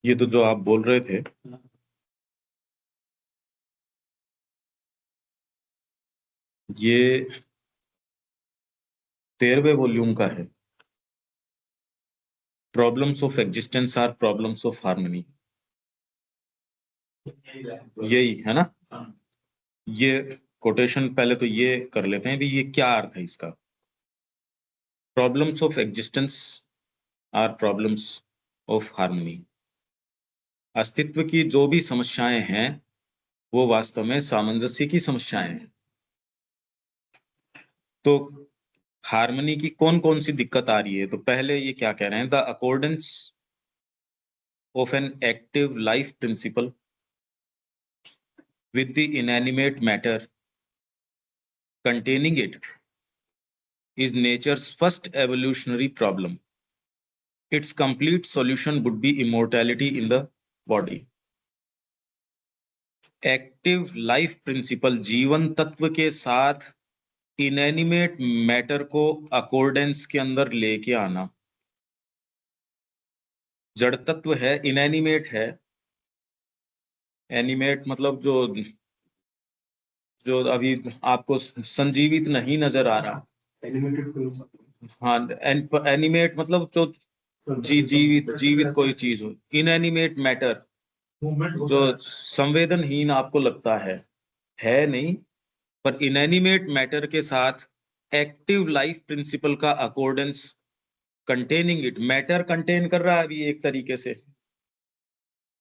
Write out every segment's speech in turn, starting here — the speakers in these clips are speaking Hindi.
ये तो जो आप बोल रहे थे, ये 13वें वॉल्यूम का है। Problems of existence are problems of harmony, यही है ना। ये कोटेशन पहले तो ये कर लेते हैं भी, ये क्या अर्थ है इसका। Problems of existence are problems of harmony, अस्तित्व की जो भी समस्याएं हैं वो वास्तव में सामंजस्य की समस्याएं हैं। तो हार्मनी की कौन कौन सी दिक्कत आ रही है, तो पहले ये क्या कह रहे हैं, the accordance of an active life principal with the inanimate matter containing it is nature's first evolutionary problem. Its complete solution would be immortality in the body. Active life principal, जीवन तत्व के साथ इनएनिमेट मैटर को अकॉर्डेंस के अंदर लेके आना। जड़ तत्व है, इनएनिमेट है। एनिमेट मतलब जो जो अभी आपको संजीवित नहीं नजर आ रहा। हाँ, एनिमेट मतलब जो जीवित जीवित कोई चीज हो। इनएनिमेट मैटर जो संवेदनहीन आपको लगता है नहीं, पर इनएनिमेट मैटर के साथ एक्टिव लाइफ प्रिंसिपल का accordance containing it, matter contain कर रहा है अभी एक तरीके से।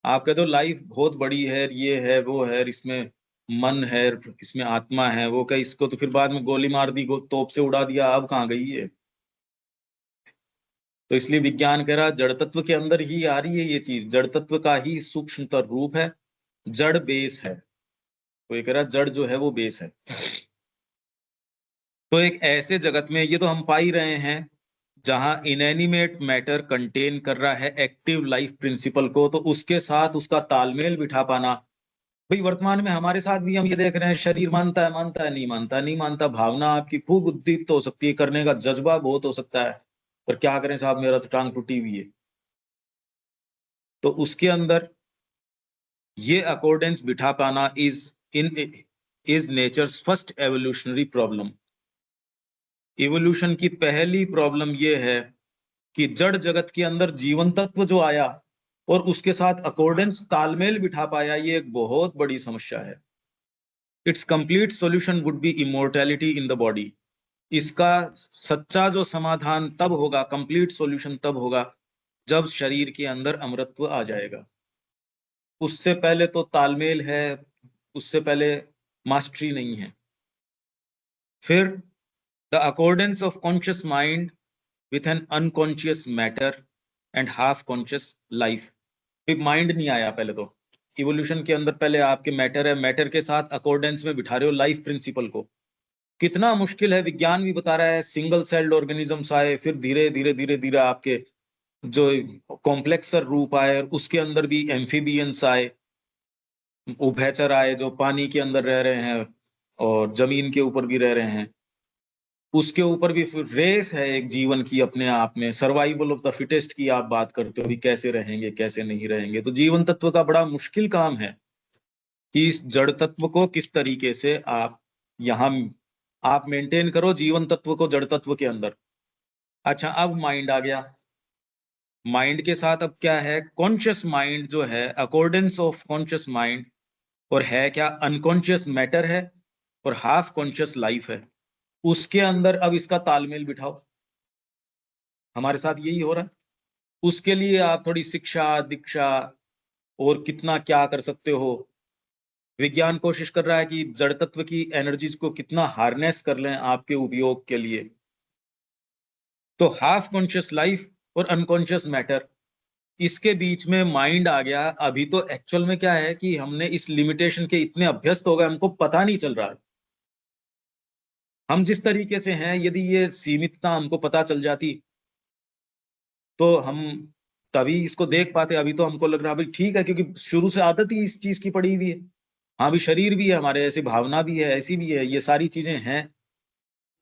आप कह दो लाइफ बहुत बड़ी है, ये है वो है, इसमें मन है, इसमें आत्मा है, वो कह इसको तो फिर बाद में गोली मार दी, तोप से उड़ा दिया, अब कहाँ गई है। तो इसलिए विज्ञान कह रहा जड़ तत्व के अंदर ही आ रही है ये चीज, जड़ तत्व का ही सूक्ष्मतर रूप है, जड़ बेस है। तो ये कह रहा जड़ जो है वो बेस है। तो एक ऐसे जगत में, ये तो हम पा ही रहे हैं, जहां इनएनिमेट मैटर कंटेन कर रहा है एक्टिव लाइफ प्रिंसिपल को, तो उसके साथ उसका तालमेल बिठा पाना। भाई वर्तमान में हमारे साथ भी हम ये देख रहे हैं, शरीर मानता है मानता है, नहीं मानता नहीं मानता, भावना आपकी खूब उद्दीप्त हो सकती है, करने का जज्बा बहुत हो सकता है, पर क्या करें साहब, मेरा तो टांग टूटी हुई है। तो उसके अंदर ये अकॉर्डेंस बिठा पाना is nature's first evolutionary problem. Evolution की पहली प्रॉब्लम ये है कि जड़ जगत के अंदर जीवन तत्व जो आया और उसके साथ अकॉर्डेंस तालमेल बिठा पाया, ये एक बहुत बड़ी समस्या है। Its complete solution would B immortality in the body. इसका सच्चा जो समाधान तब होगा, कंप्लीट सॉल्यूशन तब होगा जब शरीर के अंदर अमरत्व आ जाएगा। उससे पहले तो तालमेल है, उससे पहले मास्टरी नहीं है। फिर the accordance of conscious mind with an unconscious matter and half conscious life. Mind नहीं आया पहले तो, इवोल्यूशन के अंदर पहले आपके मैटर है, मैटर के साथ अकॉर्डेंस में बिठा रहे हो लाइफ प्रिंसिपल को। कितना मुश्किल है, विज्ञान भी बता रहा है। सिंगल सेल्ड ऑर्गेनिजम्स आए, फिर धीरे धीरे धीरे धीरे आपके जो कॉम्प्लेक्सर रूप आए, उसके अंदर भी एम्फीबियंस आए, उभयचर आए जो पानी के अंदर रह रहे हैं और जमीन के ऊपर भी रह रहे हैं। उसके ऊपर भी फिर रेस है एक जीवन की अपने आप में, सर्वाइवल ऑफ द फिटेस्ट की आप बात करते हो, भी कैसे रहेंगे कैसे नहीं रहेंगे। तो जीवन तत्व का बड़ा मुश्किल काम है कि इस जड़ तत्व को किस तरीके से आप यहाँ आप मेंटेन करो, जीवन तत्व को जड़ तत्व के अंदर। अच्छा, अब माइंड आ गया। माइंड के साथ अब क्या है, कॉन्शियस माइंड जो है, अकॉर्डेंस ऑफ कॉन्शियस माइंड, और है क्या, अनकॉन्शियस मैटर है और हाफ कॉन्शियस लाइफ है। उसके अंदर अब इसका तालमेल बिठाओ। हमारे साथ यही हो रहा है। उसके लिए आप थोड़ी शिक्षा दीक्षा और कितना क्या कर सकते हो। विज्ञान कोशिश कर रहा है कि जड़ तत्व की एनर्जीज को कितना हार्नेस कर लें आपके उपयोग के लिए। तो हाफ कॉन्शियस लाइफ और अनकॉन्शियस मैटर, इसके बीच में माइंड आ गया। अभी तो एक्चुअल में क्या है कि हमने इस लिमिटेशन के इतने अभ्यस्त हो गए, हमको पता नहीं चल रहा। हम जिस तरीके से हैं, यदि ये सीमितता हमको पता चल जाती तो हम तभी इसको देख पाते। अभी तो हमको लग रहा है भाई ठीक है, क्योंकि शुरू से आदत ही इस चीज की पड़ी हुई है। हाँ भी शरीर भी है हमारे, ऐसी भावना भी है, ऐसी भी है, ये सारी चीजें हैं।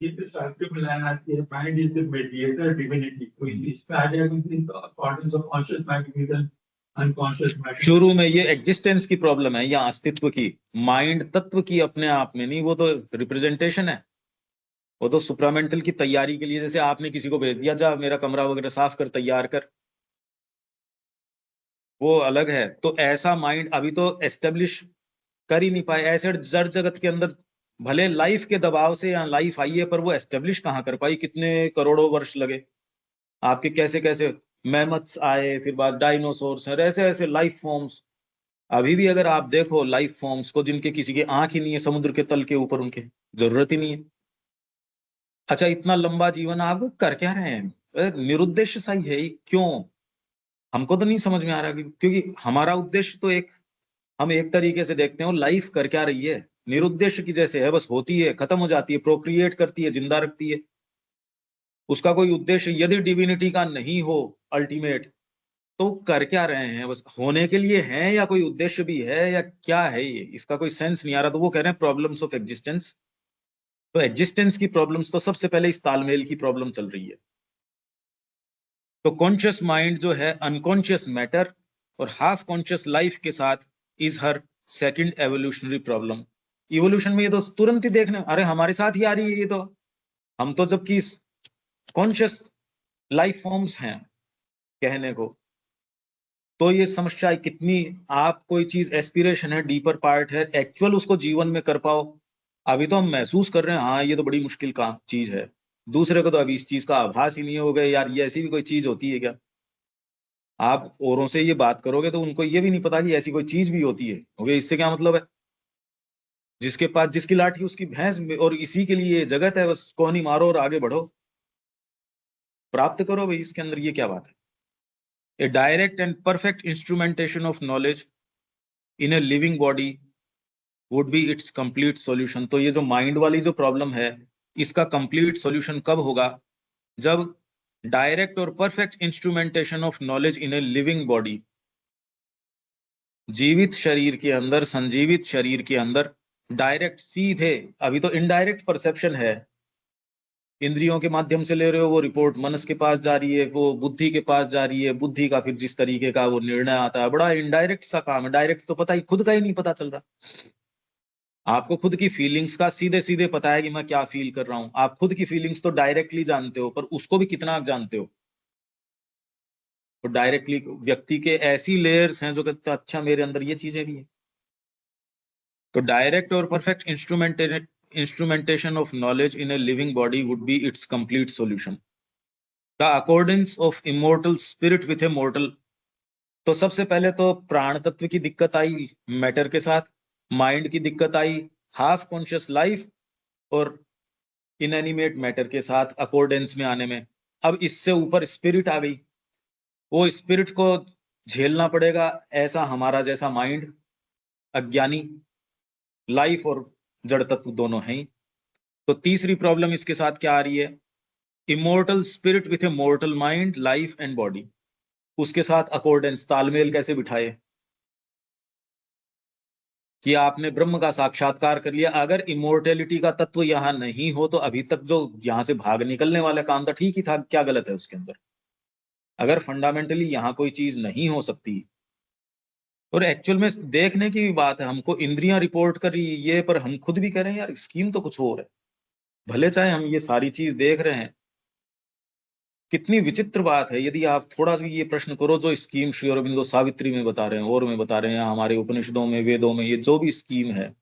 ये तो शास्त्र में लाइन आती है, mind is the mediator divinity. तो इस पे आ जाएगा, according of conscious mind, unconscious matter. शुरू में ये एग्जिस्टेंस की प्रॉब्लम है या अस्तित्व की, माइंड तत्व की अपने आप में नहीं, वो तो रिप्रेजेंटेशन है, वो तो सुप्रामेंटल की तैयारी के लिए, जैसे आपने किसी को भेज दिया जा मेरा कमरा वगैरह साफ कर तैयार कर, वो अलग है। तो ऐसा माइंड अभी तो एस्टेब्लिश कर ही नहीं पाए, ऐसे जड़ जगत के अंदर भले लाइफ के दबाव से यहाँ लाइफ आई है, पर वो एस्टेब्लिश कहाँ कर पाई, कितने करोड़ों वर्ष लगे आपके, कैसे कैसे मैमथ्स आए, फिर बाद डायनासोर्स हैं, ऐसे ऐसे लाइफ फॉर्म्स। अभी भी अगर आप देखो लाइफ फॉर्म्स को जिनके किसी की आंख ही नहीं है समुद्र के तल के ऊपर, उनके जरूरत ही नहीं है। अच्छा इतना लंबा जीवन आप कर क्या रहे हैं, निरुद्देश्य सा ही है ये, क्यों? हमको तो नहीं समझ में आ रहा क्योंकि हमारा उद्देश्य तो एक, हम एक तरीके से देखते हैं लाइफ कर क्या रही है, निरुद्देश्य की जैसे है, बस होती है खत्म हो जाती है, प्रोक्रिएट करती है, जिंदा रखती है, उसका कोई उद्देश्य यदि डिविनिटी का नहीं हो अल्टीमेट, तो कर क्या रहे हैं, बस होने के लिए हैं या कोई उद्देश्य भी है या क्या है ये, इसका कोई सेंस नहीं आ रहा। तो वो कह रहे हैं प्रॉब्लम्स ऑफ एग्जिस्टेंस। तो एग्जिस्टेंस की प्रॉब्लम्स तो सबसे पहले इस तालमेल की प्रॉब्लम चल रही है। तो कॉन्शियस माइंड जो है अनकॉन्शियस मैटर और हाफ कॉन्शियस लाइफ के साथ is her second evolutionary problem. Evolution में ये तो तुरंत ही देखने, अरे हमारे साथ ही आ रही है ये तो, हम तो जबकि कॉन्शियस लाइफ फॉर्म्स हैं कहने को। तो ये समस्या कितनी, आप कोई चीज एस्पिरेशन है, डीपर पार्ट है, एक्चुअल उसको जीवन में कर पाओ, अभी तो हम महसूस कर रहे हैं हाँ ये तो बड़ी मुश्किल काम चीज है, दूसरे को तो अभी इस चीज का आभास ही नहीं हो गया यार ये ऐसी भी कोई चीज होती है क्या। आप औरों से ये बात करोगे तो उनको ये भी नहीं पता कि ऐसी कोई चीज भी होती है, ओके इससे क्या मतलब है, जिसके पास जिसकी लाठी उसकी भैंस और इसी के लिए जगत है, बस कोहनी मारो और आगे बढ़ो, प्राप्त करो भाई, इसके अंदर ये क्या बात है। A direct and perfect instrumentation of knowledge in a living body would be its complete solution. तो ये जो माइंड वाली जो प्रॉब्लम है, इसका कंप्लीट सॉल्यूशन कब होगा, जब डायरेक्ट और perfect instrumentation of knowledge in a living body, जीवित शरीर के अंदर, संजीवित शरीर के अंदर डायरेक्ट सीधे, अभी तो इनडायरेक्ट परसेप्शन है, इंद्रियों के माध्यम से ले रहे हो, वो रिपोर्ट मनस के पास जा रही है, वो बुद्धि के पास जा रही है, बुद्धि का फिर जिस तरीके का वो निर्णय आता है, बड़ा इनडायरेक्ट सा काम है, डायरेक्ट तो पता ही खुद का ही नहीं पता चल रहा। आपको खुद की फीलिंग्स का सीधे सीधे पता है कि मैं क्या फील कर रहा हूं, आप खुद की फीलिंग्स तो डायरेक्टली जानते हो, पर उसको भी कितना आप जानते हो। तो डायरेक्टली व्यक्ति के ऐसी लेयर्स हैं जो कहते हैं अच्छा मेरे अंदर ये चीजें भी हैं। तो डायरेक्ट और perfect instrumentation of knowledge in a living body would be its complete solution. The accordance of immortal spirit with A mortar. तो सबसे पहले तो प्राण तत्व की दिक्कत आई मैटर के साथ, माइंड की दिक्कत आई हाफ कॉन्शियस लाइफ और इनएनिमेट मैटर के साथ अकॉर्डेंस में आने में। अब इससे ऊपर स्पिरिट आ गई, वो स्पिरिट को झेलना पड़ेगा, ऐसा हमारा जैसा माइंड अज्ञानी, लाइफ और जड़ तत्व दोनों हैं। तो तीसरी प्रॉब्लम इसके साथ क्या आ रही है, immortal spirit with A mortar mind life and body, उसके साथ अकॉर्डेंस तालमेल कैसे बिठाए कि आपने ब्रह्म का साक्षात्कार कर लिया, अगर इमोर्टेलिटी का तत्व यहाँ नहीं हो तो अभी तक जो यहाँ से भाग निकलने वाला काम था ठीक ही था, क्या गलत है उसके अंदर, अगर फंडामेंटली यहाँ कोई चीज नहीं हो सकती। और एक्चुअल में देखने की भी बात है, हमको इंद्रियां रिपोर्ट कर रही है ये, पर हम खुद भी कह रहे हैं यार स्कीम तो कुछ और है, भले चाहे हम ये सारी चीज देख रहे हैं। कितनी विचित्र बात है, यदि आप थोड़ा सा ये प्रश्न करो जो स्कीम श्री अरविंदो सावित्री में बता रहे हैं और में बता रहे हैं, हमारे उपनिषदों में वेदों में ये जो भी स्कीम है,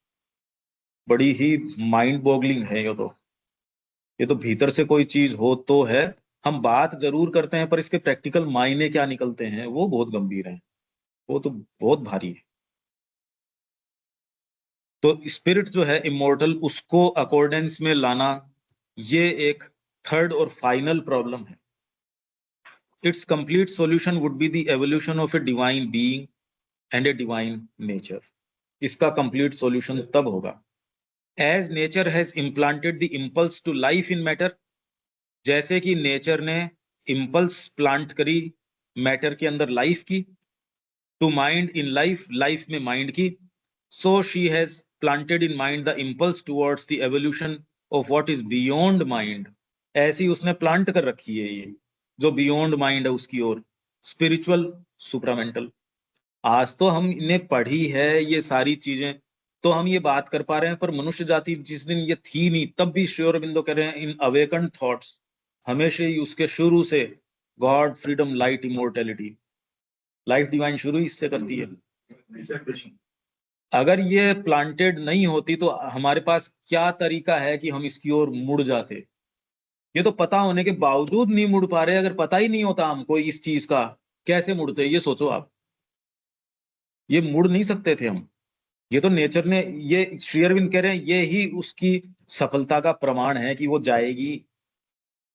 बड़ी ही माइंड बॉगलिंग है ये तो भीतर से कोई चीज हो तो है। हम बात जरूर करते हैं पर इसके प्रैक्टिकल मायने क्या निकलते हैं वो बहुत गंभीर हैं, वो तो बहुत भारी है। तो स्पिरिट जो है इमोर्टल, उसको अकॉर्डेंस में लाना, ये एक थर्ड और फाइनल प्रॉब्लम है। Its complete solution would be the evolution of a divine being and a divine nature. इसका कंप्लीट सॉल्यूशन तब होगा as nature has implanted the impulse to life in matter, जैसे कि नेचर ने इम्पल्स प्लांट करी मैटर के अंदर लाइफ की, to mind in life, life में माइंड की, so she has planted in mind the impulse towards the evolution of what is beyond mind. ऐसी उसने प्लांट कर रखी है ये जो बियॉन्ड माइंड है उसकी ओर, स्पिरिचुअल सुप्रामेंटल। आज तो हमने पढ़ी है ये सारी चीजें, तो हम ये बात कर पा रहे हैं, पर मनुष्य जाति जिस दिन ये थी नहीं, तब भी श्री अरविंदो कह रहे हैं इन अवेकन्ड थॉट्स, हमेशा ही उसके शुरू से God, freedom, light, immortality, life divine शुरू ही इससे करती है। अगर ये प्लांटेड नहीं होती तो हमारे पास क्या तरीका है कि हम इसकी ओर मुड़ जाते? ये तो पता होने के बावजूद नहीं मुड़ पा रहे। अगर पता ही नहीं होता हमको इस चीज का, कैसे मुड़ते? ये सोचो आप, ये मुड़ नहीं सकते थे हम। ये तो नेचर ने, ये श्री अरविंद कह रहे हैं ये ही उसकी सफलता का प्रमाण है कि वो जाएगी।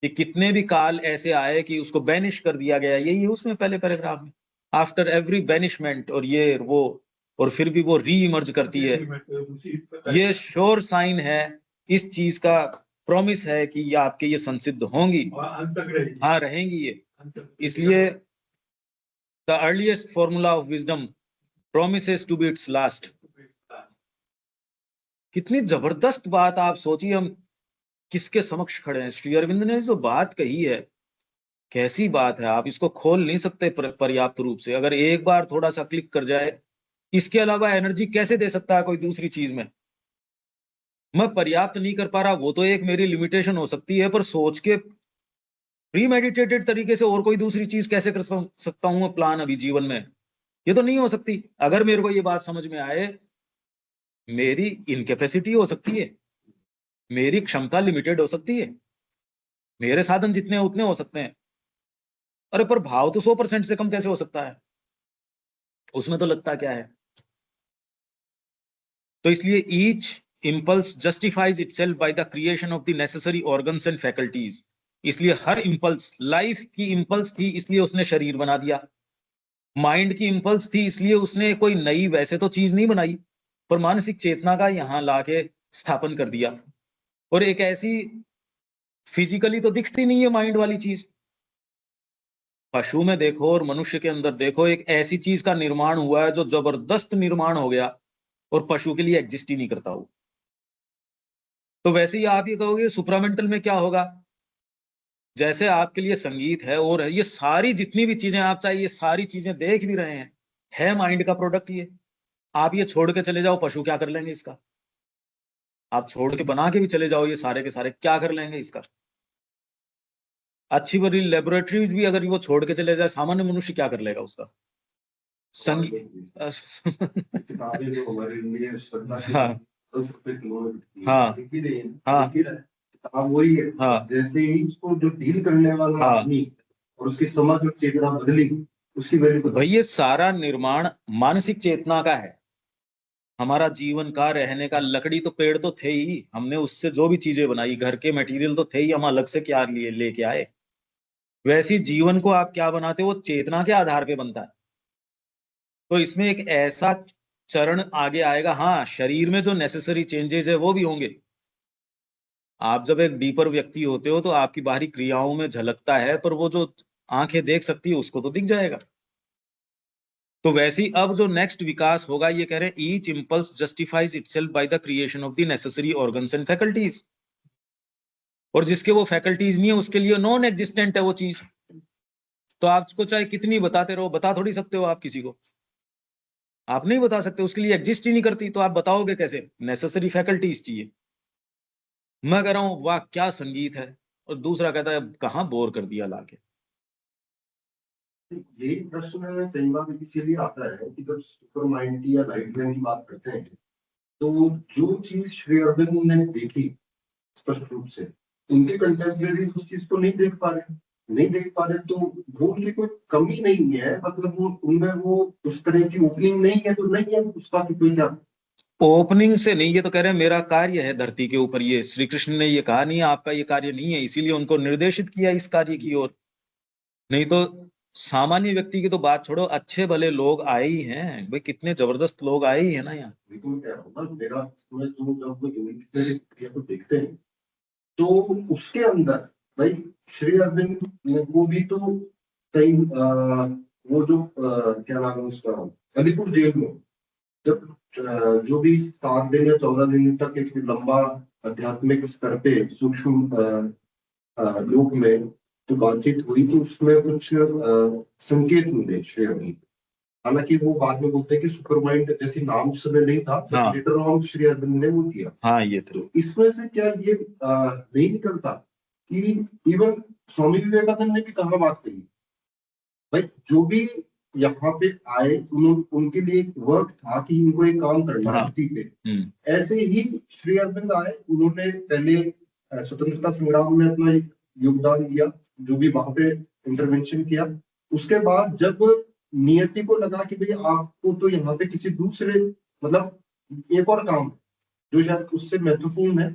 कि कितने भी काल ऐसे आए कि उसको बैनिश कर दिया गया, यही है उसमें पहले पैराग्राफ में, आफ्टर एवरी बैनिशमेंट, और ये वो, और फिर भी वो री इमर्ज करती है। ये श्योर साइन है, इस चीज का प्रॉमिस है कि ये आपके ये संसिद्ध होंगी, हाँ रहेंगी ये। इसलिए the earliest formula of wisdom promises to be its last। कितनी जबरदस्त बात आप सोचिए, हम किसके समक्ष खड़े हैं। श्री अरविंद ने जो बात कही है, कैसी बात है, आप इसको खोल नहीं सकते पर्याप्त रूप से। अगर एक बार थोड़ा सा क्लिक कर जाए, इसके अलावा एनर्जी कैसे दे सकता है कोई दूसरी चीज में? मैं पर्याप्त नहीं कर पा रहा, वो तो एक मेरी लिमिटेशन हो सकती है, पर सोच के प्री मेडिटेटेड तरीके से और कोई दूसरी चीज कैसे कर सकता हूं प्लान अभी जीवन में? ये तो नहीं हो सकती। अगर मेरे को ये बात समझ में आए, मेरी इनकेपेसिटी हो सकती है, मेरी क्षमता लिमिटेड हो सकती है, मेरे साधन जितने हैं उतने हो सकते हैं। अरे पर भाव तो 100% से कम कैसे हो सकता है? उसमें तो लगता क्या है? तो इसलिए each impulse justifies itself by the creation of the necessary organs and faculties. इसलिए हर इम्पल्स, लाइफ की इम्पल्स थी इसलिए उसने शरीर बना दिया, माइंड की इम्पल्स थी इसलिए उसने कोई नई वैसे तो चीज नहीं बनाई, पर मानसिक चेतना का यहां लाके स्थापन कर दिया। और एक ऐसी फिजिकली तो दिखती नहीं है माइंड वाली चीज। पशु में देखो और मनुष्य के अंदर देखो, एक ऐसी चीज का निर्माण हुआ है जो जबरदस्त निर्माण हो गया, और पशु के लिए एग्जिस्ट ही नहीं करता हो। तो वैसे ही आप ये कहोगे सुप्रामेंटल में क्या होगा? जैसे आपके लिए संगीत है और ये सारी जितनी भी चीजें आप चाहे ये सारी चीजें देख भी रहे हैं, है माइंड का प्रोडक्ट ये। आप ये छोड़ के चले जाओ, पशु क्या कर लेंगे इसका? आप छोड़ के बना के भी चले जाओ, ये सारे के सारे क्या कर लेंगे इसका? अच्छी बड़ी लेबोरेटरीज भी अगर वो छोड़ के चले जाए, सामान्य मनुष्य क्या कर लेगा उसका? संगीत किताबें जो हमारे लिए हाँ हाँ हाँ किताब वही है। हाँ जैसे ही उसको जो डील करने वाला हाँ। आदमी और उसकी समझ और चेतना बदली, उसकी वैल्यू भाई ये सारा निर्माण मानसिक चेतना का है। हमारा जीवन का रहने का, लकड़ी तो पेड़ तो थे ही, हमने उससे जो भी चीजें बनाई, घर के मटेरियल तो थे ही, हम अलग से क्या लिए लेके आए। वैसे जीवन को आप क्या बनाते हो, वो चेतना के आधार पे बनता है। तो इसमें एक ऐसा चरण आगे आएगा, हाँ शरीर में जो नेसेसरी चेंजेस है वो भी होंगे। आप जब एक डीपर व्यक्ति होते हो तो आपकी बाहरी क्रियाओं में झलकता है, पर वो जो आंखें देख सकती है उसको तो दिख जाएगा। तो वैसे ही अब जो नेक्स्ट विकास होगा, ये कह रहे हैं each impulse justifies itself by the creation of the necessary organs and faculties. और जिसके वो फैकल्टीज नहीं है उसके लिए नॉन एग्जिस्टेंट है वो चीज। तो आपको चाहे कितनी बताते रहो, बता थोड़ी सकते हो आप किसी को? आप नहीं बता सकते, उसके लिए एग्जिस्ट ही नहीं करती, तो आप बताओगे कैसे? नेसेसरी फैकल्टीज चाहिए। मैं कह रहा हूं वाह क्या संगीत है, और दूसरा कहता है कहां बोर कर दिया लाके। यही प्रश्न कई बार इसीलिए आता है कि जब सुपर माइंड की या लाइट मैन की बात करते हैं, तो जो चीज श्री अरविंद ने देखी स्पष्ट रूप से, उनके कंटेम्परेरी उस चीज को नहीं देख पा रहे तो वो उनकी कोई कमी नहीं है, मतलब वो उनमें वो उस तरह की ओपनिंग नहीं है, तो नहीं है उसका तो कोई क्या। ओपनिंग से नहीं, ये तो कह रहे हैं मेरा कार्य है धरती के ऊपर, ये श्री कृष्ण ने ये कहा नहीं है आपका ये कार्य नहीं है, इसीलिए उनको निर्देशित किया इस कार्य की ओर। नहीं तो सामान्य व्यक्ति की तो बात छोड़ो, अच्छे भले लोग आए ही हैं भाई, कितने जबरदस्त लोग आए ही है ना यहाँ। बिल्कुल क्या होगा मेरा, मैं तुम जब इवोल्यूशनरी प्रक्रिया को देखते हैं तो उसके अंदर भाई श्री अरविंद को भी तो कई वो जो क्या नाम है उसका, अलीपुर जेल में जब जो भी 7 दिन या 14 दिन तक एक लंबा आध्यात्मिक स्तर पे सूक्ष्म लोक में जो बातचीत हुई, तो उसमें कुछ संकेत मिले श्री अरविंद। हालांकि वो बाद में बोलते हैं कि सुपर माइंड जैसी नाम उस समय नहीं था, हाँ। लेटर ऑन श्री अरविंद ने वो किया। हाँ ये तो तो इसमें से क्या ये नहीं निकलता कि इवन स्वामी विवेकानंद ने भी कहा बात कही, भाई जो भी यहाँ पे आए उनके लिए एक वर्क था कि इनको एक काम करना है हाँ। धरती पे। ऐसे ही श्री अरविंद आए, उन्होंने पहले स्वतंत्रता संग्राम में अपना एक योगदान दिया, जो भी वहां पे इंटरवेंशन किया। उसके बाद जब नियति को लगा कि भाई आपको तो यहाँ पे किसी दूसरे मतलब एक और काम जो शायद उससे महत्वपूर्ण है,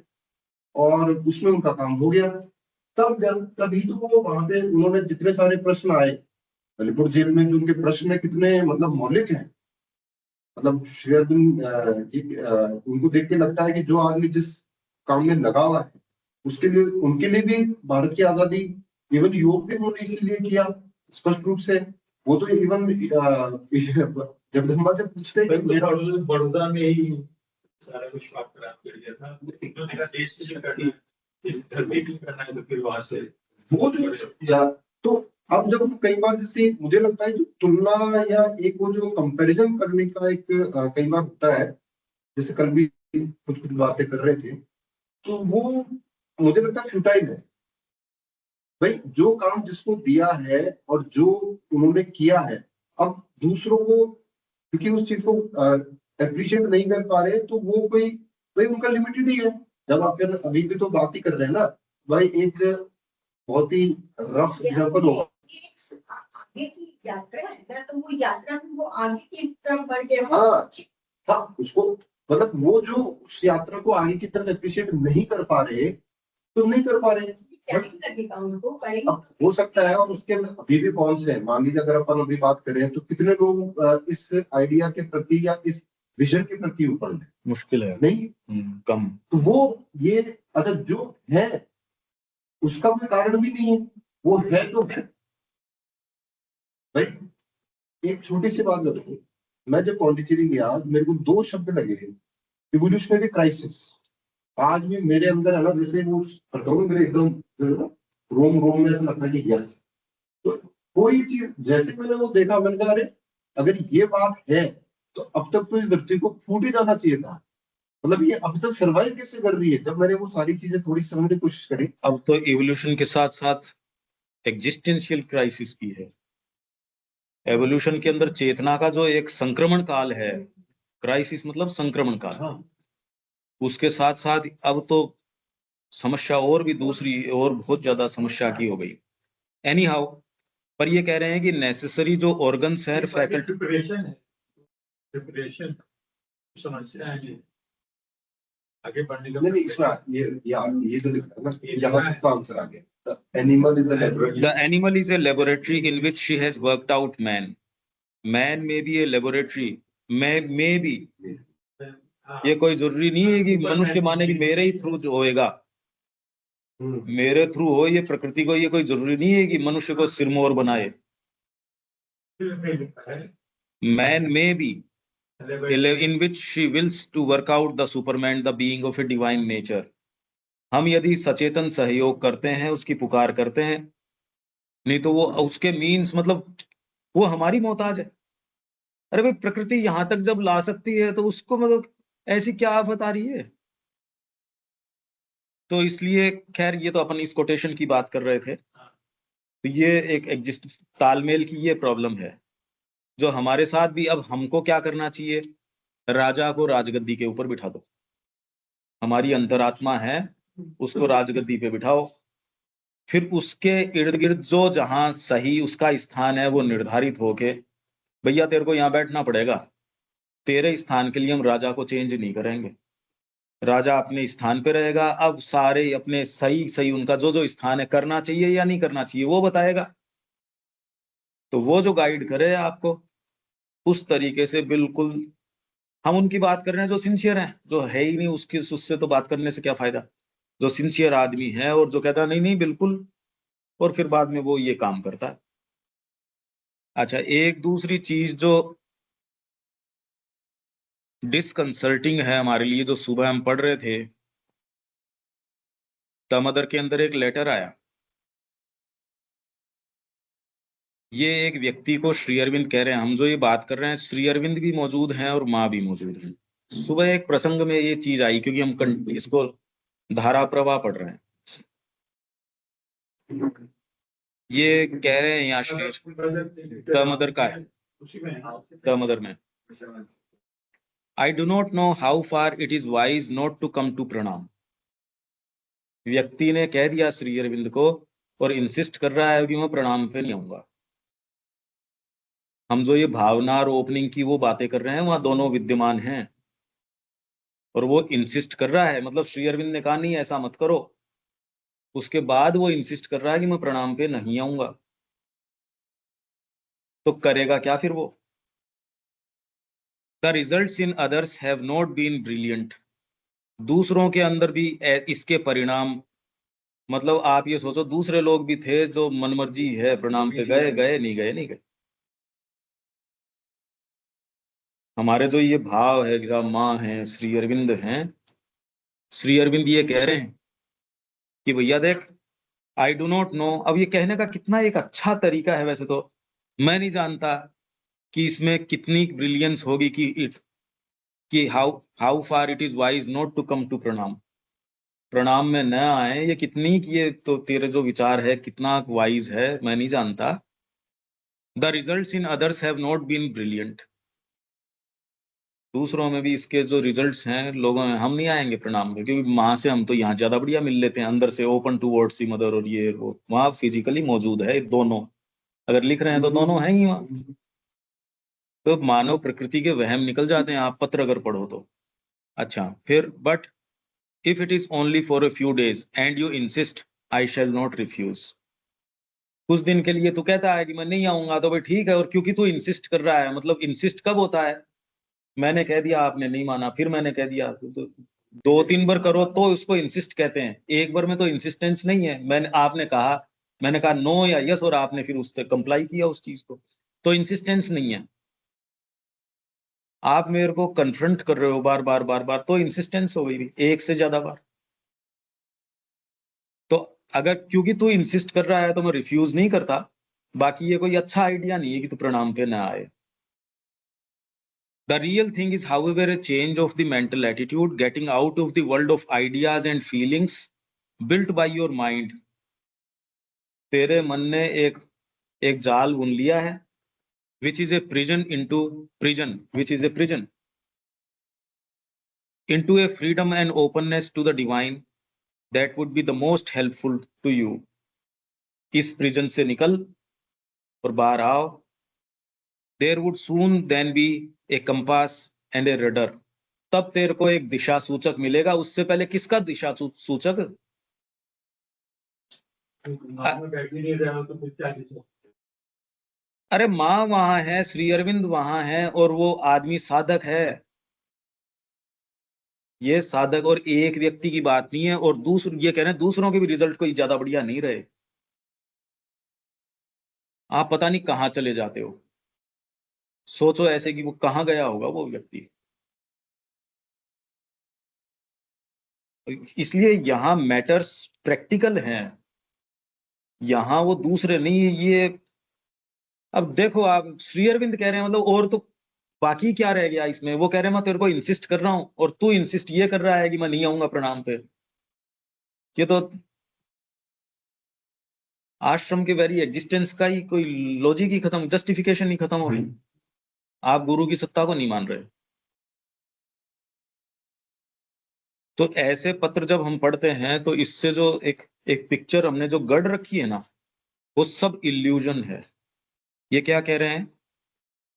और उसमें उनका काम हो गया। तभी तो वो वहां पे उन्होंने जितने सारे प्रश्न आए अलीपुर जेल में, जो उनके प्रश्न है कितने मतलब मौलिक हैं। मतलब श्री अरविंद उनको देख के लगता है कि जो आदमी जिस काम में लगा हुआ है उसके लिए, उनके लिए भी भारत की आजादी, इवन योग भी उन्होंने इसीलिए किया स्पष्ट रूप से। वो तो इवन जगदम्बा से पूछते हैं कि बड़ौदा में ही सारा कुछ बात कर दिया था, उन्होंने कहा देश की करना है, इस धरती की करना है, तो फिर वहां से वो जो तो अब जब कई बार जैसे मुझे लगता है जो तुलना या एक वो जो कंपैरिजन करने का एक कई बार होता है, जैसे कल भी कुछ कुछ बातें कर रहे थे, तो वो मुझे लगता है फ्यूटाइल है। भाई जो काम जिसको दिया है और जो उन्होंने किया है, अब दूसरों को क्योंकि उस चीज को अप्रिशिएट नहीं कर पा रहे, तो वो कोई भाई उनका लिमिटेड ही है। जब आप अभी भी तो बात ही कर रहे हैं ना भाई, एक बहुत ही रफ एग्जाम्पल होगा, आगे की यात्रा है ना, तो वो यात्रा में वो आगे की तरफ बढ़ गया। हाँ हाँ, उसको मतलब वो जो उस यात्रा को आगे की तरफ अप्रिशिएट नहीं कर पा रहे, तो नहीं कर पा रहे। अब हो सकता है, और उसके अभी भी कौन से हैं, मान लीजिए अगर अपन अभी बात करें तो कितने लोग इस आइडिया के प्रति या इस विजन के प्रति ऊपर है, मुश्किल है नहीं कम। तो वो ये अच्छा जो है उसका कोई कारण भी नहीं है, वो है तो है। भाई एक छोटी सी बात बताओ, मैं जब पौंडीचेरी गया मेरे को दो शब्द लगे थे, इवोल्यूशनरी क्राइसिस। आज भी मेरे अंदर है ना, जैसे वो करता हूँ मेरे एकदम रोम रोम में ऐसा लगता है कि यस। तो कोई चीज जैसे मैंने वो देखा, मैंने कहा अरे अगर ये बात है तो अब तक तो इस धरती को फूट ही जाना चाहिए था। मतलब ये अब तक सर्वाइव कैसे कर रही है। जब मैंने वो सारी चीजें थोड़ी समझने की कोशिश करी, अब तो इवोल्यूशन के साथ साथ एग्जिस्टेंशियल क्राइसिस भी है। एवोल्यूशन के अंदर चेतना का जो एक संक्रमण काल है, क्राइसिस मतलब संक्रमण काल, उसके साथ साथ अब तो समस्या और भी दूसरी और बहुत ज्यादा समस्या की हो गई। एनी हाउ, पर ये कह रहे हैं कि नेसेसरी जो ऑर्गन्स है, फैकल्टी प्रिपरेशन समस्या है आगे बढ़ने का। नहीं इसमें ये जो लिखा है ना, यहाँ से तो आंसर आ गया। The animal is a laboratory. The animal is a laboratory in which she has worked out man. Man may be a laboratory. may be. ये कोई जरूरी नहीं है कि मनुष्य माने कि मेरे ही थ्रू जो होएगा, मेरे थ्रू हो ये प्रकृति को, ये कोई जरूरी नहीं है कि मनुष्य को सिरमौर बनाए। Man may be in which she wills to work out the superman, the being of a divine nature. हम यदि सचेतन सहयोग करते हैं, उसकी पुकार करते हैं, नहीं तो वो उसके मीन्स मतलब वो हमारी मोहताज है। अरे भाई प्रकृति यहां तक जब ला सकती है तो उसको मतलब ऐसी क्या आफत आ रही है। तो इसलिए खैर ये तो अपन इस कोटेशन की बात कर रहे थे, तो ये एक एग्जिस्ट तालमेल की ये प्रॉब्लम है जो हमारे साथ भी। अब हमको क्या करना चाहिए, राजा को राजगद्दी के ऊपर बिठा दो, हमारी अंतरात्मा है उसको राजगद्दी पे बिठाओ, फिर उसके इर्द गिर्द जो जहां सही उसका स्थान है वो निर्धारित होके, भैया तेरे को यहाँ बैठना पड़ेगा, तेरे स्थान के लिए हम राजा को चेंज नहीं करेंगे, राजा अपने स्थान पे रहेगा। अब सारे अपने सही सही उनका जो जो स्थान है, करना चाहिए या नहीं करना चाहिए वो बताएगा। तो वो जो गाइड करे आपको उस तरीके से, बिल्कुल हम उनकी बात कर रहे हैं जो सिंसियर हैं, जो है ही नहीं उसकी, उससे तो बात करने से क्या फायदा। जो सिंसियर आदमी है और जो कहता नहीं नहीं बिल्कुल, और फिर बाद में वो ये काम करता है। अच्छा, एक दूसरी चीज जो डिसकंसल्टिंग है हमारे लिए, जो सुबह हम पढ़ रहे थे, द मदर के अंदर एक लेटर आया, ये एक व्यक्ति को श्री अरविंद कह रहे हैं, हम जो ये बात कर रहे हैं श्री अरविंद भी मौजूद हैं और माँ भी मौजूद हैं। सुबह एक प्रसंग में ये चीज आई, क्योंकि हम इसको धारा प्रवाह पढ़ रहे हैं। ये कह रहे हैं यहाँ श्री दामोदर का है, दामोदर में, I do not know how far it is wise not to come to प्रणाम। व्यक्ति ने कह दिया श्री अरविंद को और इंसिस्ट कर रहा है कि मैं प्रणाम पे नहीं आऊंगा। हम जो ये भावना और ओपनिंग की वो बातें कर रहे हैं, वहां दोनों विद्यमान हैं और वो इंसिस्ट कर रहा है। मतलब श्री अरविंद ने कहा नहीं ऐसा मत करो, उसके बाद वो इंसिस्ट कर रहा है कि मैं प्रणाम पे नहीं आऊंगा। तो करेगा क्या फिर वो? The results in others have not been brilliant. दूसरों के अंदर भी इसके परिणाम, मतलब आप ये सोचो दूसरे लोग भी थे जो मनमर्जी है प्रणाम पे गए गए, नहीं गए नहीं गए। हमारे जो ये भाव है कि माँ है, श्री अरविंद हैं, श्री अरविंद ये कह रहे हैं कि भैया देख, आई डू नॉट नो। अब ये कहने का कितना एक अच्छा तरीका है। वैसे तो मैं नहीं जानता कि इसमें कितनी ब्रिलियंस होगी कि how far it is wise not to come to प्रणाम, प्रणाम में न आए। ये कितनी कि ये तो तेरे जो विचार है कितना वाइज है, मैं नहीं जानता। The results in others have not been brilliant. दूसरों में भी इसके जो रिजल्ट्स हैं लोगों में, हम नहीं आएंगे प्रणाम में, क्योंकि माँ से हम तो यहाँ ज्यादा बढ़िया मिल लेते हैं, अंदर से ओपन टूवर्ड्स दी मदर, और ये वो वहाँ फिजिकली मौजूद है दोनों। अगर लिख रहे हैं तो दोनों हैं ही वहाँ। तो मानव प्रकृति के वहम निकल जाते हैं, आप पत्र अगर पढ़ो तो। अच्छा फिर, but if it is only for a few days and you insist, I shall not refuse. कुछ दिन के लिए तू कहता है कि मैं नहीं आऊंगा, तो भाई ठीक है। और क्योंकि तू इंसिस्ट कर रहा है, मतलब इंसिस्ट कब होता है? मैंने कह दिया, आपने नहीं माना, फिर मैंने कह दिया, तो दो तीन बार करो तो उसको इंसिस्ट कहते हैं। एक बार में तो इंसिस्टेंस नहीं है। आपने कहा, मैंने कहा नो या यस, और आपने फिर उससे कंप्लाई किया उस चीज को, तो इंसिस्टेंस नहीं है। आप मेरे को कन्फ्रंट कर रहे हो बार बार बार बार, तो इंसिस्टेंस हो गई एक से ज्यादा बार। तो अगर क्योंकि तू इंसिस्ट कर रहा है तो मैं रिफ्यूज नहीं करता। बाकी ये कोई अच्छा आइडिया नहीं है कि तू प्रणाम पे ना आए। The real thing is, however, a change of the mental attitude, getting out of the world of ideas and feelings built by your mind. तेरे मन ने एक जाल बुन लिया है, which is a prison into a freedom and openness to the divine that would be the most helpful to you. इस prison से निकल और बाहर आओ। There would soon then be a compass and a rudder. तब तेरे को एक दिशा सूचक मिलेगा। उससे पहले किसका दिशा सूचक? अरे माँ वहां है, श्री अरविंद वहां है, और वो आदमी साधक है। ये साधक और एक व्यक्ति की बात नहीं है। और ये कह रहे हैं दूसरों के भी रिजल्ट कोई ज्यादा बढ़िया नहीं रहे। आप पता नहीं कहाँ चले जाते हो। सोचो ऐसे कि वो कहाँ गया होगा वो व्यक्ति। इसलिए यहाँ मैटर्स प्रैक्टिकल हैं, यहाँ वो दूसरे नहीं। ये अब देखो, आप श्री अरविंद कह रहे हैं, मतलब और तो बाकी क्या रह गया इसमें? वो कह रहे हैं मैं तेरे को इंसिस्ट कर रहा हूं, और तू इंसिस्ट ये कर रहा है कि मैं नहीं आऊंगा प्रणाम पे। ये तो आश्रम के वेरी एग्जिस्टेंस का ही कोई लॉजिक ही खत्म, जस्टिफिकेशन ही खत्म हो रही। आप गुरु की सत्ता को नहीं मान रहे। तो ऐसे पत्र जब हम पढ़ते हैं तो इससे जो एक पिक्चर हमने जो गढ़ रखी है ना, वो सब इल्यूजन है। ये क्या कह रहे हैं?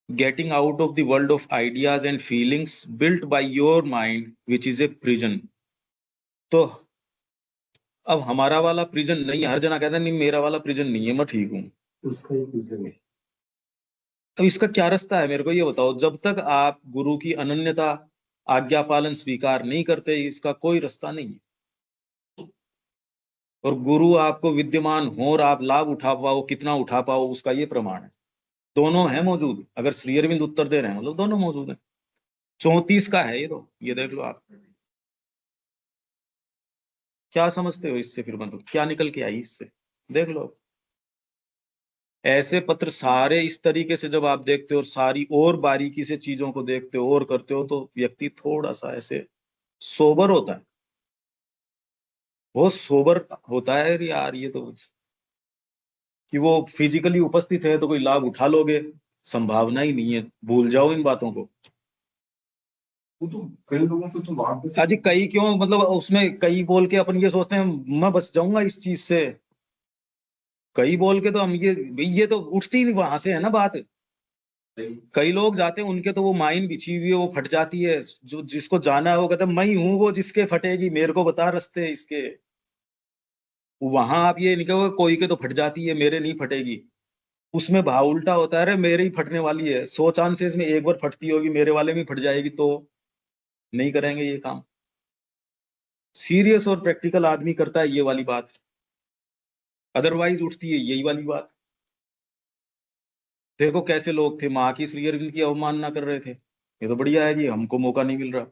Getting out of the world of ideas and feelings built by your mind which is a prison. तो अब हमारा वाला प्रिजन नहीं है। हर जना कहता है नहीं मेरा वाला प्रिजन नहीं है, मैं ठीक हूँ। उसका ही प्रिजन है। अब इसका क्या रास्ता है, मेरे को ये बताओ। जब तक आप गुरु की अनन्यता, आज्ञा पालन स्वीकार नहीं करते, इसका कोई रास्ता नहीं है। और गुरु आपको विद्यमान हो और आप लाभ उठा पाओ, कितना उठा पाओ, उसका ये प्रमाण है। दोनों है मौजूद। अगर श्री अरविंद उत्तर दे रहे हैं मतलब दोनों मौजूद है। 34 का है ये, तो ये देख लो आप। क्या समझते हो इससे? फिर मतलब क्या निकल के आई इससे, देख लो। ऐसे पत्र सारे इस तरीके से जब आप देखते हो और सारी और बारीकी से चीजों को देखते हो और करते हो, तो व्यक्ति थोड़ा सा ऐसे सोबर होता है, बहुत सोबर होता है। अरे यार ये तो कि वो फिजिकली उपस्थित है तो कोई लाभ उठा लोगे, संभावना ही नहीं है, भूल जाओ इन बातों को। वो तो कई लोगों को तो वहां पे अजी कई क्यों, मतलब उसमें कई बोल के अपन ये सोचते हैं मैं बच जाऊंगा इस चीज से, कई बोल के तो हम ये तो उठती नहीं वहां से है ना बात। कई लोग जाते हैं उनके तो वो माइन बिछी हुई है, वो फट जाती है, जो जिसको जाना है वो कहता है मैं ही हूं वो जिसके फटेगी, मेरे को बता रास्ते इसके। वहां आप ये नहीं कहोगे कोई के तो फट जाती है मेरे नहीं फटेगी, उसमें भाव उल्टा होता है, अरे मेरे ही फटने वाली है, 100 चांसेस में एक बार फटती होगी, मेरे वाले में फट जाएगी, तो नहीं करेंगे ये काम। सीरियस और प्रैक्टिकल आदमी करता है ये वाली बात, अदरवाइज उठती है यही वाली बात। देखो कैसे लोग थे, माँ की श्री अरविंद की अवमानना कर रहे थे, ये तो बढ़िया है कि हमको मौका नहीं मिल रहा।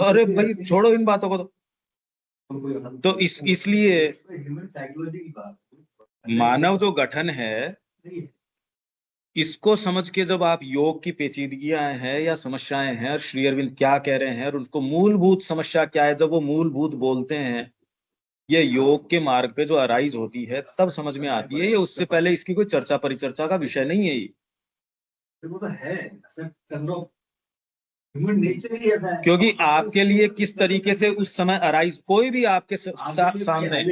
अरे भाई छोड़ो इन बातों को, तो इसलिए मानव जो गठन है इसको समझ के जब आप योग की पेचीदगियां हैं या समस्याएं हैं और श्री अरविंद क्या कह रहे हैं और उनको मूलभूत समस्या क्या है, जब वो मूलभूत बोलते हैं, ये योग के मार्ग पे जो अराइज होती है तब समझ में आती है। ये उससे पहले इसकी कोई चर्चा परिचर्चा का विषय नहीं है ये, वो तो है ह्यूमन नेचर ही ऐसा है। क्योंकि आपके लिए किस तरीके से उस समय अराइज, कोई भी आपके सामने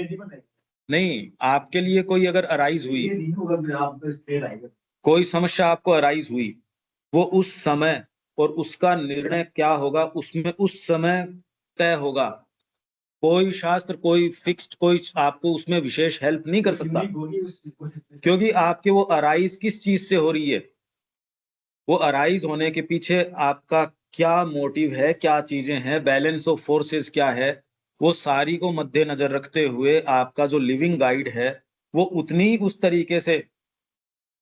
नहीं, आपके लिए कोई अगर अराइज हुई, कोई समस्या आपको अराइज हुई, वो उस समय और उसका निर्णय क्या होगा उसमें उस समय तय होगा। कोई शास्त्र, कोई फिक्स्ड, कोई आपको उसमें विशेष हेल्प नहीं कर सकता, क्योंकि आपके वो अराइज किस चीज से हो रही है, वो अराइज होने के पीछे आपका क्या मोटिव है, क्या चीजें हैं, बैलेंस ऑफ फोर्सेस क्या है, वो सारी को मद्देनजर रखते हुए आपका जो लिविंग गाइड है वो उतनी उस तरीके से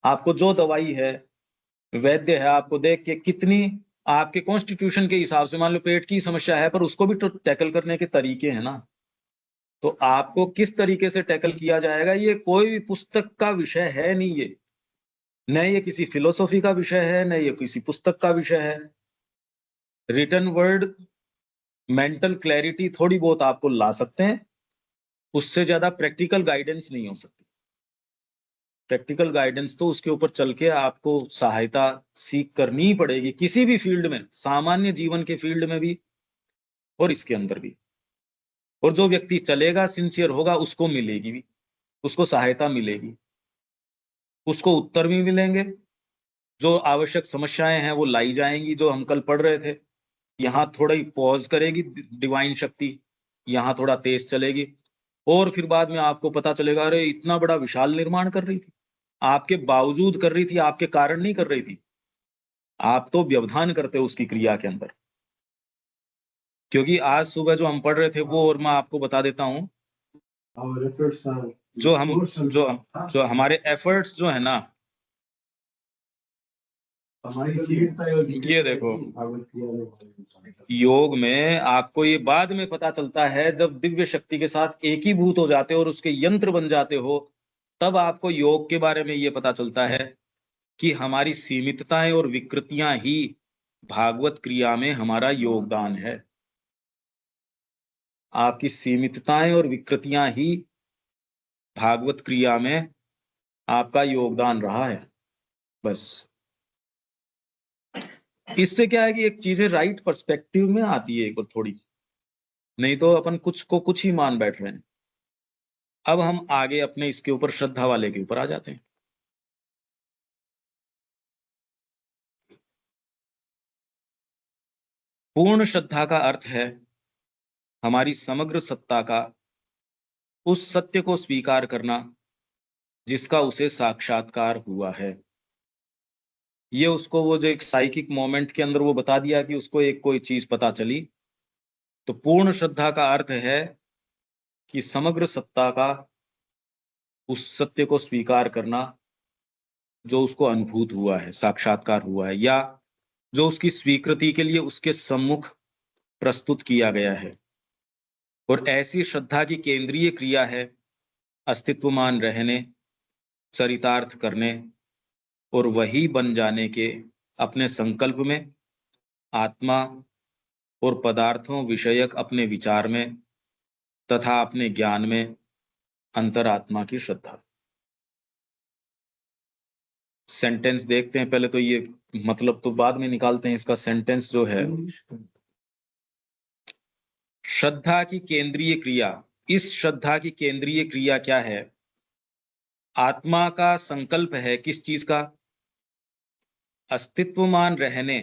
आपको जो दवाई है, वैद्य है, आपको देख के कितनी आपके कॉन्स्टिट्यूशन के हिसाब से, मान लो पेट की समस्या है पर उसको भी तो टैकल करने के तरीके हैं ना, तो आपको किस तरीके से टैकल किया जाएगा ये कोई भी पुस्तक का विषय है नहीं, ये न ये किसी फिलोसॉफी का विषय है, न ये किसी पुस्तक का विषय है। रिटन वर्ड मेंटल क्लैरिटी थोड़ी बहुत आपको ला सकते हैं, उससे ज्यादा प्रैक्टिकल गाइडेंस नहीं हो सकती। प्रैक्टिकल गाइडेंस तो उसके ऊपर चल के आपको सहायता सीख करनी ही पड़ेगी, किसी भी फील्ड में, सामान्य जीवन के फील्ड में भी और इसके अंदर भी। और जो व्यक्ति चलेगा, सिंसियर होगा, उसको मिलेगी भी, उसको सहायता मिलेगी, उसको उत्तर भी मिलेंगे, जो आवश्यक समस्याएं हैं वो लाई जाएंगी। जो हम कल पढ़ रहे थे, यहाँ थोड़ा ही पॉज करेगी डिवाइन शक्ति, यहाँ थोड़ा तेज चलेगी, और फिर बाद में आपको पता चलेगा अरे इतना बड़ा विशाल निर्माण कर रही थी, आपके बावजूद कर रही थी, आपके कारण नहीं कर रही थी, आप तो व्यवधान करते हो उसकी क्रिया के अंदर। क्योंकि आज सुबह जो हम पढ़ रहे थे वो, और मैं आपको बता देता हूं, जो हमारे एफर्ट्स जो है ना, ये देखो योग में आपको ये बाद में पता चलता है, जब दिव्य शक्ति के साथ एकीभूत हो जाते हो और उसके यंत्र बन जाते हो, तब आपको योग के बारे में ये पता चलता है कि हमारी सीमितताएं और विकृतियां ही भागवत क्रिया में हमारा योगदान है। आपकी सीमितताएं और विकृतियां ही भागवत क्रिया में आपका योगदान रहा है। बस इससे क्या है कि एक चीजें राइट पर्सपेक्टिव में आती है एक और थोड़ी, नहीं तो अपन कुछ को कुछ ही मान बैठ रहे हैं। अब हम आगे अपने इसके ऊपर श्रद्धा वाले के ऊपर आ जाते हैं। पूर्ण श्रद्धा का अर्थ है हमारी समग्र सत्ता का उस सत्य को स्वीकार करना जिसका उसे साक्षात्कार हुआ है। ये उसको वो जो एक साइकिक मोमेंट के अंदर वो बता दिया कि उसको एक कोई चीज पता चली, तो पूर्ण श्रद्धा का अर्थ है कि समग्र सत्ता का उस सत्य को स्वीकार करना जो उसको अनुभूत हुआ है, साक्षात्कार हुआ है, या जो उसकी स्वीकृति के लिए उसके सम्मुख प्रस्तुत किया गया है। और ऐसी श्रद्धा की केंद्रीय क्रिया है अस्तित्वमान रहने चरितार्थ करने और वही बन जाने के अपने संकल्प में, आत्मा और पदार्थों विषयक अपने विचार में तथा अपने ज्ञान में अंतरात्मा की श्रद्धा। सेंटेंस देखते हैं पहले, तो ये मतलब तो बाद में निकालते हैं। इसका सेंटेंस जो है, श्रद्धा की केंद्रीय क्रिया। इस श्रद्धा की केंद्रीय क्रिया क्या है? आत्मा का संकल्प है किस चीज का? अस्तित्वमान रहने,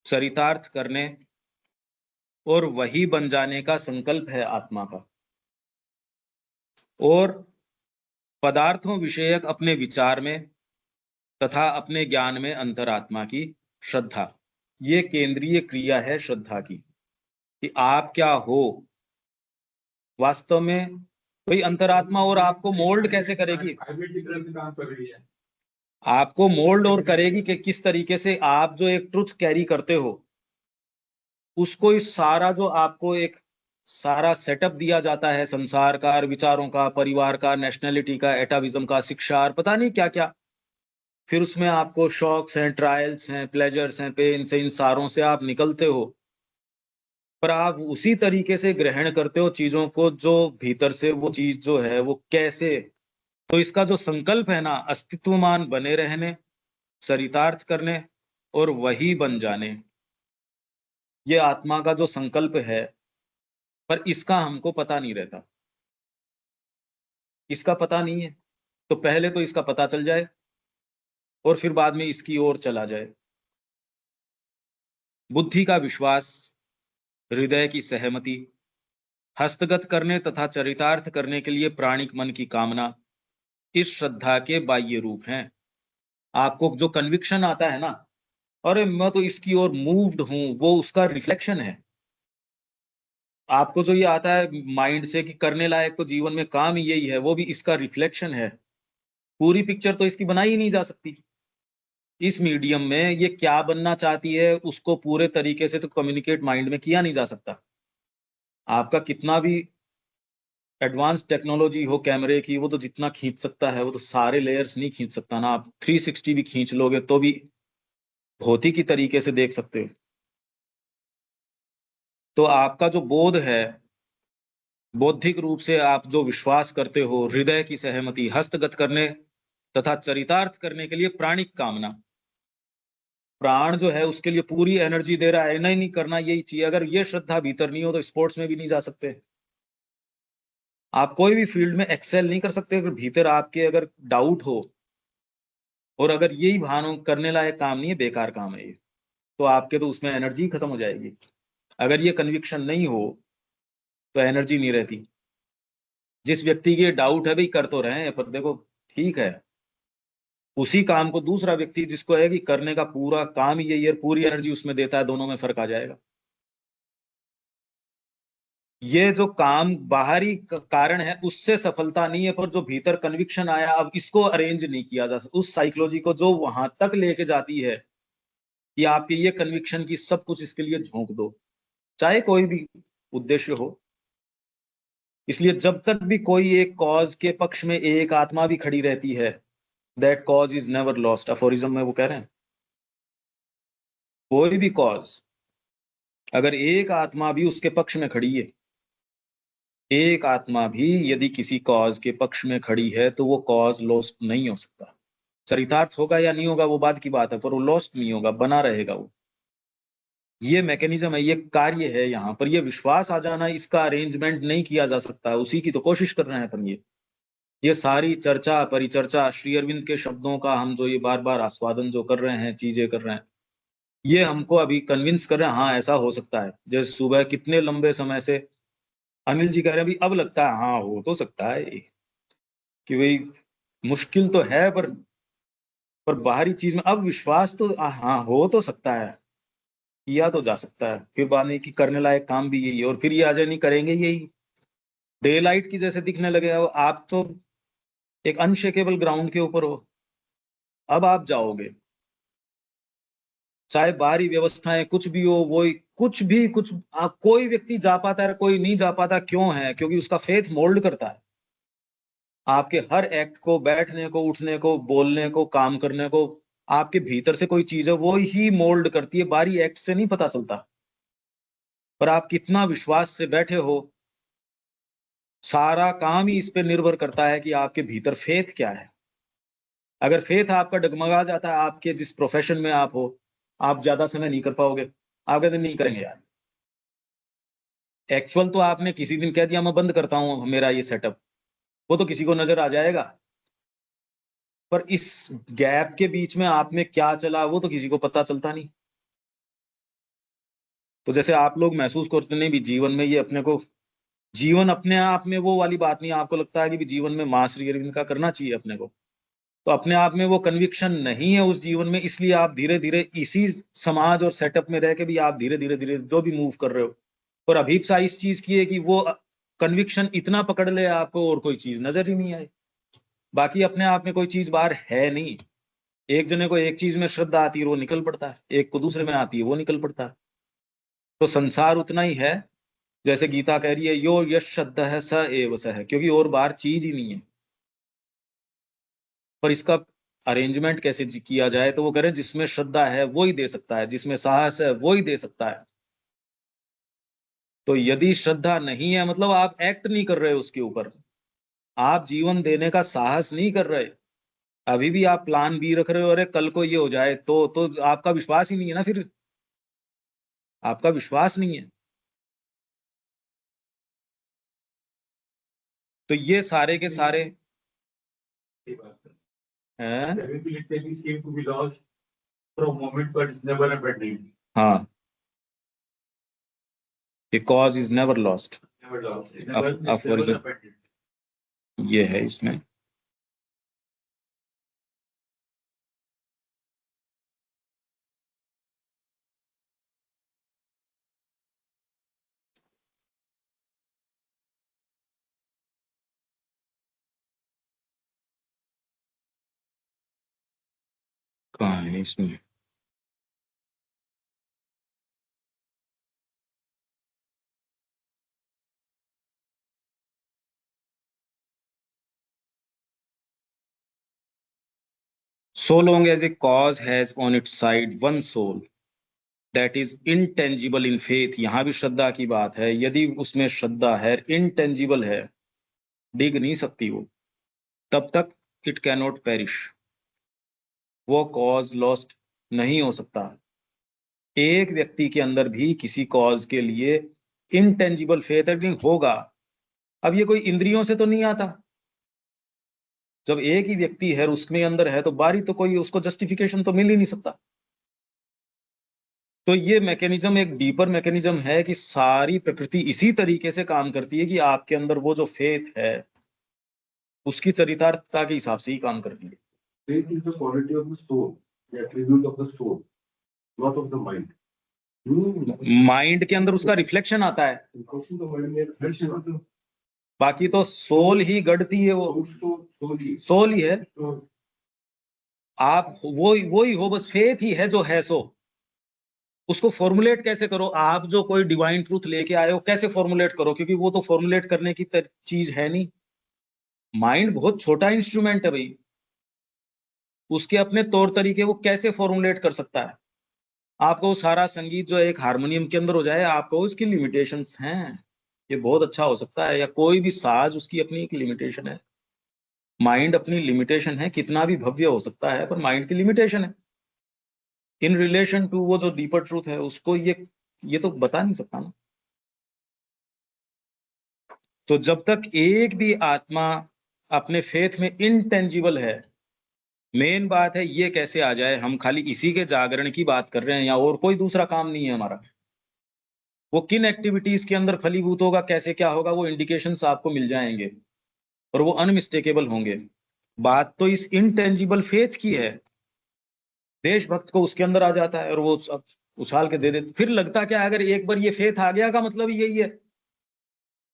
चरितार्थ करने और वही बन जाने का संकल्प है आत्मा का। और पदार्थों विषयक अपने विचार में तथा अपने ज्ञान में अंतरात्मा की श्रद्धा। ये केंद्रीय क्रिया है श्रद्धा की, कि आप क्या हो वास्तव में। भाई अंतरात्मा और आपको मोल्ड कैसे करेगी? हाइब्रिड की तरह से काम कर रही है। आपको मोल्ड और करेगी कि किस तरीके से आप जो एक ट्रुथ कैरी करते हो, उसको इस सारा जो आपको एक सारा सेटअप दिया जाता है संसार का, विचारों का, परिवार का, नेशनलिटी का, एटाविज्म का, शिक्षा, पता नहीं क्या क्या, फिर उसमें आपको शॉक्स हैं, ट्रायल्स हैं, प्लेजर्स हैं, पेन्स हैं, इन सारों से आप निकलते हो, पर आप उसी तरीके से ग्रहण करते हो चीजों को जो भीतर से वो चीज जो है वो कैसे। तो इसका जो संकल्प है ना, अस्तित्वमान बने रहने, चरितार्थ करने और वही बन जाने, ये आत्मा का जो संकल्प है, पर इसका हमको पता नहीं रहता। इसका पता नहीं है, तो पहले तो इसका पता चल जाए और फिर बाद में इसकी ओर चला जाए। बुद्धि का विश्वास, हृदय की सहमति, हस्तगत करने तथा चरितार्थ करने के लिए प्राणिक मन की कामना, इस श्रद्धा के बाह्य रूप हैं। आपको जो कन्विक्शन आता है ना, अरे मैं तो इसकी ओर मूव्ड हूं, वो उसका रिफ्लेक्शन है। आपको जो ये आता है माइंड से कि करने लायक तो जीवन में काम ही यही है, वो भी इसका रिफ्लेक्शन है। पूरी पिक्चर तो इसकी बनाई ही नहीं जा सकती। इस मीडियम में ये क्या बनना चाहती है उसको पूरे तरीके से तो कम्युनिकेट माइंड में किया नहीं जा सकता। आपका कितना भी एडवांस टेक्नोलॉजी हो कैमरे की, वो तो जितना खींच सकता है वो तो सारे लेयर्स नहीं खींच सकता ना। आप 360 भी खींच लोगे तो भी भौतिकी तरीके से देख सकते हो। तो आपका जो बोध है, बौद्धिक रूप से आप जो विश्वास करते हो, हृदय की सहमति, हस्तगत करने तथा चरितार्थ करने के लिए प्राणिक कामना, प्राण जो है उसके लिए पूरी एनर्जी दे रहा है, नहीं नहीं करना यही चाहिए। अगर ये श्रद्धा भीतर नहीं हो तो स्पोर्ट्स में भी नहीं जा सकते, आप कोई भी फील्ड में एक्सेल नहीं कर सकते। अगर भीतर आपके अगर डाउट हो और अगर यही भान करने लायक काम नहीं है, बेकार काम है ये, तो आपके तो उसमें एनर्जी खत्म हो जाएगी। अगर ये कन्विक्शन नहीं हो तो एनर्जी नहीं रहती। जिस व्यक्ति की डाउट है भाई कर तो रहे हैं, पर देखो ठीक है, उसी काम को दूसरा व्यक्ति जिसको है कि करने का पूरा काम ही यही है, पूरी एनर्जी उसमें देता है, दोनों में फर्क आ जाएगा। ये जो काम बाहरी कारण है उससे सफलता नहीं है, पर जो भीतर कन्विक्शन आया, अब इसको अरेंज नहीं किया जा सकता। उस साइकोलॉजी को जो वहां तक लेके जाती है कि आपके ये कन्विक्शन की सब कुछ इसके लिए झोंक दो, चाहे कोई भी उद्देश्य हो। इसलिए जब तक भी कोई एक कॉज के पक्ष में एक आत्मा भी खड़ी रहती है, that cause is never lost. Aphorism में वो कह रहे हैं, कोई भी कॉज अगर एक आत्मा भी उसके पक्ष में खड़ी है, एक आत्मा भी यदि किसी कॉज के पक्ष में खड़ी है, तो वो कॉज लॉस्ट नहीं हो सकता। चरितार्थ होगा या नहीं होगा वो बाद की बात है, पर वो लॉस्ट नहीं होगा, बना रहेगा वो। ये मैकेनिज्म है, ये कार्य है। यहाँ पर ये विश्वास आ जाना, इसका अरेंजमेंट नहीं किया जा सकता, उसी की तो कोशिश कर रहे हैं अपन। ये सारी चर्चा परिचर्चा, श्री अरविंद के शब्दों का हम जो ये बार बार आस्वादन जो कर रहे हैं, चीजें कर रहे हैं, ये हमको अभी कन्विंस कर रहे हैं हाँ ऐसा हो सकता है। जैसे सुबह कितने लंबे समय से अनिल जी कह रहे हैं अभी अब लगता है हाँ हो तो सकता है कि भाई मुश्किल तो है, पर बाहरी चीज में अब विश्वास तो हाँ हो तो सकता है, किया तो जा सकता है। फिर बाद में कि करने लायक काम भी यही है, और फिर ये आ जाए नहीं करेंगे यही, डे लाइट की जैसे दिखने लगे। अब आप तो एक अनशेकेबल ग्राउंड के ऊपर हो, अब आप जाओगे, चाहे बाहरी व्यवस्थाएं कुछ भी हो, वो कुछ भी कुछ कोई व्यक्ति जा पाता है, कोई नहीं जा पाता। क्यों है? क्योंकि उसका फेथ मोल्ड करता है। आपके हर एक्ट को, बैठने को, उठने को, बोलने को, काम करने को, आपके भीतर से कोई चीज है वो ही मोल्ड करती है, बाहरी एक्ट से नहीं पता चलता। पर आप कितना विश्वास से बैठे हो, सारा काम ही इस पे निर्भर करता है कि आपके भीतर फेथ क्या है। अगर फेथ आपका डगमगा जाता है, आपके जिस प्रोफेशन में आप हो, आप ज्यादा समय नहीं कर पाओगे। आप कहते नहीं करेंगे यार, एक्चुअल तो आपने किसी दिन कह दिया मैं बंद करता हूं मेरा ये सेटअप, वो तो किसी को नजर आ जाएगा, पर इस गैप के बीच में आप में क्या चला वो तो किसी को पता चलता नहीं। तो जैसे आप लोग महसूस करते नहीं भी जीवन में ये अपने को, जीवन अपने आप में वो वाली बात नहीं, आपको लगता है कि भी जीवन में मां श्री अरविंद का करना चाहिए अपने को, तो अपने आप में वो कन्विक्शन नहीं है उस जीवन में, इसलिए आप धीरे धीरे इसी समाज और सेटअप में रह के भी आप धीरे धीरे धीरे जो भी मूव कर रहे हो। और अभीपसा इस चीज की है कि वो कन्विक्शन इतना पकड़ ले आपको और कोई चीज नजर ही नहीं आए। बाकी अपने आप में कोई चीज बाहर है नहीं। एक जने को एक चीज में श्रद्धा आती है वो निकल पड़ता है, एक को दूसरे में आती है वो निकल पड़ता है। तो संसार उतना ही है, जैसे गीता कह रही है यो यश श्रद्धा है स एव स है, क्योंकि और बाहर चीज ही नहीं है। पर इसका अरेंजमेंट कैसे किया जाए, तो वो करें जिसमें श्रद्धा है वो ही दे सकता है, जिसमें साहस है वो ही दे सकता है। तो यदि श्रद्धा नहीं है मतलब आप एक्ट नहीं कर रहे उसके ऊपर, आप जीवन देने का साहस नहीं कर रहे, अभी भी आप प्लान बी रख रहे हो, अरे कल को ये हो जाए तो आपका विश्वास ही नहीं है ना, फिर आपका विश्वास नहीं है। तो ये सारे के सारे ये बात है। हैं। Availability seem to be lost from moment, but it's never abandoned. हाँ, a cause is never lost. Never lost. It's Of- never, of it's never origin. abandoned. ये है इसमें। कहाँ है इसमें? So long as a cause has on its side one soul that is intangible in faith, यहां भी श्रद्धा की बात है। यदि उसमें श्रद्धा है, intangible है, डिग नहीं सकती वो, तब तक इट कैनॉट पेरिश, वो कॉज लॉस्ट नहीं हो सकता। एक व्यक्ति के अंदर भी किसी कॉज के लिए इनटेंजिबल फेथ होगा। अब ये कोई इंद्रियों से तो नहीं आता। जब एक ही व्यक्ति है उसमें अंदर है तो बारी तो कोई उसको जस्टिफिकेशन तो मिल ही नहीं सकता। तो ये मैकेनिज्म एक डीपर मैकेनिज्म है कि सारी प्रकृति इसी तरीके से काम करती है कि आपके अंदर वो जो फेथ है उसकी चरितार्थता के हिसाब से ही काम करती है। Faith is the quality of the soul, the attribute of the soul, not of the mind. Mind के अंदर उसका रिफ्लेक्शन आता है, Because the mind may reflect on the बाकी तो सोल ही गढ़ती है, वो सोल ही है। आप वो ही हो, बस फेथ ही है जो है सो। उसको फॉर्मुलेट कैसे करो, आप जो कोई डिवाइन ट्रूथ लेके आए हो कैसे फॉर्मुलेट करो, क्योंकि वो तो फॉर्मुलेट करने की चीज है नहीं। माइंड बहुत छोटा इंस्ट्रूमेंट है भाई, उसके अपने तौर तरीके वो कैसे फॉर्मुलेट कर सकता है। आपको सारा संगीत जो एक हारमोनियम के अंदर हो जाए, आपको उसकी लिमिटेशंस हैं। ये बहुत अच्छा हो सकता है, या कोई भी साज उसकी अपनी एक लिमिटेशन है। माइंड अपनी लिमिटेशन है, कितना भी भव्य हो सकता है पर माइंड की लिमिटेशन है इन रिलेशन टू वो जो डीपर ट्रूथ है उसको ये तो बता नहीं सकता ना। तो जब तक एक भी आत्मा अपने फेथ में इनटेंजिबल है, मेन बात है ये कैसे आ जाए, हम खाली इसी के जागरण की बात कर रहे हैं या और कोई दूसरा काम नहीं है हमारा। वो किन एक्टिविटीज के अंदर फलीभूत होगा, कैसे क्या होगा, वो इंडिकेशंस आपको मिल जाएंगे और वो अनमिस्टेकेबल होंगे। बात तो इस इनटेंजिबल फेथ की है। देशभक्त को उसके अंदर आ जाता है और वो सब उछाल के दे देते। फिर लगता क्या है, अगर एक बार ये फेथ आ गया का मतलब यही है।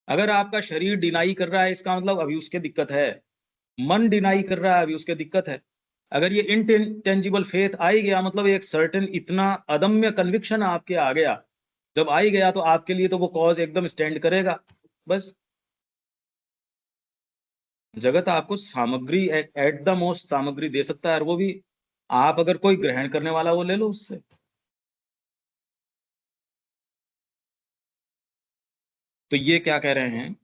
अगर आपका शरीर डिनाई कर रहा है इसका मतलब अभी उसके दिक्कत है, मन डिनाई कर रहा है अभी उसके दिक्कत है। अगर ये इनटेंजिबल फेथ आ ही गया मतलब एक सर्टेन इतना अदम्य कन्विक्शन आपके आ गया, जब आ ही गया तो आपके लिए तो वो कॉज एकदम स्टैंड करेगा। बस जगत आपको सामग्री एट द मोस्ट सामग्री दे सकता है, और वो भी आप अगर कोई ग्रहण करने वाला वो ले लो उससे। तो ये क्या कह रहे हैं,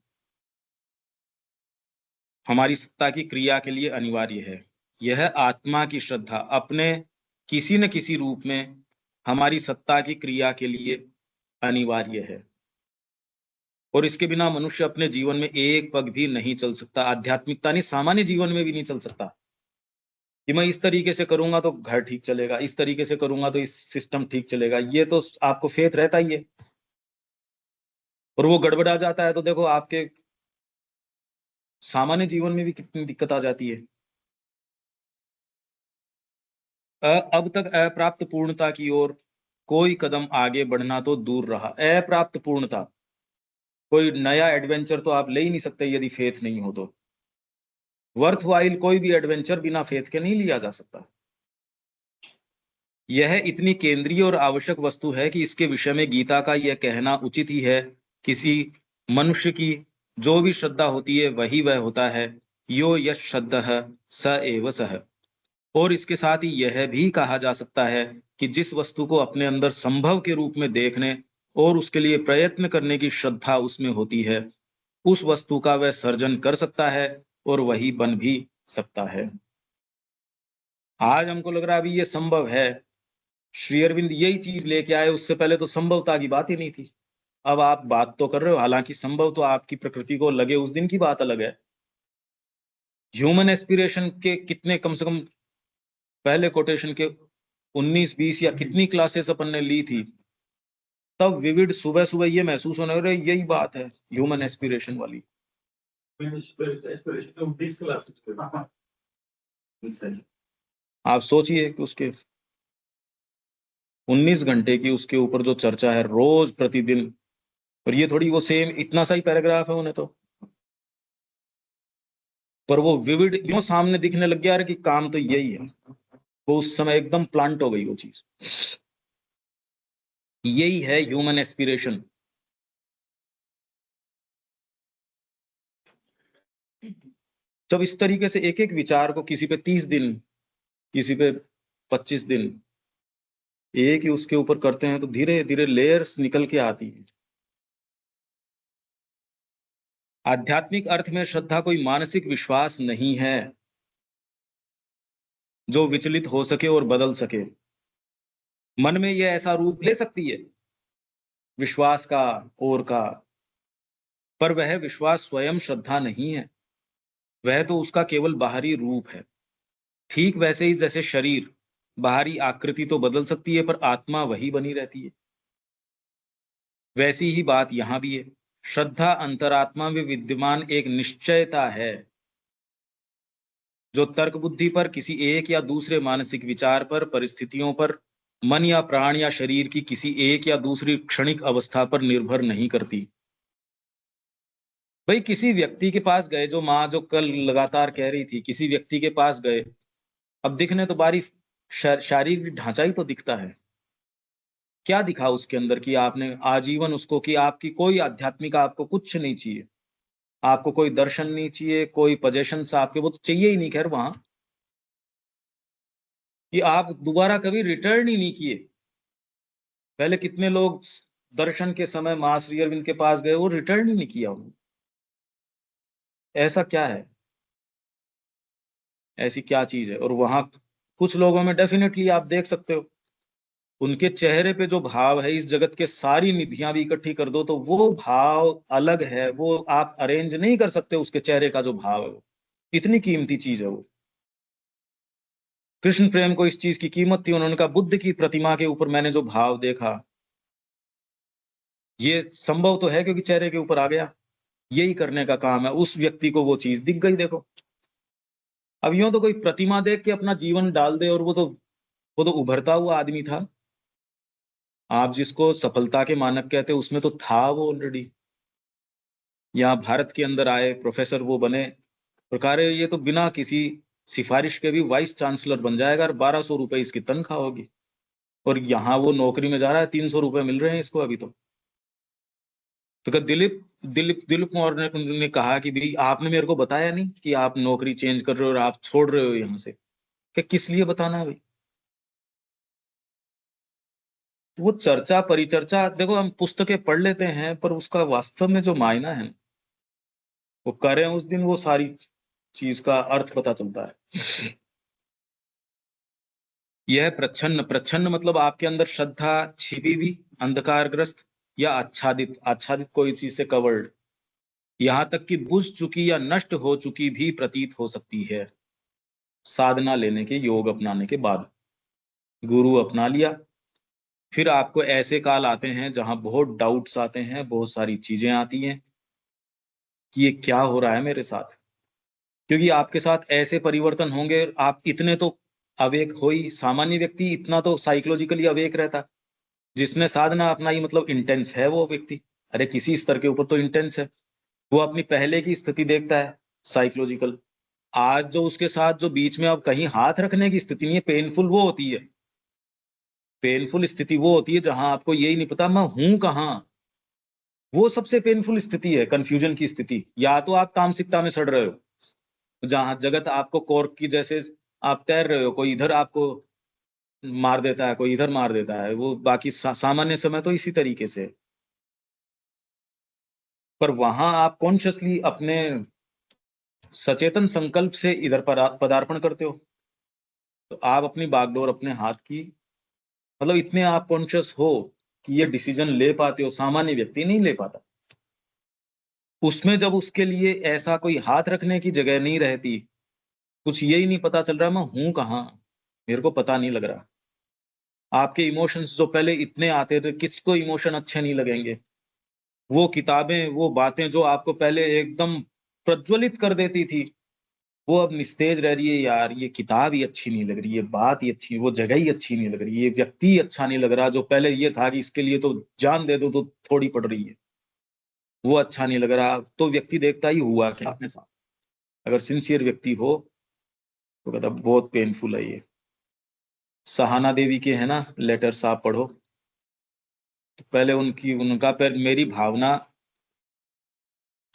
हमारी सत्ता की क्रिया के लिए अनिवार्य है। यह आत्मा की श्रद्धा अपने किसी न किसी रूप में हमारी सत्ता की क्रिया के लिए अनिवार्य है, और इसके बिना मनुष्य अपने जीवन में एक पग भी नहीं चल सकता। आध्यात्मिकता नहीं, सामान्य जीवन में भी नहीं चल सकता कि मैं इस तरीके से करूंगा तो घर ठीक चलेगा, इस तरीके से करूंगा तो इस सिस्टम ठीक चलेगा। ये तो आपको फेथ रहता ही है, और वो गड़बड़ा जाता है तो देखो आपके सामान्य जीवन में भी कितनी दिक्कत आ जाती है। अब तक अप्राप्त पूर्णता की ओर कोई कदम आगे बढ़ना तो दूर रहा। अप्राप्त पूर्णता, कोई नया एडवेंचर तो आप ले ही नहीं सकते यदि फेथ नहीं हो तो। वर्थ वाइल कोई भी एडवेंचर बिना फेथ के नहीं लिया जा सकता। यह इतनी केंद्रीय और आवश्यक वस्तु है कि इसके विषय में गीता का यह कहना उचित ही है, किसी मनुष्य की जो भी श्रद्धा होती है वही वह होता है, यो यश श्रद्धः स एव सः। और इसके साथ ही यह भी कहा जा सकता है कि जिस वस्तु को अपने अंदर संभव के रूप में देखने और उसके लिए प्रयत्न करने की श्रद्धा उसमें होती है, उस वस्तु का वह सर्जन कर सकता है और वही बन भी सकता है। आज हमको लग रहा है अभी ये संभव है, श्री अरविंद यही चीज लेके आए, उससे पहले तो संभवता की बात ही नहीं थी। अब आप बात तो कर रहे हो, हालांकि संभव तो आपकी प्रकृति को लगे उस दिन की बात अलग है। ह्यूमन एस्पिरेशन के कितने, कम से कम पहले कोटेशन के 19-20 या कितनी क्लासेस अपन ने ली थी, तब विविड सुबह सुबह ये महसूस होने रहे, यही बात है ह्यूमन एस्पिरेशन वाली। आप सोचिए कि उसके 19 घंटे की उसके ऊपर जो चर्चा है रोज प्रतिदिन, और ये थोड़ी वो सेम इतना सा ही पैराग्राफ है उन्हें तो, पर वो विविड क्यों सामने दिखने लग गया कि काम तो यही है। वो उस समय एकदम प्लांट हो गई वो चीज। यही है ह्यूमन एस्पिरेशन। जब इस तरीके से एक एक विचार को किसी पे 30 दिन, किसी पे 25 दिन एक ही उसके ऊपर करते हैं तो धीरे धीरे लेयर्स निकल के आती है। आध्यात्मिक अर्थ में श्रद्धा कोई मानसिक विश्वास नहीं है जो विचलित हो सके और बदल सके। मन में यह ऐसा रूप ले सकती है विश्वास का और का, पर वह विश्वास स्वयं श्रद्धा नहीं है, वह तो उसका केवल बाहरी रूप है। ठीक वैसे ही जैसे शरीर बाहरी आकृति तो बदल सकती है पर आत्मा वही बनी रहती है, वैसी ही बात यहां भी है। श्रद्धा अंतरात्मा में विद्यमान एक निश्चयता है जो तर्क बुद्धि पर, किसी एक या दूसरे मानसिक विचार पर, परिस्थितियों पर, मन या प्राण या शरीर की किसी एक या दूसरी क्षणिक अवस्था पर निर्भर नहीं करती। भाई किसी व्यक्ति के पास गए, जो माँ जो कल लगातार कह रही थी, किसी व्यक्ति के पास गए, अब दिखने तो बारी शारीरिक ढांचा ही तो दिखता है। क्या दिखा उसके अंदर कि आपने आजीवन उसको, कि आपकी कोई आध्यात्मिक, आपको कुछ नहीं चाहिए, आपको कोई दर्शन नहीं चाहिए, कोई पोजेशन आपके वो तो चाहिए ही नहीं। खैर वहां कि आप दोबारा कभी रिटर्न ही नहीं किए। पहले कितने लोग दर्शन के समय मां श्री अरविंद के पास गए, वो रिटर्न ही नहीं किया उन्होंने। ऐसा क्या है, ऐसी क्या चीज है? और वहां कुछ लोगों में डेफिनेटली आप देख सकते हो, उनके चेहरे पे जो भाव है, इस जगत के सारी निधियां भी इकट्ठी कर दो तो वो भाव अलग है, वो आप अरेंज नहीं कर सकते। उसके चेहरे का जो भाव है वो इतनी कीमती चीज है वो। कृष्ण प्रेम को इस चीज की कीमत थी। उन्होंने कहा बुद्ध की प्रतिमा के ऊपर मैंने जो भाव देखा, ये संभव तो है क्योंकि चेहरे के ऊपर आ गया। यही करने का काम है। उस व्यक्ति को वो चीज दिख गई। देखो अब यूं तो कोई प्रतिमा देख के अपना जीवन डाल दे, और वो तो उभरता हुआ आदमी था। आप जिसको सफलता के मानक कहते, उसमें तो था वो ऑलरेडी। यहाँ भारत के अंदर आए, प्रोफेसर वो बने, प्रकार ये तो बिना किसी सिफारिश के भी वाइस चांसलर बन जाएगा, और 1200 रुपए इसकी तनख्वाह होगी। और यहाँ वो नौकरी में जा रहा है, 300 रुपए मिल रहे हैं इसको अभी तो। क्या दिलीप दिलीप कुमार ने कहा कि भाई आपने मेरे को बताया नहीं कि आप नौकरी चेंज कर रहे हो और आप छोड़ रहे हो यहाँ से, कि किस लिए बताना है भाई। वो चर्चा परिचर्चा, देखो हम पुस्तकें पढ़ लेते हैं पर उसका वास्तव में जो मायना है ना, वो करें उस दिन वो सारी चीज का अर्थ पता चलता है। यह प्रच्छन्न, प्रच्छन्न मतलब आपके अंदर श्रद्धा छिपी हुई, अंधकारग्रस्त या आच्छादित, आच्छादित कोई चीज से कवर्ड, यहां तक कि बुझ चुकी या नष्ट हो चुकी भी प्रतीत हो सकती है। साधना लेने के, योग अपनाने के बाद, गुरु अपना लिया, फिर आपको ऐसे काल आते हैं जहां बहुत डाउट्स आते हैं, बहुत सारी चीजें आती हैं कि ये क्या हो रहा है मेरे साथ, क्योंकि आपके साथ ऐसे परिवर्तन होंगे। आप इतने तो अवेक हो ही, सामान्य व्यक्ति इतना तो साइकोलॉजिकली अवेक रहता, जिसने साधना अपनाई मतलब इंटेंस है वो व्यक्ति, अरे किसी स्तर के ऊपर तो इंटेंस है। वो अपनी पहले की स्थिति देखता है साइकोलॉजिकल, आज जो उसके साथ जो बीच में अब कहीं हाथ रखने की स्थिति नहीं है, पेनफुल वो होती है, पेनफुल स्थिति वो होती है जहां आपको यही नहीं पता मैं हूं कहाँ। वो सबसे पेनफुल स्थिति है, कंफ्यूजन की स्थिति। या तो आप तामसिकता में सड़ रहे हो, जहां जगत आपको कॉर्क की जैसे आप तैर रहे हो, कोई इधर आपको मार देता है, कोई इधर मार देता है, वो बाकी सामान्य समय तो इसी तरीके से। पर वहां आप कॉन्शियसली अपने सचेतन संकल्प से इधर पदार्पण करते हो, तो आप अपनी बागडोर अपने हाथ की, मतलब इतने आप कॉन्शियस हो कि ये डिसीजन ले पाते हो, सामान्य व्यक्ति नहीं ले पाता। उसमें जब उसके लिए ऐसा कोई हाथ रखने की जगह नहीं रहती, कुछ यही नहीं पता चल रहा मैं हूं कहाँ, मेरे को पता नहीं लग रहा। आपके इमोशंस जो पहले इतने आते थे, किसको इमोशन अच्छे नहीं लगेंगे। वो किताबें, वो बातें जो आपको पहले एकदम प्रज्वलित कर देती थी, वो अब निस्तेज रह रही है। यार ये किताब ही अच्छी नहीं लग रही, ये बात ही अच्छी, वो जगह ही अच्छी नहीं लग रही, ये व्यक्ति ही अच्छा नहीं लग रहा। जो पहले ये था कि इसके लिए तो जान दे दो तो थोड़ी पड़ रही है, वो अच्छा नहीं लग रहा। तो व्यक्ति देखता ही हुआ क्या अपने साथ, अगर सिंसियर व्यक्ति हो तो कहता बहुत पेनफुल है ये। सहाना देवी के है ना लेटर्स आप पढ़ो, तो पहले उनका मेरी भावना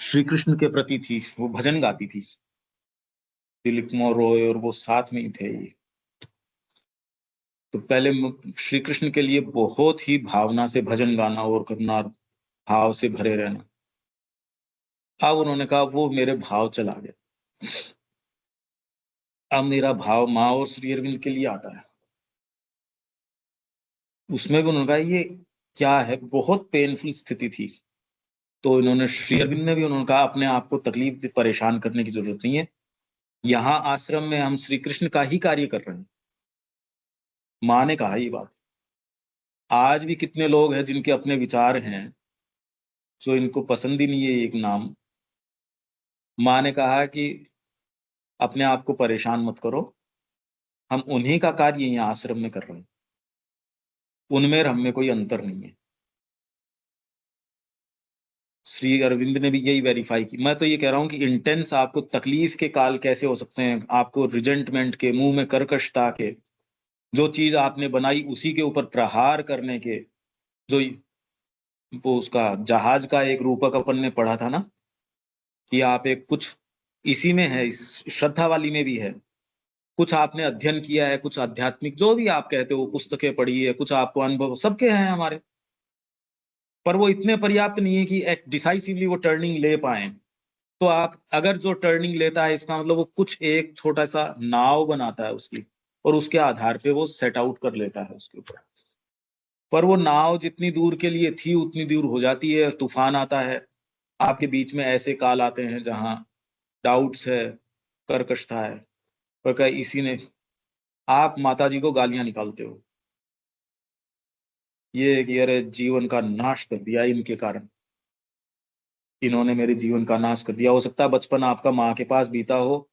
श्री कृष्ण के प्रति थी, वो भजन गाती थी, दिलीप कुमार रॉय और वो साथ में ही थे ये। तो पहले श्री कृष्ण के लिए बहुत ही भावना से भजन गाना और करना, भाव से भरे रहना। अब उन्होंने कहा वो मेरे भाव चला गया, अब मेरा भाव माँ और श्री अरविंद के लिए आता है। उसमें भी उन्होंने कहा ये क्या है, बहुत पेनफुल स्थिति थी। तो इन्होंने, श्री अरविंद ने भी उन्होंने कहा अपने आप को तकलीफ परेशान करने की जरूरत नहीं है, यहाँ आश्रम में हम श्री कृष्ण का ही कार्य कर रहे हैं। माँ ने कहा ये बात। आज भी कितने लोग हैं जिनके अपने विचार हैं, जो इनको पसंद ही नहीं है एक नाम। माँ ने कहा कि अपने आप को परेशान मत करो, हम उन्हीं का कार्य यहाँ आश्रम में कर रहे हैं, उनमें और हम में कोई अंतर नहीं है। श्री अरविंद ने भी यही वेरीफाई की। मैं तो ये कह रहा हूँ कि इंटेंस आपको तकलीफ के काल कैसे हो सकते हैं, आपको रिजेंटमेंट के, मुंह में कर्कशता के, जो चीज आपने बनाई उसी के ऊपर प्रहार करने के, जो वो उसका जहाज का एक रूपक अपन ने पढ़ा था ना, कि आप एक कुछ इसी में है, इस श्रद्धा वाली में भी है, कुछ आपने अध्ययन किया है, कुछ आध्यात्मिक जो भी आप कहते हो, पुस्तकें पढ़ी है, कुछ आपको अनुभव सबके हैं हमारे, पर वो इतने पर्याप्त नहीं है कि एक डिसाइसिवली वो टर्निंग ले पाए। तो आप अगर जो टर्निंग लेता है, इसका मतलब वो कुछ एक छोटा सा नाव बनाता है उसकी, और उसके आधार पे वो सेट आउट कर लेता है उसके ऊपर। पर वो नाव जितनी दूर के लिए थी उतनी दूर हो जाती है, तूफान आता है, आपके बीच में ऐसे काल आते हैं जहां डाउट्स है, कर्कशता है। पर क्या इसी ने, आप माता जी को गालियां निकालते हो, ये कि अरे जीवन का नाश कर दिया इनके कारण, इन्होंने मेरे जीवन का नाश कर दिया। हो सकता है बचपन आपका माँ के पास बीता हो,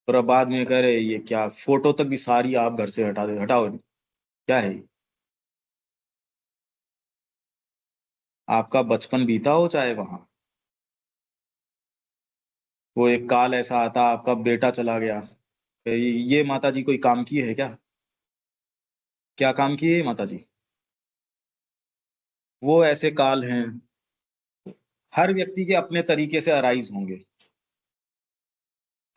और अब बाद में कह रहे ये क्या, फोटो तक भी सारी आप घर से हटा दे, हटाओ इन्हें। क्या है ये? आपका बचपन बीता हो चाहे वहां, वो एक काल ऐसा आता आपका बेटा चला गया, ये माता जी कोई काम की है क्या? क्या काम की है माता जी? वो ऐसे काल हैं, हर व्यक्ति के अपने तरीके से अराइज होंगे।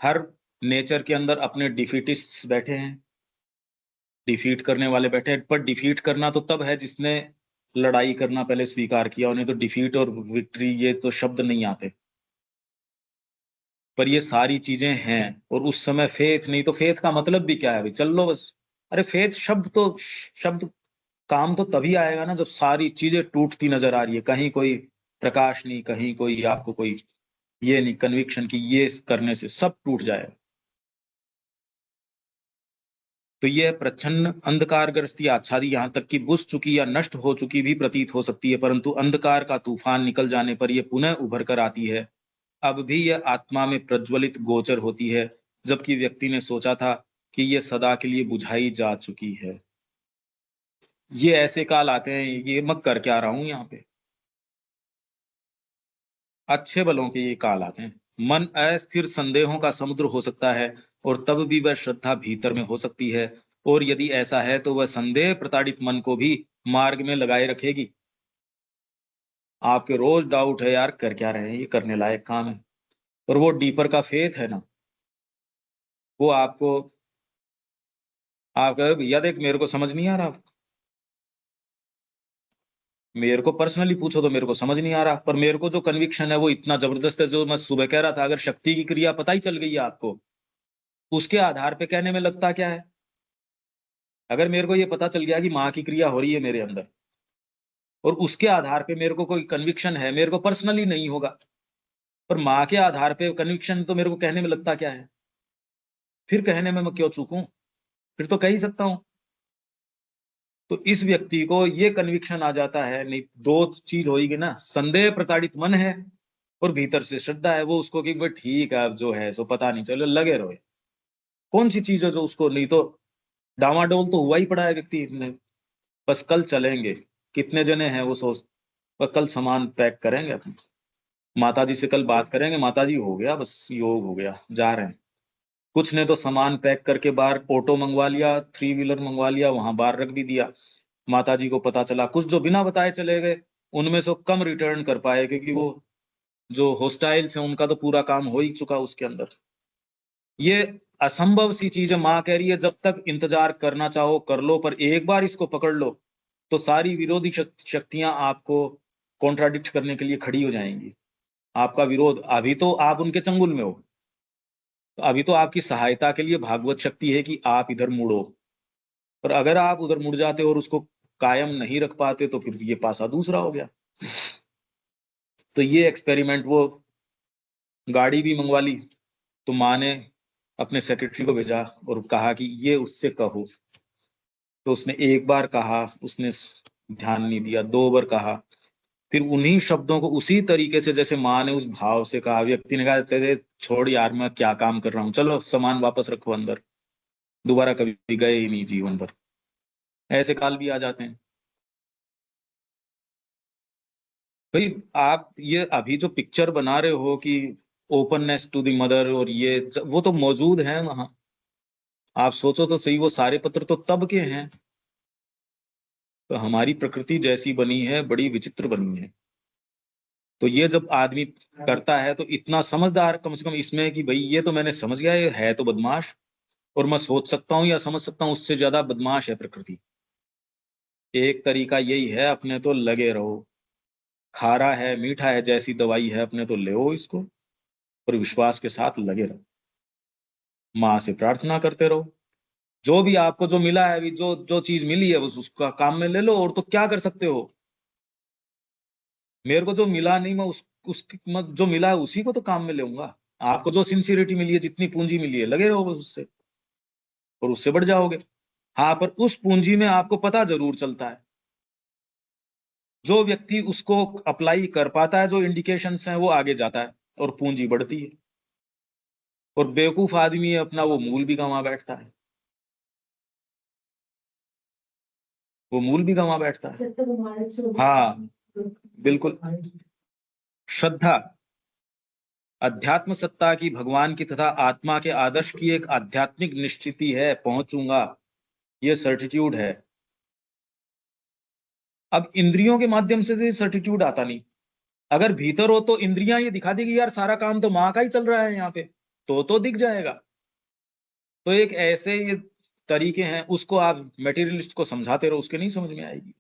हर नेचर के अंदर अपने डिफीटिस्ट्स बैठे हैं, डिफीट करने वाले बैठे हैं, पर डिफीट करना तो तब है जिसने लड़ाई करना पहले स्वीकार किया। उन्हें तो डिफीट और विक्ट्री ये तो शब्द नहीं आते, पर ये सारी चीजें हैं। और उस समय फेथ नहीं तो फेथ का मतलब भी क्या है भाई, चल लो बस। अरे फेथ शब्द काम तो तभी आएगा ना जब सारी चीजें टूटती नजर आ रही है। कहीं कोई प्रकाश नहीं, कहीं कोई आपको कोई ये नहीं कन्विक्शन की ये करने से सब टूट जाएगा। तो यह प्रच्छन्न अंधकारग्रस्त या आच्छादी यहां तक कि बुझ चुकी या नष्ट हो चुकी भी प्रतीत हो सकती है, परंतु अंधकार का तूफान निकल जाने पर यह पुनः उभर कर आती है। अब भी यह आत्मा में प्रज्वलित गोचर होती है, जबकि व्यक्ति ने सोचा था कि यह सदा के लिए बुझाई जा चुकी है। ये ऐसे काल आते हैं, ये मैं कर क्या रहा हूं यहाँ पे, अच्छे बलों के ये काल आते हैं। मन अस्थिर संदेहों का समुद्र हो सकता है, और तब भी वह श्रद्धा भीतर में हो सकती है, और यदि ऐसा है तो वह संदेह प्रताड़ित मन को भी मार्ग में लगाए रखेगी। आपके रोज डाउट है यार, कर क्या रहे हैं, ये करने लायक काम है, पर वो डीपर का फेथ है ना, वो आपको आप कहे भैया देख मेरे को समझ नहीं आ रहा, मेरे को पर्सनली पूछो तो मेरे को समझ नहीं आ रहा, पर मेरे को जो कन्विक्शन है वो इतना जबरदस्त है। जो मैं सुबह कह रहा था, अगर शक्ति की क्रिया पता ही चल गई है आपको, उसके आधार पे कहने में लगता क्या है। अगर मेरे को ये पता चल गया कि माँ की क्रिया हो रही है मेरे अंदर, और उसके आधार पे मेरे को कोई कन्विक्शन है, मेरे को पर्सनली नहीं होगा, पर माँ के आधार पे कन्विक्शन, तो मेरे को कहने में लगता क्या है, फिर कहने में मैं क्यों चूकूं, फिर तो कह ही सकता हूं। तो इस व्यक्ति को ये कन्विक्शन आ जाता है, नहीं दो चीज होगी ना, संदेह प्रताड़ित मन है और भीतर से श्रद्धा है। वो उसको कि भाई ठीक है अब जो है सो पता नहीं, चलो लगे रहो। कौन सी चीज है जो उसको, नहीं तो डामाडोल तो हुआ ही पड़ा है व्यक्ति ने, बस कल चलेंगे। कितने जने हैं वो सोच, पर कल सामान पैक करेंगे अपन, माता जी से कल बात करेंगे, माता जी हो गया बस योग हो गया, जा रहे हैं। कुछ ने तो सामान पैक करके बाहर ऑटो मंगवा लिया, 3 व्हीलर मंगवा लिया, वहां बाहर रख भी दिया। माता जी को पता चला, कुछ जो बिना बताए चले गए, उनमें से कम रिटर्न कर पाए, क्योंकि वो जो होस्टाइल्स हैं उनका तो पूरा काम हो ही चुका उसके अंदर। ये असंभव सी चीज है। माँ कह रही है जब तक इंतजार करना चाहो कर लो, पर एक बार इसको पकड़ लो तो सारी विरोधी शक्तियां आपको कॉन्ट्राडिक्ट करने के लिए खड़ी हो जाएंगी। आपका विरोध, अभी तो आप उनके चंगुल में हो, तो अभी तो आपकी सहायता के लिए भागवत शक्ति है कि आप इधर मुड़ो, पर अगर आप उधर मुड़ जाते और उसको कायम नहीं रख पाते तो फिर ये पासा दूसरा हो गया। तो ये एक्सपेरिमेंट, वो गाड़ी भी मंगवा ली, तो माँ ने अपने सेक्रेटरी को भेजा और कहा कि ये उससे कहो। तो उसने एक बार कहा, उसने ध्यान नहीं दिया, 2 बार कहा, फिर उन्हीं शब्दों को उसी तरीके से जैसे माँ ने उस भाव से कहा, व्यक्ति ने कहा तेरे छोड़ यार मैं क्या काम कर रहा हूँ, चलो सामान वापस रखो अंदर। दोबारा कभी गए ही नहीं जीवन भर। ऐसे काल भी आ जाते हैं भाई। आप ये अभी जो पिक्चर बना रहे हो कि ओपननेस टू द मदर, और ये वो तो मौजूद है वहां। आप सोचो तो सही, वो सारे पत्र तो तब के हैं। तो हमारी प्रकृति जैसी बनी है, बड़ी विचित्र बनी है। तो ये जब आदमी करता है तो इतना समझदार कम से कम इसमें कि भाई ये तो मैंने समझ गया, ये है तो बदमाश, और मैं सोच सकता हूँ या समझ सकता हूँ उससे ज्यादा बदमाश है प्रकृति। एक तरीका यही है, अपने तो लगे रहो। खारा है मीठा है जैसी दवाई है, अपने तो ले इसको और विश्वास के साथ लगे रहो। माँ से प्रार्थना करते रहो, जो भी आपको जो मिला है अभी, जो जो चीज मिली है बस उसका काम में ले लो। और तो क्या कर सकते हो, मेरे को जो मिला नहीं, मैं जो मिला है उसी को तो काम में लेऊंगा। आपको जो सिंसियरिटी मिली है, जितनी पूंजी मिली है, लगे रहो बस उससे, और उससे बढ़ जाओगे। हाँ, पर उस पूंजी में आपको पता जरूर चलता है, जो व्यक्ति उसको अप्लाई कर पाता है, जो इंडिकेशंस हैं, वो आगे जाता है और पूंजी बढ़ती है। और बेवकूफ आदमी अपना वो मूल भी गंवा बैठता है, वो मूल भी गंवा बैठता है। हाँ बिल्कुल। श्रद्धा अध्यात्म सत्ता की, भगवान की तथा आत्मा के आदर्श की एक आध्यात्मिक निश्चिति है, पहुंचूंगा, ये सर्टिट्यूड है। अब इंद्रियों के माध्यम से तो सर्टिट्यूड आता नहीं, अगर भीतर हो तो इंद्रियां ये दिखा देगी यार सारा काम तो माँ का ही चल रहा है यहाँ पे, तो दिख जाएगा। तो एक ऐसे ये तरीके हैं, उसको आप मटेरियलिस्ट को समझाते रहो, उसके नहीं समझ में आएगी।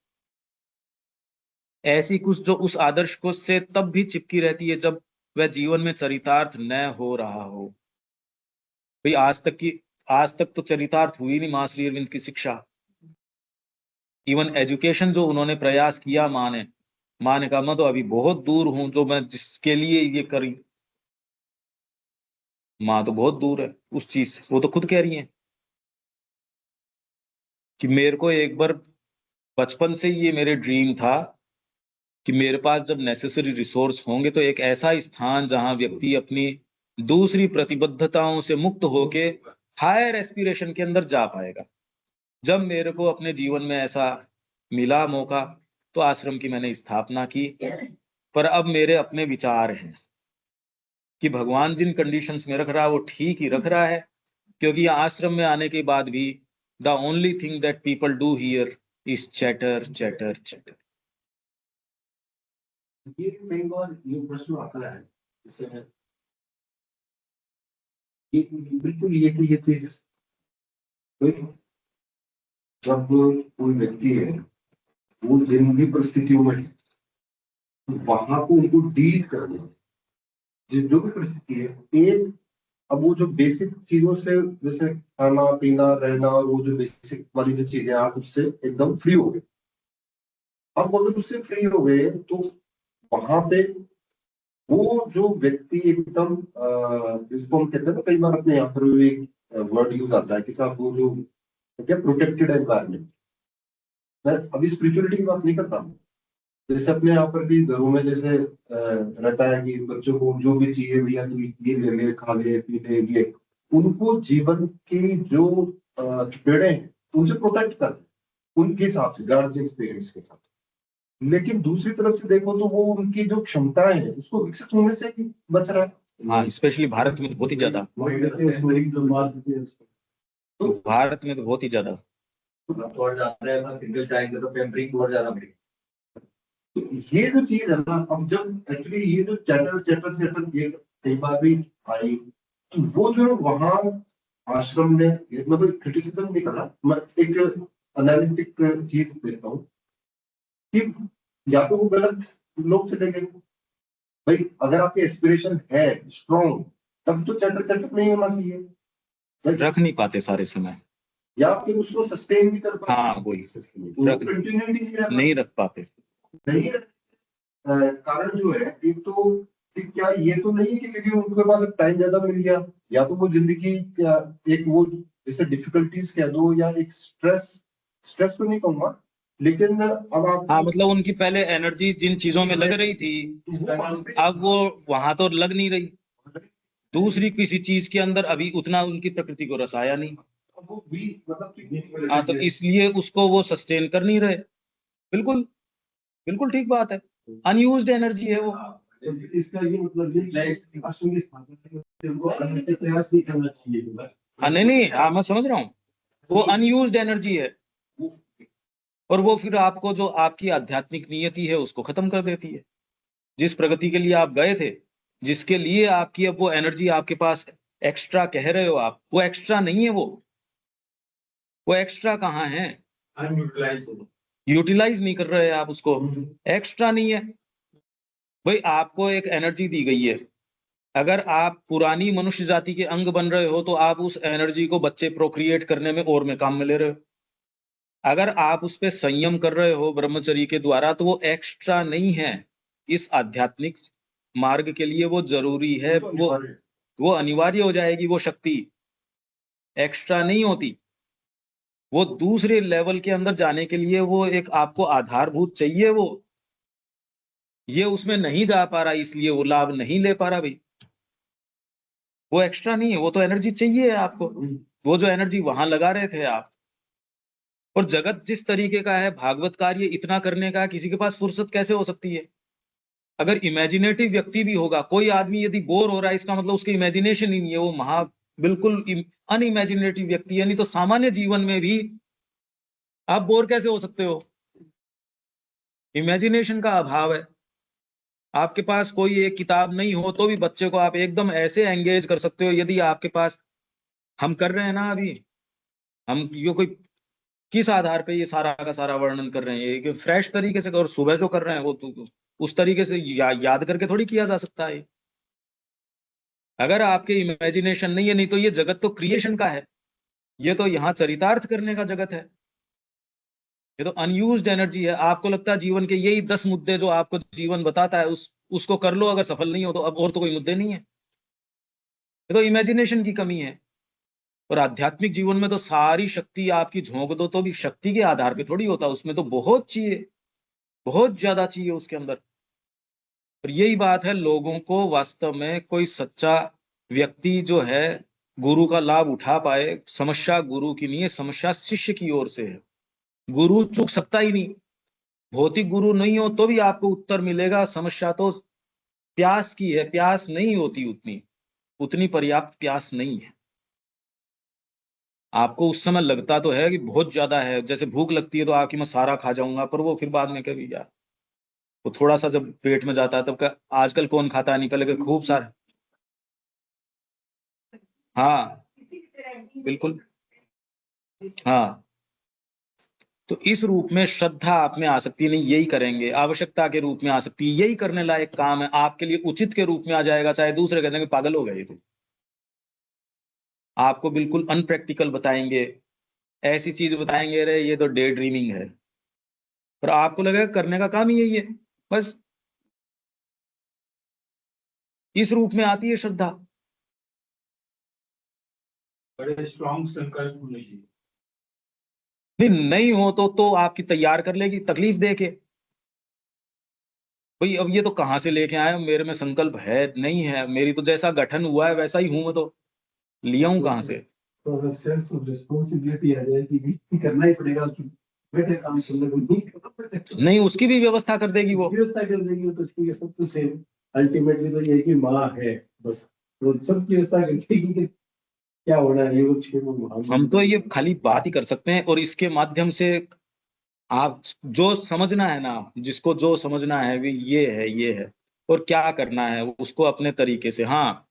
ऐसी कुछ जो उस आदर्श को से तब भी चिपकी रहती है जब वह जीवन में चरितार्थ न हो रहा हो। भाई आज तक तो चरितार्थ हुई नहीं मां श्री अरविंद की शिक्षा। इवन एजुकेशन जो उन्होंने प्रयास किया माँ ने कहा मैं तो अभी बहुत दूर हूं जो मैं जिसके लिए ये करी। माँ तो बहुत दूर है उस चीज से, वो तो खुद कह रही है कि मेरे को एक बार बचपन से ये मेरे ड्रीम था कि मेरे पास जब नेसेसरी रिसोर्स होंगे तो एक ऐसा स्थान जहां व्यक्ति अपनी दूसरी प्रतिबद्धताओं से मुक्त होके हायर एस्पिरेशन के अंदर जा पाएगा। जब मेरे को अपने जीवन में ऐसा मिला मौका तो आश्रम की मैंने स्थापना की। पर अब मेरे अपने विचार हैं कि भगवान जिन कंडीशंस में रख रहा है वो ठीक ही रख रहा है, क्योंकि आश्रम में आने के बाद भी the only thing that people do here is chatter chatter chatter. ये कई बार ये प्रश्न आता है, जैसे ये बिल्कुल ये चीज जब कोई व्यक्ति है वो जिंदगी परिस्थितियों में वहां को उनको डील करना, जो भी परिस्थिति है, एक अब वो जो बेसिक चीजों से जैसे खाना पीना रहना और वो जो बेसिक वाली जो चीजें आप उससे एकदम फ्री हो गए। अब अगर उससे फ्री हो गए तो वहां पे वो जो व्यक्ति एकदम जिसको हम कहते हैं ना, कई बार अपने यहाँ पर भी एक वर्ड यूज आता है कि साहब वो जो क्या प्रोटेक्टेड एनवायरमेंट। मैं अभी स्पिरिचुअलिटी की बात नहीं करता हूँ, जैसे अपने यहाँ पर भी घरों में जैसे रहता है कि बच्चों को जो भी चाहिए भैया तू ये ले ले, खा ले पी ले, ये उनको जीवन की जो पेड़े हैं उनसे प्रोटेक्ट कर उनके हिसाब से, गार्जियन पेरेंट्स के हिसाब से। लेकिन दूसरी तरफ से देखो तो वो उनकी जो क्षमताएं हैं उसको विकसित होने से ही बच रहा है। हाँ, स्पेशली भारत में तो बहुत ही ज्यादा, तो भारत में तो बहुत ही ज्यादा। सिंगल चाहेंगे तो पेम्परिंग बहुत ज्यादा बढ़ेगी। तो ये जो चीज है ना, अब जब एक्चुअली ये जो चैटर ये कई बार भी आई, तो वो जो वहां आश्रम में, मतलब क्रिटिसिज्म नहीं कर रहा मैं, एक एनालिटिक चीज देखता हूँ कि या तो वो गलत लोग चले गए। भाई अगर आपकी एस्पिरेशन है स्ट्रॉन्ग तब तो चैटर नहीं होना चाहिए, रख नहीं पाते सारे समय, या फिर उसको सस्टेन भी कर पाते। हाँ वही कंटिन्यूटी नहीं रख पाते। नहीं कारण जो है, एक तो कि क्या ये तो नहीं है कि क्योंकि उनके पास टाइम ज्यादा मिल गया, या तो वो जिंदगी क्या एक वो जैसे डिफिकल्टीज कह दो या एक स्ट्रेस तो नहीं कहूंगा, लेकिन अब आप हाँ मतलब उनकी पहले एनर्जी जिन चीजों में लग रही थी अब वो वहां तो लग नहीं रही, दूसरी किसी चीज के अंदर अभी उतना उनकी प्रकृति को रस आया नहीं। वो भी मतलब हाँ तो इसलिए उसको वो सस्टेन कर नहीं रहे। बिल्कुल बिल्कुल ठीक बात है, अनयूज्ड एनर्जी है वो। इसका ये मतलब प्रयास नहीं करना चाहिए। हाँ नहीं हाँ मैं समझ रहा हूँ, वो अनयूज्ड एनर्जी है और वो फिर आपको जो आपकी आध्यात्मिक नियति है उसको खत्म कर देती है। जिस प्रगति के लिए आप गए थे, जिसके लिए आपकी अब वो एनर्जी आपके पास एक्स्ट्रा कह रहे हो आप, वो एक्स्ट्रा नहीं है, वो एक्स्ट्रा कहाँ है, यूटिलाइज नहीं कर रहे आप उसको, एक्स्ट्रा नहीं है। भाई आपको एक एनर्जी दी गई है, अगर आप पुरानी मनुष्य जाति के अंग बन रहे हो तो आप उस एनर्जी को बच्चे प्रोक्रिएट करने में और में काम में ले रहे हो। अगर आप उस पर संयम कर रहे हो ब्रह्मचर्य के द्वारा तो वो एक्स्ट्रा नहीं है, इस आध्यात्मिक मार्ग के लिए वो जरूरी है, वो अनिवार्य हो जाएगी। वो शक्ति एक्स्ट्रा नहीं होती, वो दूसरे लेवल के अंदर जाने के लिए वो एक आपको आधारभूत चाहिए। वो ये उसमें नहीं जा पा रहा इसलिए वो लाभ नहीं ले पा रहा भाई, वो एक्स्ट्रा नहीं है, वो तो एनर्जी चाहिए आपको, वो जो एनर्जी वहां लगा रहे थे आप। और जगत जिस तरीके का है, भागवत कार्य इतना करने का किसी के पास फुर्सत कैसे हो सकती है। अगर इमेजिनेटिव व्यक्ति भी होगा, कोई आदमी यदि बोर हो रहा है इसका मतलब उसकी इमेजिनेशन ही नहीं है, वो बिल्कुल अनइमेजिनेटिव व्यक्ति है। नहीं तो सामान्य जीवन में भी आप बोर कैसे हो सकते हो, इमेजिनेशन का अभाव है। आपके पास कोई एक किताब नहीं हो तो भी बच्चे को आप एकदम ऐसे एंगेज कर सकते हो। यदि आपके पास, हम कर रहे हैं ना अभी, हम ये कोई किस आधार पे ये सारा का सारा वर्णन कर रहे हैं, ये फ्रेश तरीके से, और सुबह जो कर रहे हैं वो तो उस तरीके से याद करके थोड़ी किया जा सकता है। अगर आपके इमेजिनेशन नहीं है, नहीं तो ये जगत तो क्रिएशन का है, ये तो यहाँ चरितार्थ करने का जगत है, ये तो अनयूज्ड एनर्जी है। आपको लगता है जीवन के यही 10 मुद्दे जो आपको जीवन बताता है उसको कर लो, अगर सफल नहीं हो तो अब और तो कोई मुद्दे नहीं है। ये तो इमेजिनेशन की कमी है। और आध्यात्मिक जीवन में तो सारी शक्ति आपकी झोंक दो तो भी शक्ति के आधार पे थोड़ी होता, उसमें तो बहुत चाहिए, बहुत ज्यादा चाहिए उसके अंदर। और यही बात है, लोगों को वास्तव में कोई सच्चा व्यक्ति जो है गुरु का लाभ उठा पाए, समस्या गुरु की नहीं है, समस्या शिष्य की ओर से है। गुरु चूक सकता ही नहीं, भौतिक गुरु नहीं हो तो भी आपको उत्तर मिलेगा। समस्या तो प्यास की है, प्यास नहीं होती उतनी, उतनी पर्याप्त प्यास नहीं है। आपको उस समय लगता तो है कि बहुत ज्यादा है, जैसे भूख लगती है तो आपकी मैं सारा खा जाऊंगा, पर वो फिर बाद में कभी यार वो थोड़ा सा जब पेट में जाता है तब का, आजकल कौन खाता नहीं, पहले के खूब सारे। हाँ बिल्कुल। हाँ, तो इस रूप में श्रद्धा आप में आ सकती है, नहीं यही करेंगे, आवश्यकता के रूप में आ सकती है, यही करने लायक काम है, आपके लिए उचित के रूप में आ जाएगा, चाहे दूसरे कहते हैं कि पागल हो गए थे। आपको बिल्कुल अनप्रैक्टिकल बताएंगे, ऐसी चीज बताएंगे, अरे ये तो डे ड्रीमिंग है, पर आपको लगेगा करने का काम ही यही है। बस इस रूप में आती है श्रद्धा। बड़े स्ट्रॉन्ग संकल्प होने चाहिए। नहीं हो तो आपकी तैयार कर लेगी तकलीफ दे के। भाई अब ये तो कहाँ से लेके आए, मेरे में संकल्प है नहीं है, मेरी तो जैसा गठन हुआ है वैसा ही हूं, मैं तो लिया हूं कहाँ से। तो सेंस ऑफ रिस्पांसिबिलिटी आ जाएगी कि करना ही पड़ेगा, बैठे काम करने को नहीं करना पड़ेगा। नहीं, उसकी भी व्यवस्था कर देगी वो। व्यवस्था कर देगी वो, तो उसकी सब कुछ है। अल्टीमेटली तो ये कि माँ है बस, वो सब की व्यवस्था कर देगी कि क्या होना है, ये वो छह हम तो ये खाली बात ही कर सकते हैं, और इसके माध्यम से आप जो समझना है ना, जिसको जो समझना है भी ये है, और क्या करना है उसको अपने तरीके से हाँ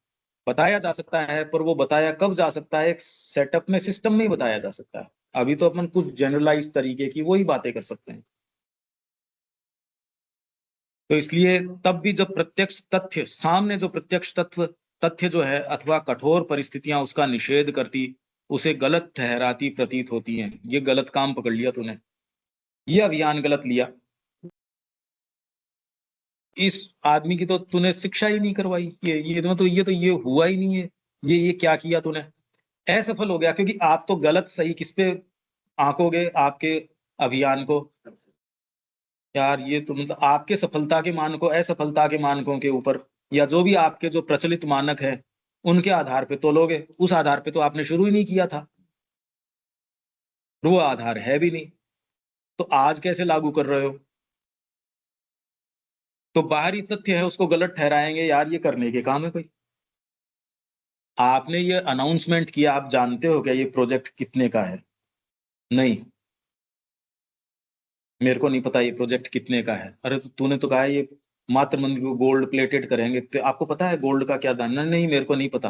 बताया जा सकता है। पर वो बताया कब जा सकता है, एक सेटअप में, सिस्टम में ही बताया जा सकता है। अभी तो अपन कुछ जनरलाइज तरीके की वही बातें कर सकते हैं। तो इसलिए तब भी जब प्रत्यक्ष तथ्य सामने, जो प्रत्यक्ष तथ्य जो है अथवा कठोर परिस्थितियां उसका निषेध करती, उसे गलत ठहराती प्रतीत होती हैं, ये गलत काम पकड़ लिया तूने, ये अभियान गलत लिया, इस आदमी की तो तूने शिक्षा ही नहीं करवाई, ये हुआ ही नहीं है, ये क्या किया तूने, असफल हो गया। क्योंकि आप तो गलत सही किस पे आंकोगे आपके अभियान को, यार ये तो मतलब आपके सफलता के मानकों, असफलता के मानकों के ऊपर, या जो भी आपके जो प्रचलित मानक है उनके आधार पे तोलोगे। उस आधार पे तो आपने शुरू ही नहीं किया था, वो आधार है भी नहीं, तो आज कैसे लागू कर रहे हो। तो बाहरी तथ्य है उसको गलत ठहराएंगे, यार ये करने के काम है कोई। आपने ये अनाउंसमेंट किया, आप जानते हो क्या ये प्रोजेक्ट कितने का है? नहीं, मेरे को नहीं पता ये प्रोजेक्ट कितने का है। अरे तो तूने तो कहा है ये मातृ मंदिर को गोल्ड प्लेटेड करेंगे, तो आपको पता है गोल्ड का क्या दाम? नहीं, मेरे को नहीं पता।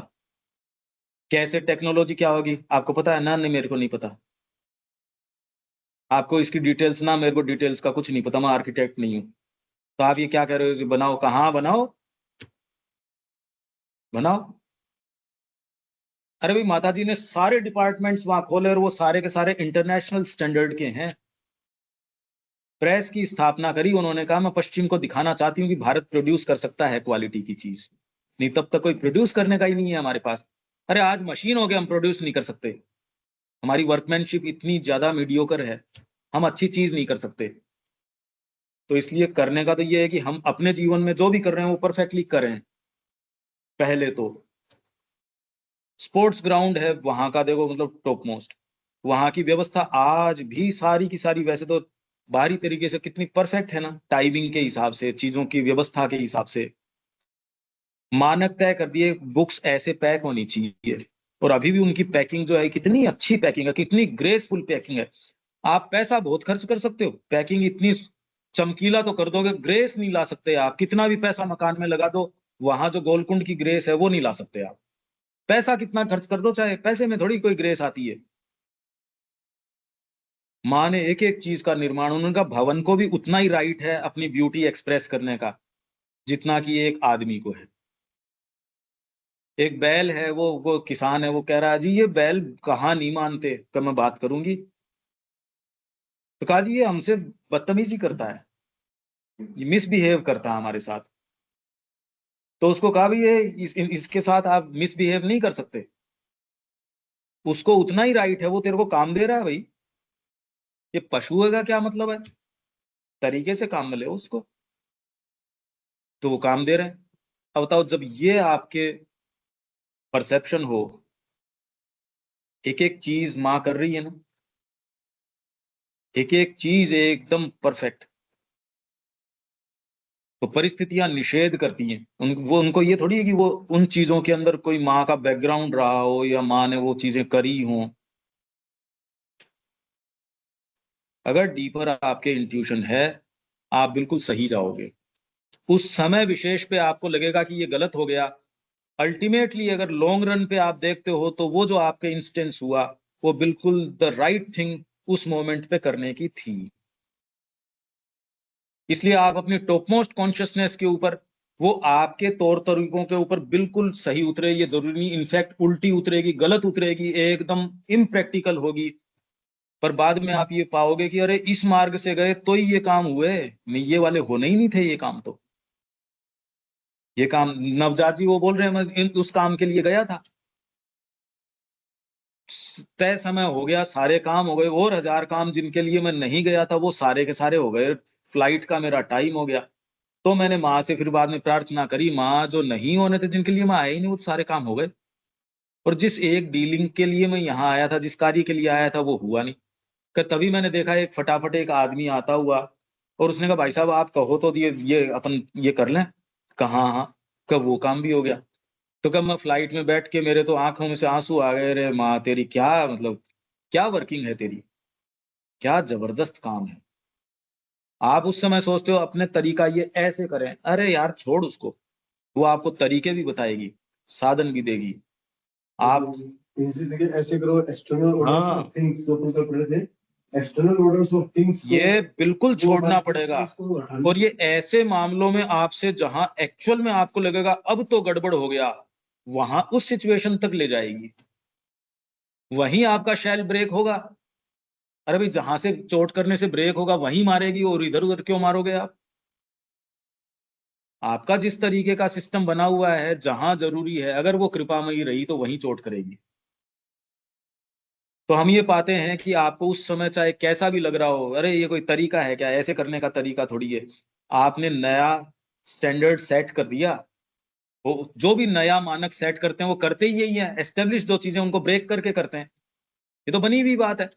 कैसे टेक्नोलॉजी क्या होगी आपको पता है? ना, नहीं मेरे को नहीं पता। आपको इसकी डिटेल्स ना, मेरे को डिटेल्स का कुछ नहीं पता, मैं आर्किटेक्ट नहीं हूँ। तो आप ये क्या कह रहे हो, इसे बनाओ, कहाँ बनाओ, बनाओ। अरे भाई माता जी ने सारे डिपार्टमेंट्स वहां खोले, और वो सारे के सारे इंटरनेशनल स्टैंडर्ड के हैं। प्रेस की स्थापना करी, उन्होंने कहा मैं पश्चिम को दिखाना चाहती हूँ कि भारत प्रोड्यूस कर सकता है क्वालिटी की चीज, नहीं तब तक कोई प्रोड्यूस करने का ही नहीं है हमारे पास। अरे आज मशीन हो गया, हम प्रोड्यूस नहीं कर सकते, हमारी वर्कमैनशिप इतनी ज्यादा मीडियोकर है, हम अच्छी चीज नहीं कर सकते। तो इसलिए करने का तो ये है कि हम अपने जीवन में जो भी कर रहे हैं वो परफेक्टली करें। पहले तो स्पोर्ट्स ग्राउंड है वहां का, देखो मतलब टॉप मोस्ट, वहां की व्यवस्था आज भी सारी की सारी वैसे तो बाहरी तरीके से कितनी परफेक्ट है ना, टाइमिंग के हिसाब से, चीजों की व्यवस्था के हिसाब से मानक तय कर दिए, बुक्स ऐसे पैक होनी चाहिए। और अभी भी उनकी पैकिंग जो है कितनी अच्छी पैकिंग है, कितनी ग्रेसफुल पैकिंग है। आप पैसा बहुत खर्च कर सकते हो, पैकिंग इतनी चमकीला तो कर दोगे, ग्रेस नहीं ला सकते आप। कितना भी पैसा मकान में लगा दो, वहां जो गोलकुंड की ग्रेस है वो नहीं ला सकते आप। पैसा कितना खर्च कर दो, चाहे पैसे में थोड़ी कोई ग्रेस आती है। माँ ने एक एक चीज का निर्माण, उनका भवन को भी उतना ही राइट है अपनी ब्यूटी एक्सप्रेस करने का जितना कि एक आदमी को है। एक बैल है, वो किसान है, वो कह रहा है जी ये बैल कहाँ नहीं मानते कि मैं बात करूंगी। तो कहा जी ये हमसे बदतमीजी करता है, ये मिसबिहेव करता है हमारे साथ। तो उसको कहा भी ये इसके साथ आप मिसबिहेव नहीं कर सकते, उसको उतना ही राइट है, वो तेरे को काम दे रहा है भाई। ये पशु है का क्या मतलब है, तरीके से काम में ले उसको, तो वो काम दे रहे हैं। अब बताओ, जब ये आपके परसेप्शन हो, एक एक चीज माँ कर रही है ना, एक एक चीज एकदम परफेक्ट, तो परिस्थितियां निषेध करती हैं उनको ये थोड़ी है कि वो उन चीजों के अंदर कोई माँ का बैकग्राउंड रहा हो या माँ ने वो चीजें करी हों। अगर डीपर आपके इंट्यूशन है, आप बिल्कुल सही जाओगे। उस समय विशेष पे आपको लगेगा कि ये गलत हो गया। अल्टीमेटली अगर लॉन्ग रन पे आप देखते हो तो वो जो आपके इंस्टेंस हुआ वो बिल्कुल द राइट थिंग उस मोमेंट पे करने की थी। इसलिए आप अपनी टॉप मोस्ट कॉन्शियसनेस के ऊपर, वो आपके तौर तरीकों के ऊपर बिल्कुल सही उतरे, ये जरूरी नहीं इनफैक्ट उल्टी उतरेगी, गलत उतरेगी, एकदम इम्प्रैक्टिकल होगी। पर बाद में आप ये पाओगे कि अरे इस मार्ग से गए तो ही ये काम हुए, नहीं ये वाले होने ही नहीं थे ये काम। तो ये काम नवजात जी वो बोल रहे हैं मैं उस काम के लिए गया था, तय समय हो गया, सारे काम हो गए, और 1000 काम जिनके लिए मैं नहीं गया था वो सारे के सारे हो गए। फ्लाइट का मेरा टाइम हो गया। तो मैंने माँ से फिर बाद में प्रार्थना करी, माँ जो नहीं होने थे जिनके लिए मैं आया ही नहीं वो सारे काम हो गए, और जिस एक डीलिंग के लिए मैं यहाँ आया था, जिस कार्य के लिए आया था वो हुआ नहीं। तभी मैंने देखा एक फटाफट एक आदमी आता हुआ, और उसने कहा भाई साहब आप कहो तो ये अपन ये कर लें। कहा हाँ, कब वो काम भी हो गया। तो कब मैं फ्लाइट में बैठ के मेरे तो आंखों में से आंसू आ गए, रे माँ तेरी क्या मतलब, क्या वर्किंग है तेरी, क्या जबरदस्त काम है। आप उस समय सोचते हो अपने तरीका ये ऐसे करें, अरे यार छोड़ उसको, वो आपको तरीके भी बताएगी, साधन भी देगी। आप ऐसे करो, एक्सटर्नल ऑर्डर्स हाँ, ऑफ थिंग्स जो अपन कर पढ़े थे, एक्सटर्नल ऑर्डर्स ऑफ थिंग्स ये बिल्कुल छोड़ना पड़ेगा। और ये ऐसे मामलों में आपसे जहां एक्चुअल में आपको लगेगा अब तो गड़बड़ हो गया, वहां उस सिचुएशन तक ले जाएगी, वहीं आपका शैल ब्रेक होगा। अरे भाई जहां से चोट करने से ब्रेक होगा वहीं मारेगी, और इधर उधर क्यों मारोगे आप। आपका जिस तरीके का सिस्टम बना हुआ है, जहां जरूरी है अगर वो कृपामयी रही तो वहीं चोट करेगी। तो हम ये पाते हैं कि आपको उस समय चाहे कैसा भी लग रहा हो, अरे ये कोई तरीका है क्या, ऐसे करने का तरीका थोड़ी है। आपने नया स्टैंडर्ड सेट कर दिया, वो जो भी नया मानक सेट करते हैं वो करते ही यही है, एस्टेब्लिश जो चीजें उनको ब्रेक करके करते हैं। ये तो बनी हुई बात है।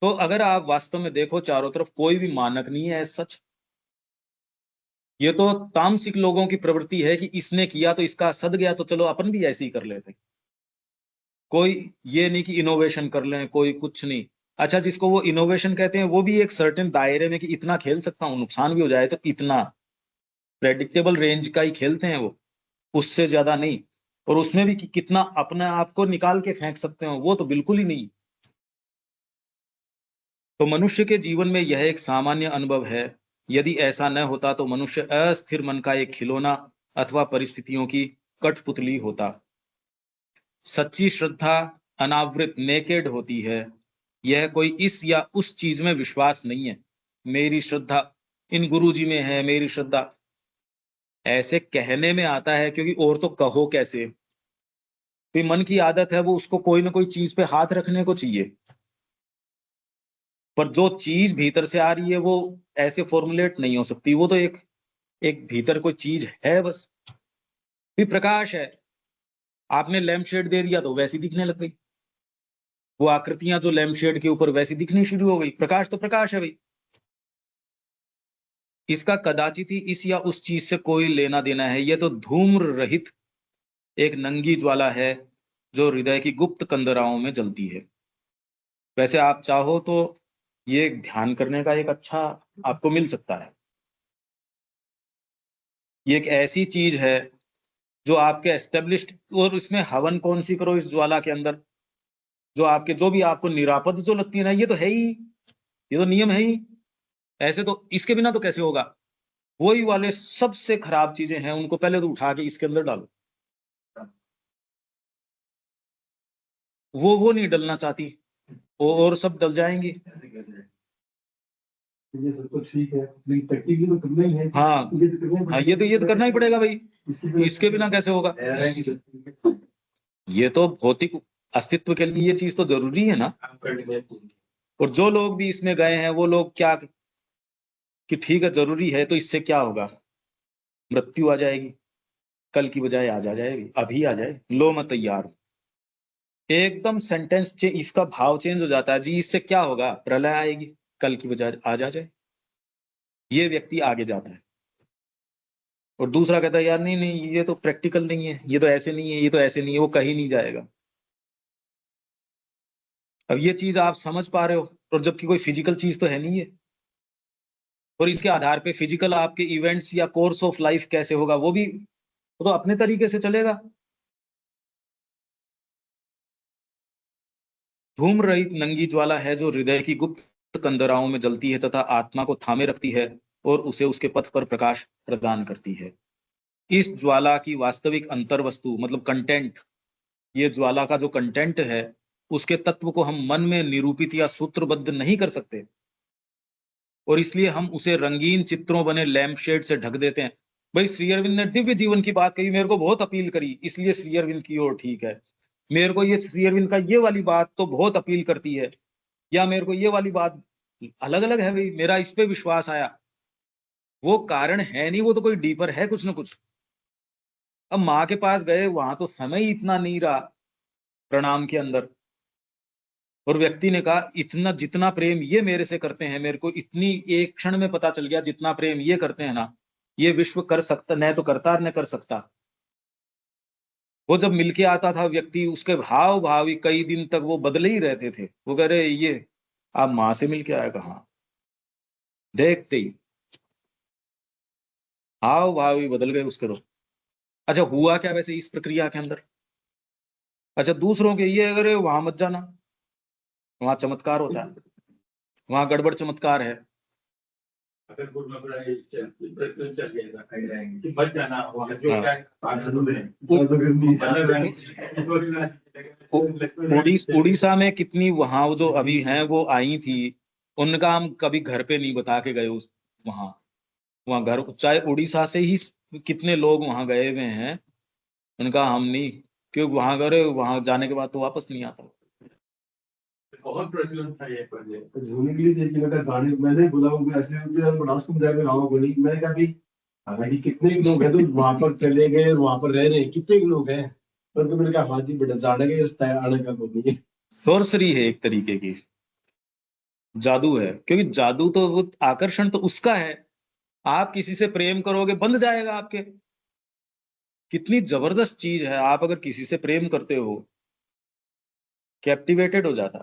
तो अगर आप वास्तव में देखो चारों तरफ कोई भी मानक नहीं है सच, ये तो तामसिक लोगों की प्रवृत्ति है कि इसने किया तो इसका सद गया तो चलो अपन भी ऐसे ही कर लेते। कोई ये नहीं कि इनोवेशन कर लें, कोई कुछ नहीं। अच्छा जिसको वो इनोवेशन कहते हैं वो भी एक सर्टेन दायरे में कि इतना खेल सकता हूँ, नुकसान भी हो जाए तो इतना प्रेडिक्टेबल रेंज का ही खेलते हैं वो, उससे ज्यादा नहीं। और उसमें भी कि कितना अपने आप को निकाल के फेंक सकते हो वो तो बिल्कुल ही नहीं। तो मनुष्य के जीवन में यह एक सामान्य अनुभव है। यदि ऐसा न होता तो मनुष्य अस्थिर मन का एक खिलौना अथवा परिस्थितियों की कठपुतली होता। सच्ची श्रद्धा अनावृत नेकेड होती है। यह कोई इस या उस चीज में विश्वास नहीं है, मेरी श्रद्धा इन गुरुजी में है, मेरी श्रद्धा ऐसे कहने में आता है, क्योंकि और तो कहो कैसे। तो मन की आदत है वो उसको कोई ना कोई चीज पे हाथ रखने को चाहिए, पर जो चीज भीतर से आ रही है वो ऐसे फॉर्मुलेट नहीं हो सकती। वो तो एक एक भीतर कोई चीज है बस। भी प्रकाश है, आपने लैम्प शेड दे दिया तो वैसी दिखने लग गई, वो आकृतियां जो लैम्प शेड के ऊपर वैसी दिखनी शुरू हो गई। प्रकाश तो प्रकाश है भाई, इसका कदाचित ही इस या उस चीज से कोई लेना देना है। ये तो धूम्र रहित एक नंगी ज्वाला है जो हृदय की गुप्त कंदराओं में जलती है। वैसे आप चाहो तो ये ध्यान करने का एक अच्छा आपको मिल सकता है। ये एक ऐसी चीज है जो आपके एस्टेब्लिश्ड, और इसमें हवन कौन सी करो इस ज्वाला के अंदर, जो आपके जो भी आपको निरापद जो लगती है ना, ये तो है ही, ये तो नियम है ही। ऐसे तो इसके बिना तो कैसे होगा। वही वाले सबसे खराब चीजें हैं, उनको पहले तो उठा के इसके अंदर डालो। वो नहीं डलना चाहती, और सब डल जाएंगी। ये सब तो ठीक है, लेकिन प्रैक्टिकली तो करना ही है। हाँ ये तो करना ही हाँ, ये तो करना ही पड़ेगा भाई, पड़ेगा। इसके बिना कैसे होगा। ये तो भौतिक अस्तित्व के लिए ये चीज तो जरूरी है ना। काम करने में और जो लोग भी इसमें गए हैं वो लोग क्या कि ठीक है जरूरी है तो इससे क्या होगा, मृत्यु आ जाएगी, कल की बजाय आज आ जाएगी, अभी आ जाए, लो मैं तैयार हूं। एकदम सेंटेंस इसका भाव चेंज हो जाता है जी, इससे क्या होगा, प्रलय आएगी, कल की बजाय आज आ जाए। ये व्यक्ति आगे जाता है। और दूसरा कहता है यार नहीं नहीं, ये तो प्रैक्टिकल नहीं है, ये तो ऐसे नहीं है, ये तो ऐसे नहीं है, वो कहीं नहीं जाएगा। अब ये चीज आप समझ पा रहे हो, और जबकि कोई फिजिकल चीज तो है नहीं है। और इसके आधार पे फिजिकल आपके इवेंट्स या कोर्स ऑफ लाइफ कैसे होगा, वो तो अपने तरीके से चलेगा। धूम रहित नंगी ज्वाला है जो हृदय की गुप्त कंदराओं में जलती है तथा आत्मा को थामे रखती है और उसे उसके पथ पर प्रकाश प्रदान करती है। इस ज्वाला की वास्तविक अंतर वस्तु मतलब कंटेंट, ये ज्वाला का जो कंटेंट है, उसके तत्व को हम मन में निरूपित या सूत्रबद्ध नहीं कर सकते, और इसलिए हम उसे रंगीन चित्रों बने लैंप शेड से ढक देते हैं। भाई श्री अरविंद ने दिव्य जीवन की बात कही, मेरे को बहुत अपील करी, इसलिए श्री अरविंद की ओर ठीक है। मेरे को ये श्री अरविंद का ये वाली बात तो बहुत अपील करती है, या मेरे को ये वाली बात अलग अलग है, भाई मेरा इस पे विश्वास आया। वो कारण है नहीं, वो तो कोई डीपर है कुछ ना कुछ। अब माँ के पास गए, वहां तो समय ही इतना नहीं रहा प्रणाम के अंदर, और व्यक्ति ने कहा इतना जितना प्रेम ये मेरे से करते हैं, मेरे को इतनी एक क्षण में पता चल गया, जितना प्रेम ये करते हैं ना, ये विश्व कर सकता न तो करता न कर सकता। वो जब मिलके आता था व्यक्ति, उसके भाव भाव ही कई दिन तक वो बदले ही रहते थे। वो कह रहे ये आप माँ से मिलके आए, कहा देखते ही हाव भाव ही बदल गए उसके तो। अच्छा हुआ क्या वैसे इस प्रक्रिया के अंदर। अच्छा दूसरों के ये अगर वहां मत जाना, वहां चमत्कार होता है, वहां गड़बड़ चमत्कार है। अगर गुड मगरा चल जाएगा कहीं रहेंगे कि बच जाना वहां जो क्या उड़ीसा में कितनी वहां जो अभी हैं वो आई थी, उनका हम कभी घर पे नहीं बता के गए उस वहां वहां घर, चाहे उड़ीसा से ही कितने लोग वहां गए हुए हैं, उनका हम नहीं, क्योंकि वहां गए, वहां जाने के बाद तो वापस नहीं आता। बहुत प्रचलन था ये पहले झूमने के लिए देखिए, मैं जाने मैंने बोला वो ऐसे यार बनास तुम जाके गाँव बोली, मैंने कहा कि हालांकि कितने लोग हैं तो वहां पर चले गए और वहां पर रह रहे हैं, कितने लोग हैं, पर तो मैंने कहा हाँ जी बेटा जाने का रास्ता है, आने का कोई नहीं है। सोर्सरी है एक तरीके की, जादू है, क्योंकि जादू तो वो आकर्षण तो उसका है। आप किसी से प्रेम करोगे बंध जाएगा आपके। कितनी जबरदस्त चीज है, आप अगर किसी से प्रेम करते हो कैप्टिवेटेड हो जाता।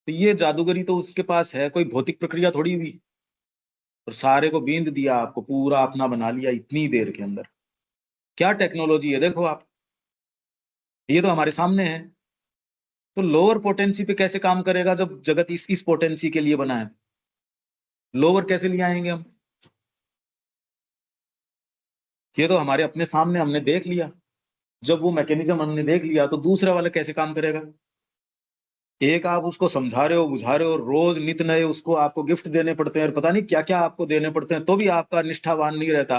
तो ये जादूगरी तो उसके पास है, कोई भौतिक प्रक्रिया थोड़ी हुई, और सारे को बींद दिया, आपको पूरा अपना बना लिया इतनी देर के अंदर। क्या टेक्नोलॉजी है देखो आप, ये तो हमारे सामने है। तो लोअर पोटेंसी पे कैसे काम करेगा जब जगत इस पोटेंसी के लिए बना है। लोअर कैसे ले आएंगे हम। ये तो हमारे अपने सामने हमने देख लिया। जब वो मैकेनिज्म हमने देख लिया तो दूसरा वाला कैसे काम करेगा। एक आप उसको समझा रहे हो बुझा रहे हो, रोज नित नए उसको आपको गिफ्ट देने पड़ते हैं और पता नहीं क्या क्या आपको देने पड़ते हैं, तो भी आपका निष्ठावान नहीं रहता।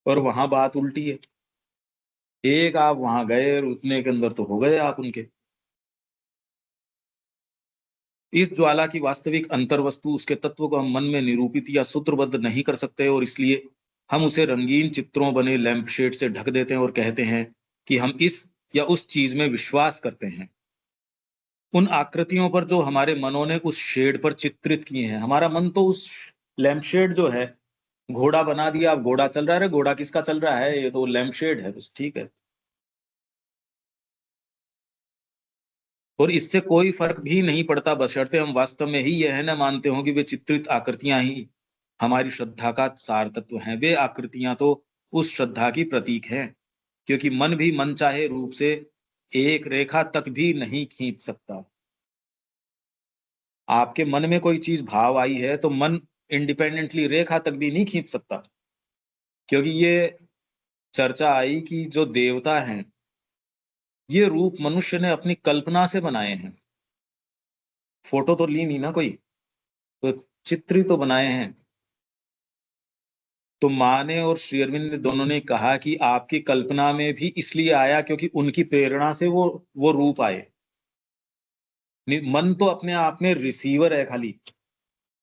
और वहां बात उल्टी है, एक आप वहां गए और उतने के अंदर तो हो गए आप उनके। इस ज्वाला की वास्तविक अंतर वस्तु, उसके तत्व को हम मन में निरूपित या सूत्रबद्ध नहीं कर सकते, और इसलिए हम उसे रंगीन चित्रों बने लैंप शेड से ढक देते हैं और कहते हैं कि हम इस या उस चीज में विश्वास करते हैं। उन आकृतियों पर जो हमारे मनों ने उस शेड पर चित्रित किए हैं, हमारा मन तो उस लैंप शेड जो है, घोड़ा बना दिया, अब घोड़ा चल रहा है, घोड़ा किसका चल रहा है, ये तो लैंप शेड है बस, ठीक है। और इससे कोई फर्क भी नहीं पड़ता, बशर्ते हम वास्तव में ही यह न मानते हो कि वे चित्रित आकृतियां ही हमारी श्रद्धा का सार तत्व हैं। वे आकृतियां तो उस श्रद्धा की प्रतीक हैं, क्योंकि मन भी मनचाहे रूप से एक रेखा तक भी नहीं खींच सकता। आपके मन में कोई चीज भाव आई है तो मन इंडिपेंडेंटली रेखा तक भी नहीं खींच सकता, क्योंकि ये चर्चा आई कि जो देवता हैं ये रूप मनुष्य ने अपनी कल्पना से बनाए हैं। फोटो तो ली नहीं ना कोई, तो चित्र ही तो बनाए हैं। तो माँ ने और श्री अरविंद दोनों ने कहा कि आपकी कल्पना में भी इसलिए आया क्योंकि उनकी प्रेरणा से वो रूप आए। मन तो अपने आप में रिसीवर है खाली।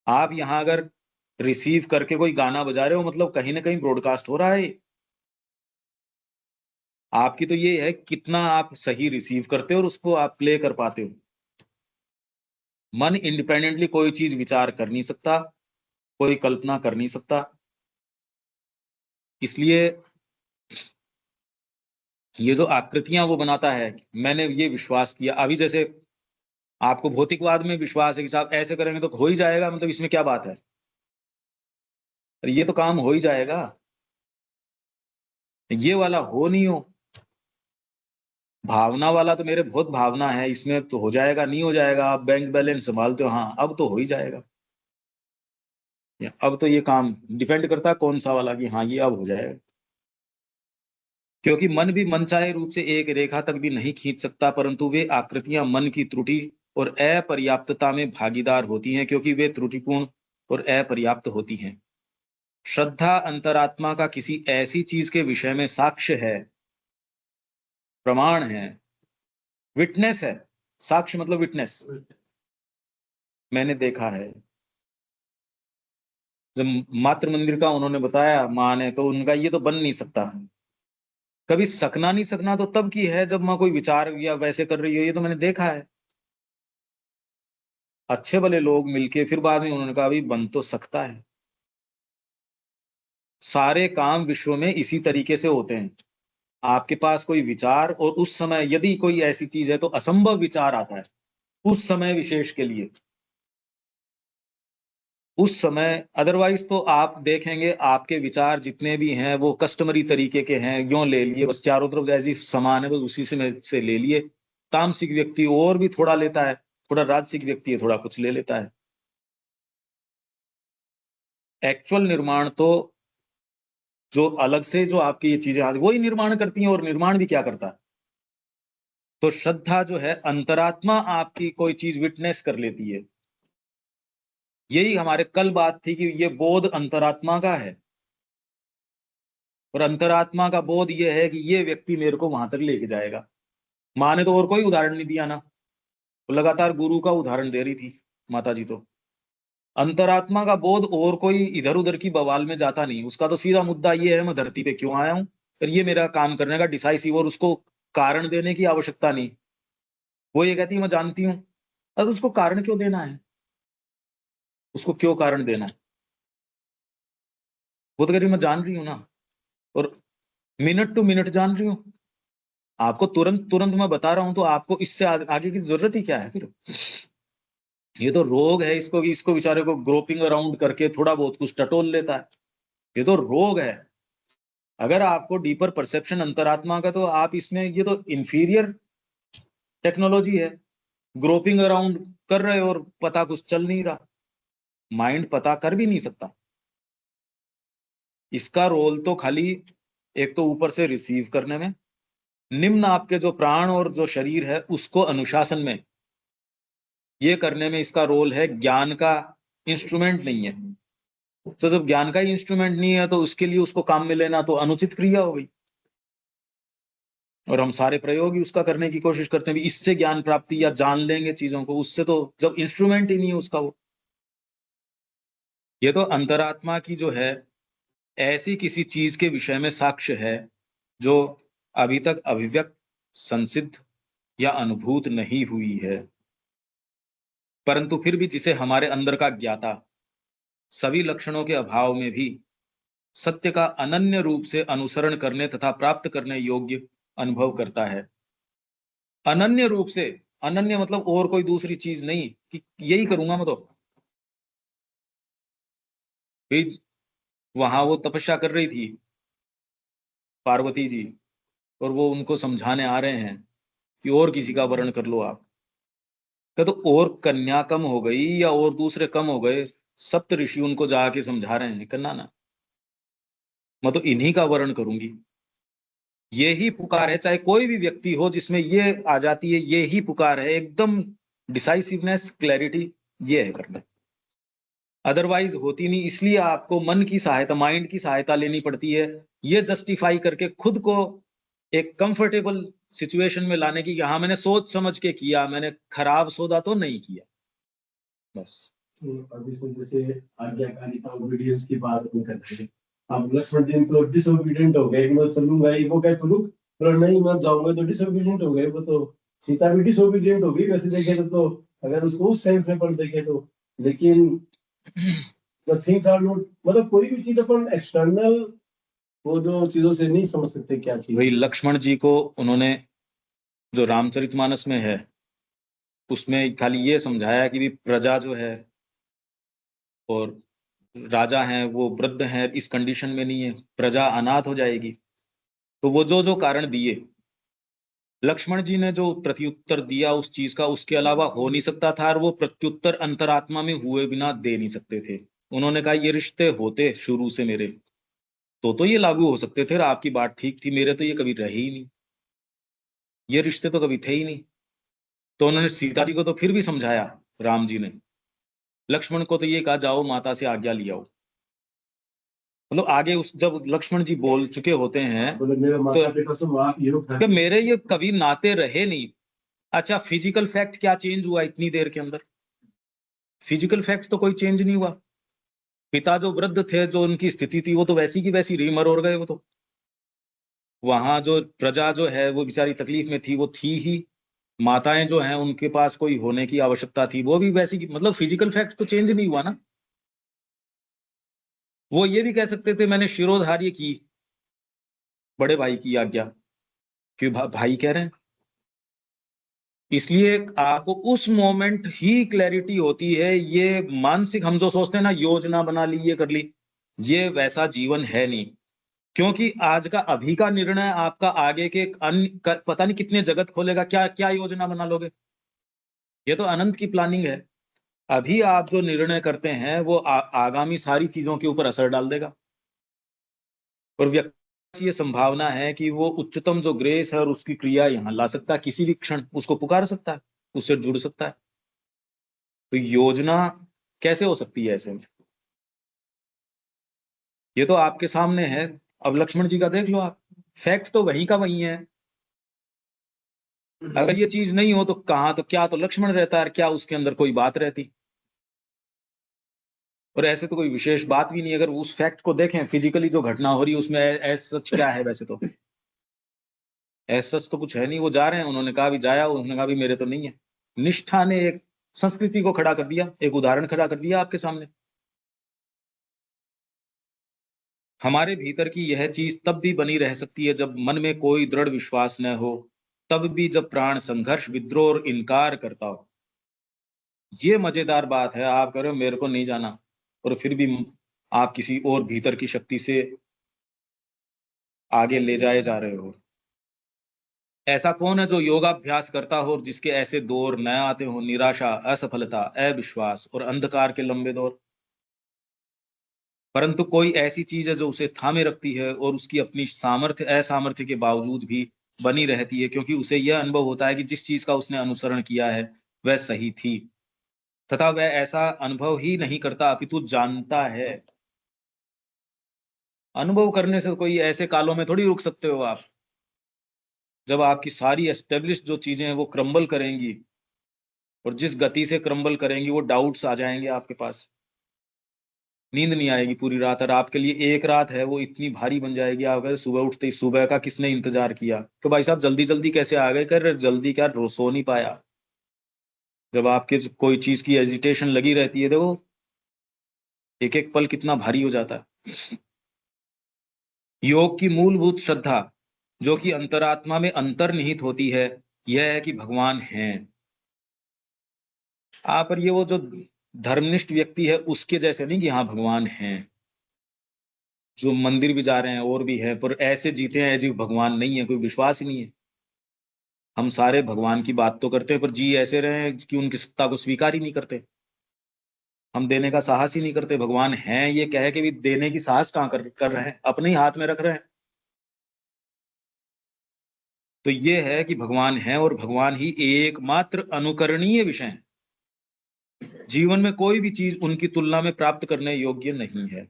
आप यहां अगर रिसीव करके कोई गाना बजा रहे हो, मतलब कहीं ना कहीं ब्रॉडकास्ट हो रहा है। आपकी तो ये है कितना आप सही रिसीव करते हो और उसको आप प्ले कर पाते हो। मन इंडिपेंडेंटली कोई चीज विचार कर नहीं सकता, कोई कल्पना कर नहीं सकता। इसलिए ये जो आकृतियां वो बनाता है, मैंने ये विश्वास किया। अभी जैसे आपको भौतिकवाद में विश्वास है कि साहब ऐसे करेंगे तो हो ही जाएगा, मतलब इसमें क्या बात है, ये तो काम हो ही जाएगा। ये वाला हो नहीं हो, भावना वाला तो मेरे बहुत भावना है, इसमें तो हो जाएगा नहीं हो जाएगा। आप बैंक बैलेंस संभालते हो, हाँ अब तो हो ही जाएगा। अब तो ये काम डिपेंड करता है कौन सा वाला, कि हाँ ये अब हो जाएगा। क्योंकि मन भी मनचाहे रूप से एक रेखा तक भी नहीं खींच सकता, परंतु वे आकृतियां मन की त्रुटि और अपर्याप्तता में भागीदार होती हैं, क्योंकि वे त्रुटिपूर्ण और अपर्याप्त होती हैं। श्रद्धा अंतरात्मा का किसी ऐसी चीज के विषय में साक्ष्य है, प्रमाण है, विटनेस है। साक्ष्य मतलब विटनेस। मैंने देखा है, जब मातृ मंदिर का उन्होंने बताया माँ ने, तो उनका ये तो बन नहीं सकता। कभी सकना नहीं सकना तो तब की है जब माँ कोई विचार या वैसे कर रही हो, ये तो मैंने देखा है। अच्छे भले लोग मिलके फिर बाद में उन्होंने कहा अभी बन तो सकता है। सारे काम विश्व में इसी तरीके से होते हैं। आपके पास कोई विचार, और उस समय यदि कोई ऐसी चीज है तो असंभव विचार आता है उस समय विशेष के लिए, उस समय। अदरवाइज तो आप देखेंगे आपके विचार जितने भी हैं वो कस्टमरी तरीके के हैं, यूं ले लिए बस, चारों तरफ जैसी सामान है बस उसी से ले लिए। तामसिक व्यक्ति और भी थोड़ा लेता है, थोड़ा राजसिक व्यक्ति है थोड़ा कुछ ले लेता है। एक्चुअल निर्माण तो जो अलग से जो आपकी ये चीजें आती वही निर्माण करती हैं, और निर्माण भी क्या करता है। तो श्रद्धा जो है, अंतरात्मा आपकी कोई चीज विटनेस कर लेती है। यही हमारे कल बात थी कि ये बोध अंतरात्मा का है, और अंतरात्मा का बोध ये है कि ये व्यक्ति मेरे को वहां तक लेके जाएगा। माँ ने तो और कोई उदाहरण नहीं दिया ना, वो लगातार गुरु का उदाहरण दे रही थी माता जी। तो अंतरात्मा का बोध और कोई इधर उधर की बवाल में जाता नहीं, उसका तो सीधा मुद्दा ये है मैं धरती पे क्यों आया हूं, और ये मेरा काम करने का डिसाइसिव, और उसको कारण देने की आवश्यकता नहीं। वो ये कहती है मैं जानती हूँ, अब उसको कारण क्यों देना है, उसको क्यों कारण देना है। वो तो कह रही मैं जान रही हूँ ना, और मिनट टू मिनट जान रही हूँ। आपको तुरंत तुरंत मैं बता रहा हूं, तो आपको इससे आगे की जरूरत ही क्या है फिर। ये तो रोग है इसको, कि इसको बेचारे को ग्रोपिंग अराउंड करके थोड़ा बहुत कुछ टटोल लेता है। ये तो रोग है। अगर आपको डीपर परसेप्शन अंतरात्मा का, तो आप इसमें, ये तो इंफीरियर टेक्नोलॉजी है। ग्रोपिंग अराउंड कर रहे हो और पता कुछ चल नहीं रहा, माइंड पता कर भी नहीं सकता। इसका रोल तो खाली एक तो ऊपर से रिसीव करने में, निम्न आपके जो प्राण और जो शरीर है उसको अनुशासन में ये करने में इसका रोल है। ज्ञान का इंस्ट्रूमेंट नहीं है, तो जब ज्ञान का ही इंस्ट्रूमेंट नहीं है तो उसके लिए उसको काम में लेना तो अनुचित क्रिया हो गई। और हम सारे प्रयोग ही उसका करने की कोशिश करते हैं, इससे ज्ञान प्राप्ति या जान लेंगे चीजों को, उससे तो जब इंस्ट्रूमेंट ही नहीं है उसका वो। ये तो अंतरात्मा की जो है ऐसी किसी चीज के विषय में साक्ष्य है जो अभी तक अभिव्यक्त, संसिद्ध या अनुभूत नहीं हुई है, परंतु फिर भी जिसे हमारे अंदर का ज्ञाता सभी लक्षणों के अभाव में भी सत्य का अनन्य रूप से अनुसरण करने तथा प्राप्त करने योग्य अनुभव करता है। अनन्य रूप से, अनन्य मतलब और कोई दूसरी चीज नहीं कि यही करूंगा मैं तो। फिर वहां वो तपस्या कर रही थी पार्वती जी, और वो उनको समझाने आ रहे हैं कि और किसी का वर्ण कर लो आप। क्या तो और कन्या कम हो गई या और दूसरे कम हो गए, सप्त ऋषि उनको जाके समझा रहे हैं करना ना, मैं तो इन्हीं का वर्ण करूंगी। ये ही पुकार है, चाहे कोई भी व्यक्ति हो जिसमें ये आ जाती है, ये ही पुकार है, एकदम डिसाइसिवनेस, क्लैरिटी, ये है करना। अदरवाइज होती नहीं, इसलिए आपको मन की सहायता, माइंड की सहायता लेनी पड़ती है, ये जस्टिफाई करके खुद को एक कंफर्टेबल सिचुएशन में लाने की, हाँ मैंने सोच समझ के किया, मैंने खराब सौदा तो नहीं किया, बस। अब इसमें जैसे आज्ञाकारिता ओबीडियंस की बात हम करते हैं। अब लक्ष्मण जी तो डिसोबीडियंट हो गए, मैं चलूंगा ही, वो कहे तो रुक, बोला नहीं मैं जाऊंगा, तो डिसोबीडियंट हो गए वो तो। सीता भी डिसोबीडियंट हो गई वैसे देखे तो अगर उसको उस सेंस में पर देखे तो। लेकिन द थिंग्स आर नॉट, मतलब कोई भी चीज अपन एक्सटर्नल वो जो चीजों से नहीं समझ सकते क्या चीज। वही लक्ष्मण जी को उन्होंने जो रामचरितमानस में है उसमें खाली ये समझाया कि भी प्रजा जो है और राजा हैं वो वृद्ध हैं, इस कंडीशन में नहीं है, प्रजा अनाथ हो जाएगी। तो वो जो जो कारण दिए, लक्ष्मण जी ने जो प्रत्युत्तर दिया उस चीज का, उसके अलावा हो नहीं सकता था, और वो प्रत्युत्तर अंतरात्मा में हुए बिना दे नहीं सकते थे। उन्होंने कहा ये रिश्ते होते शुरू से मेरे, तो ये लागू हो सकते थे और आपकी बात ठीक थी, मेरे तो ये कभी रहे ही नहीं, ये रिश्ते तो कभी थे ही नहीं। तो उन्होंने सीता जी को तो फिर भी समझाया, राम जी ने लक्ष्मण को तो ये कहा जाओ माता से आज्ञा लियाओ। मतलब आगे उस जब लक्ष्मण जी बोल चुके होते हैं बोले मेरे माता पिता सब आप ये लोग कि मेरे ये कभी नाते रहे नहीं। अच्छा, फिजिकल फैक्ट क्या चेंज हुआ इतनी देर के अंदर? फिजिकल फैक्ट तो कोई चेंज नहीं हुआ। पिता जो वृद्ध थे, जो उनकी स्थिति थी, वो तो वैसी की वैसी रही, मर और गए वो तो। वहां जो प्रजा जो है वो बेचारी तकलीफ में थी, वो थी ही। माताएं जो हैं उनके पास कोई होने की आवश्यकता थी, वो भी वैसी की, मतलब फिजिकल फैक्ट तो चेंज नहीं हुआ ना। वो ये भी कह सकते थे मैंने शिरोधार्य की, बड़े भाई की आज्ञा, कि भाई कह रहे हैं। इसलिए आपको उस मोमेंट ही क्लैरिटी होती है। ये मानसिक हम जो सोचते हैं ना, योजना बना ली, ये कर ली, ये वैसा जीवन है नहीं। क्योंकि आज का अभी का निर्णय आपका आगे के अन्य पता नहीं कितने जगत खोलेगा। क्या क्या योजना बना लोगे? ये तो अनंत की प्लानिंग है। अभी आप जो निर्णय करते हैं वो आगामी सारी चीजों के ऊपर असर डाल देगा। और व्यक्ति ये संभावना है कि वो उच्चतम जो ग्रेस है और उसकी क्रिया यहाँ ला सकता है, किसी भी क्षण उसको पुकार सकता है, उससे जुड़ सकता है। तो योजना कैसे हो सकती है ऐसे में? ये तो आपके सामने है। अब लक्ष्मण जी का देख लो आप, फैक्ट तो वही का वही है। अगर ये चीज नहीं हो तो कहाँ, तो क्या तो लक्ष्मण रहता है, क्या उसके अंदर कोई बात रहती? और ऐसे तो कोई विशेष बात भी नहीं। अगर उस फैक्ट को देखें, फिजिकली जो घटना हो रही है उसमें एज सच क्या है? वैसे तो एज सच तो कुछ है नहीं। वो जा रहे हैं, उन्होंने कहा भी जाया, उन्होंने कहा भी मेरे तो नहीं है। निष्ठा ने एक संस्कृति को खड़ा कर दिया, एक उदाहरण खड़ा कर दिया आपके सामने। हमारे भीतर की यह चीज तब भी बनी रह सकती है जब मन में कोई दृढ़ विश्वास न हो, तब भी जब प्राण संघर्ष, विद्रोह और इनकार करता हो। ये मजेदार बात है। आप कह रहे हो मेरे को नहीं जाना, और फिर भी आप किसी और भीतर की शक्ति से आगे ले जाए जा रहे हो। ऐसा कौन है जो योगाभ्यास करता हो और जिसके ऐसे दौर न आते हो? निराशा, असफलता, अविश्वास और अंधकार के लंबे दौर। परंतु कोई ऐसी चीज है जो उसे थामे रखती है और उसकी अपनी सामर्थ्य असामर्थ्य के बावजूद भी बनी रहती है, क्योंकि उसे यह अनुभव होता है कि जिस चीज का उसने अनुसरण किया है वह सही थी, तथा वह ऐसा अनुभव ही नहीं करता अपितु जानता है। अनुभव करने से कोई ऐसे कालों में थोड़ी रुक सकते हो आप। जब आपकी सारी एस्टेब्लिश जो चीजें हैं वो क्रम्बल करेंगी, और जिस गति से क्रम्बल करेंगी वो डाउट्स आ जाएंगे आपके पास, नींद नहीं आएगी पूरी रात। और आपके लिए एक रात है वो इतनी भारी बन जाएगी, आप अगर सुबह उठते ही सुबह का किसने इंतजार किया, तो भाई साहब जल्दी जल्दी कैसे आ गए? कर जल्दी क्या, सो नहीं पाया। जब आपके कोई चीज की एजिटेशन लगी रहती है, देखो एक एक पल कितना भारी हो जाता है। योग की मूलभूत श्रद्धा जो कि अंतरात्मा में अंतर्निहित होती है, यह है कि भगवान हैं, आप पर ये वो जो धर्मनिष्ठ व्यक्ति है उसके जैसे नहीं कि हाँ भगवान हैं, जो मंदिर भी जा रहे हैं और भी है, पर ऐसे जीते हैं जी भगवान नहीं है, कोई विश्वास ही नहीं है। हम सारे भगवान की बात तो करते हैं पर जी ऐसे रहे हैं कि उनकी सत्ता को स्वीकार ही नहीं करते। हम देने का साहस ही नहीं करते। भगवान हैं ये कह के भी देने की साहस कहाँ कर रहे हैं, अपने ही हाथ में रख रहे हैं। तो ये है कि भगवान है और भगवान ही एकमात्र अनुकरणीय विषय है। जीवन में कोई भी चीज उनकी तुलना में प्राप्त करने योग्य नहीं है।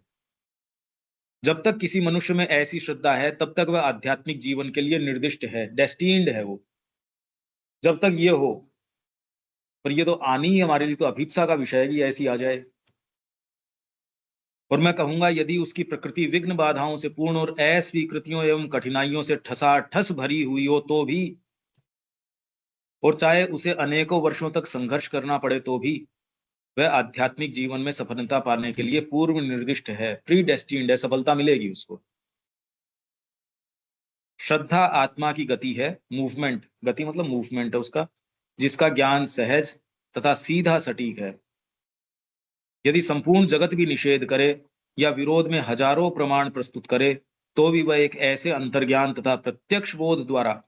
जब तक किसी मनुष्य में ऐसी श्रद्धा है तब तक वह आध्यात्मिक जीवन के लिए निर्दिष्ट है, डेस्टिन्ड है वो, जब तक ये हो। पर ये तो आनी ही हमारे लिए तो अभीप्सा का विषय है कि ऐसी आ जाए। और मैं कहूंगा यदि उसकी प्रकृति विघ्न बाधाओं से पूर्ण और अस्वीकृतियों एवं कठिनाइयों से ठसाठस भरी हुई हो तो भी, और चाहे उसे अनेकों वर्षों तक संघर्ष करना पड़े तो भी, वह आध्यात्मिक जीवन में सफलता पाने के लिए पूर्व निर्दिष्ट है, प्री डेस्टिन्ड है, सफलता मिलेगी उसको। श्रद्धा आत्मा की गति है, मूवमेंट, गति मतलब मूवमेंट है उसका, जिसका ज्ञान सहज तथा सीधा सटीक है। यदि संपूर्ण जगत भी निषेध करे या विरोध में हजारों प्रमाण प्रस्तुत करे तो भी वह एक ऐसे अंतर्ज्ञान तथा प्रत्यक्ष बोध द्वारा,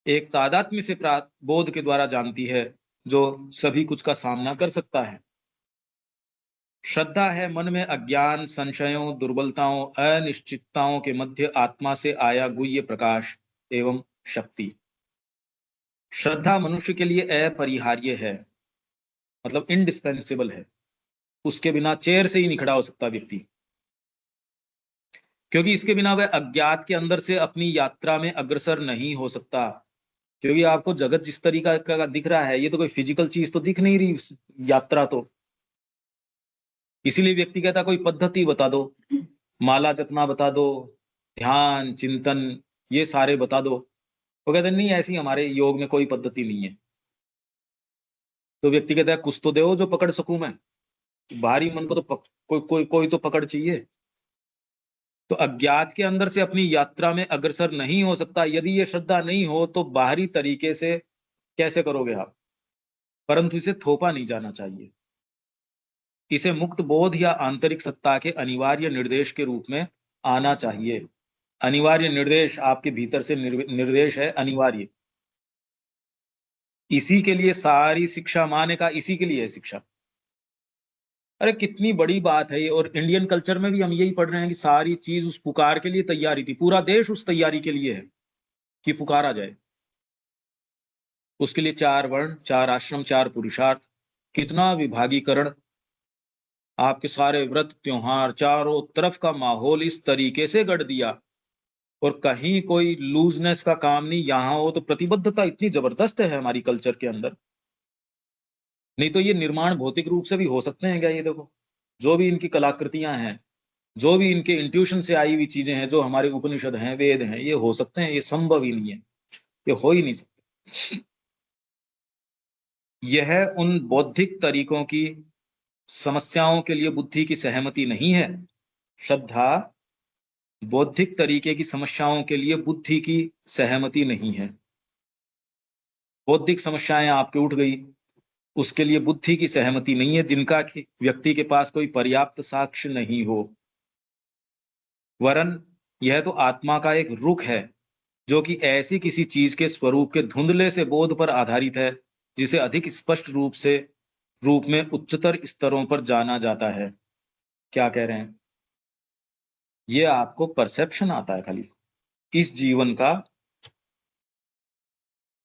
एक तादात्म्य से प्राप्त बोध के द्वारा जानती है जो सभी कुछ का सामना कर सकता है। श्रद्धा है मन में अज्ञान, संशयों, दुर्बलताओं, अनिश्चितताओं के मध्य आत्मा से आया गुह्य प्रकाश एवं शक्ति। श्रद्धा मनुष्य के लिए अपरिहार्य है, मतलब इंडिस्पेंसिबल है। उसके बिना चेयर से ही नहीं खड़ा हो सकता व्यक्ति, क्योंकि इसके बिना वह अज्ञात के अंदर से अपनी यात्रा में अग्रसर नहीं हो सकता। क्योंकि आपको जगत जिस तरीका का दिख रहा है, ये तो कोई फिजिकल चीज तो दिख नहीं रही यात्रा तो। इसीलिए व्यक्ति कहता कोई पद्धति बता दो, माला जपना बता दो, ध्यान चिंतन ये सारे बता दो। वो कहते नहीं ऐसी हमारे योग में कोई पद्धति नहीं है। तो व्यक्ति कहता है कुछ तो दो जो पकड़ सकूं मैं, बाहरी मन को तो कोई तो पकड़ चाहिए। तो अज्ञात के अंदर से अपनी यात्रा में अग्रसर नहीं हो सकता। यदि ये श्रद्धा नहीं हो तो बाहरी तरीके से कैसे करोगे आप, परंतु इसे थोपा नहीं जाना चाहिए। इसे मुक्त बोध या आंतरिक सत्ता के अनिवार्य निर्देश के रूप में आना चाहिए। अनिवार्य निर्देश आपके भीतर से निर्देश है, अनिवार्य। इसी के लिए सारी शिक्षा, माने का इसी के लिए है शिक्षा। अरे कितनी बड़ी बात है ये। और इंडियन कल्चर में भी हम यही पढ़ रहे हैं कि सारी चीज उस पुकार के लिए तैयारी थी, पूरा देश उस तैयारी के लिए है कि पुकारा जाए। उसके लिए 4 वर्ण, 4 आश्रम, 4 पुरुषार्थ, कितना विभागीकरण, आपके सारे व्रत त्योहार, चारों तरफ का माहौल इस तरीके से गढ़ दिया। और कहीं कोई लूजनेस का काम नहीं। यहाँ हो तो प्रतिबद्धता इतनी जबरदस्त है हमारी कल्चर के अंदर। नहीं तो ये निर्माण भौतिक रूप से भी हो सकते हैं क्या? ये देखो जो भी इनकी कलाकृतियां हैं, जो भी इनके इंट्यूशन से आई हुई चीजें हैं, जो हमारे उपनिषद हैं, वेद हैं, ये हो सकते हैं? ये संभव ही नहीं है, ये हो ही नहीं सकते। यह उन बौद्धिक तरीकों की समस्याओं के लिए बुद्धि की सहमति नहीं है। श्रद्धा बौद्धिक तरीके की समस्याओं के लिए बुद्धि की सहमति नहीं है। बौद्धिक समस्याएं आपके उठ गई, उसके लिए बुद्धि की सहमति नहीं है, जिनका व्यक्ति के पास कोई पर्याप्त साक्ष्य नहीं हो। वरन यह तो आत्मा का एक रुख है जो कि ऐसी किसी चीज के स्वरूप के धुंधले से बोध पर आधारित है जिसे अधिक स्पष्ट रूप में उच्चतर स्तरों पर जाना जाता है। क्या कह रहे हैं? ये आपको परसेप्शन आता है खाली इस जीवन का।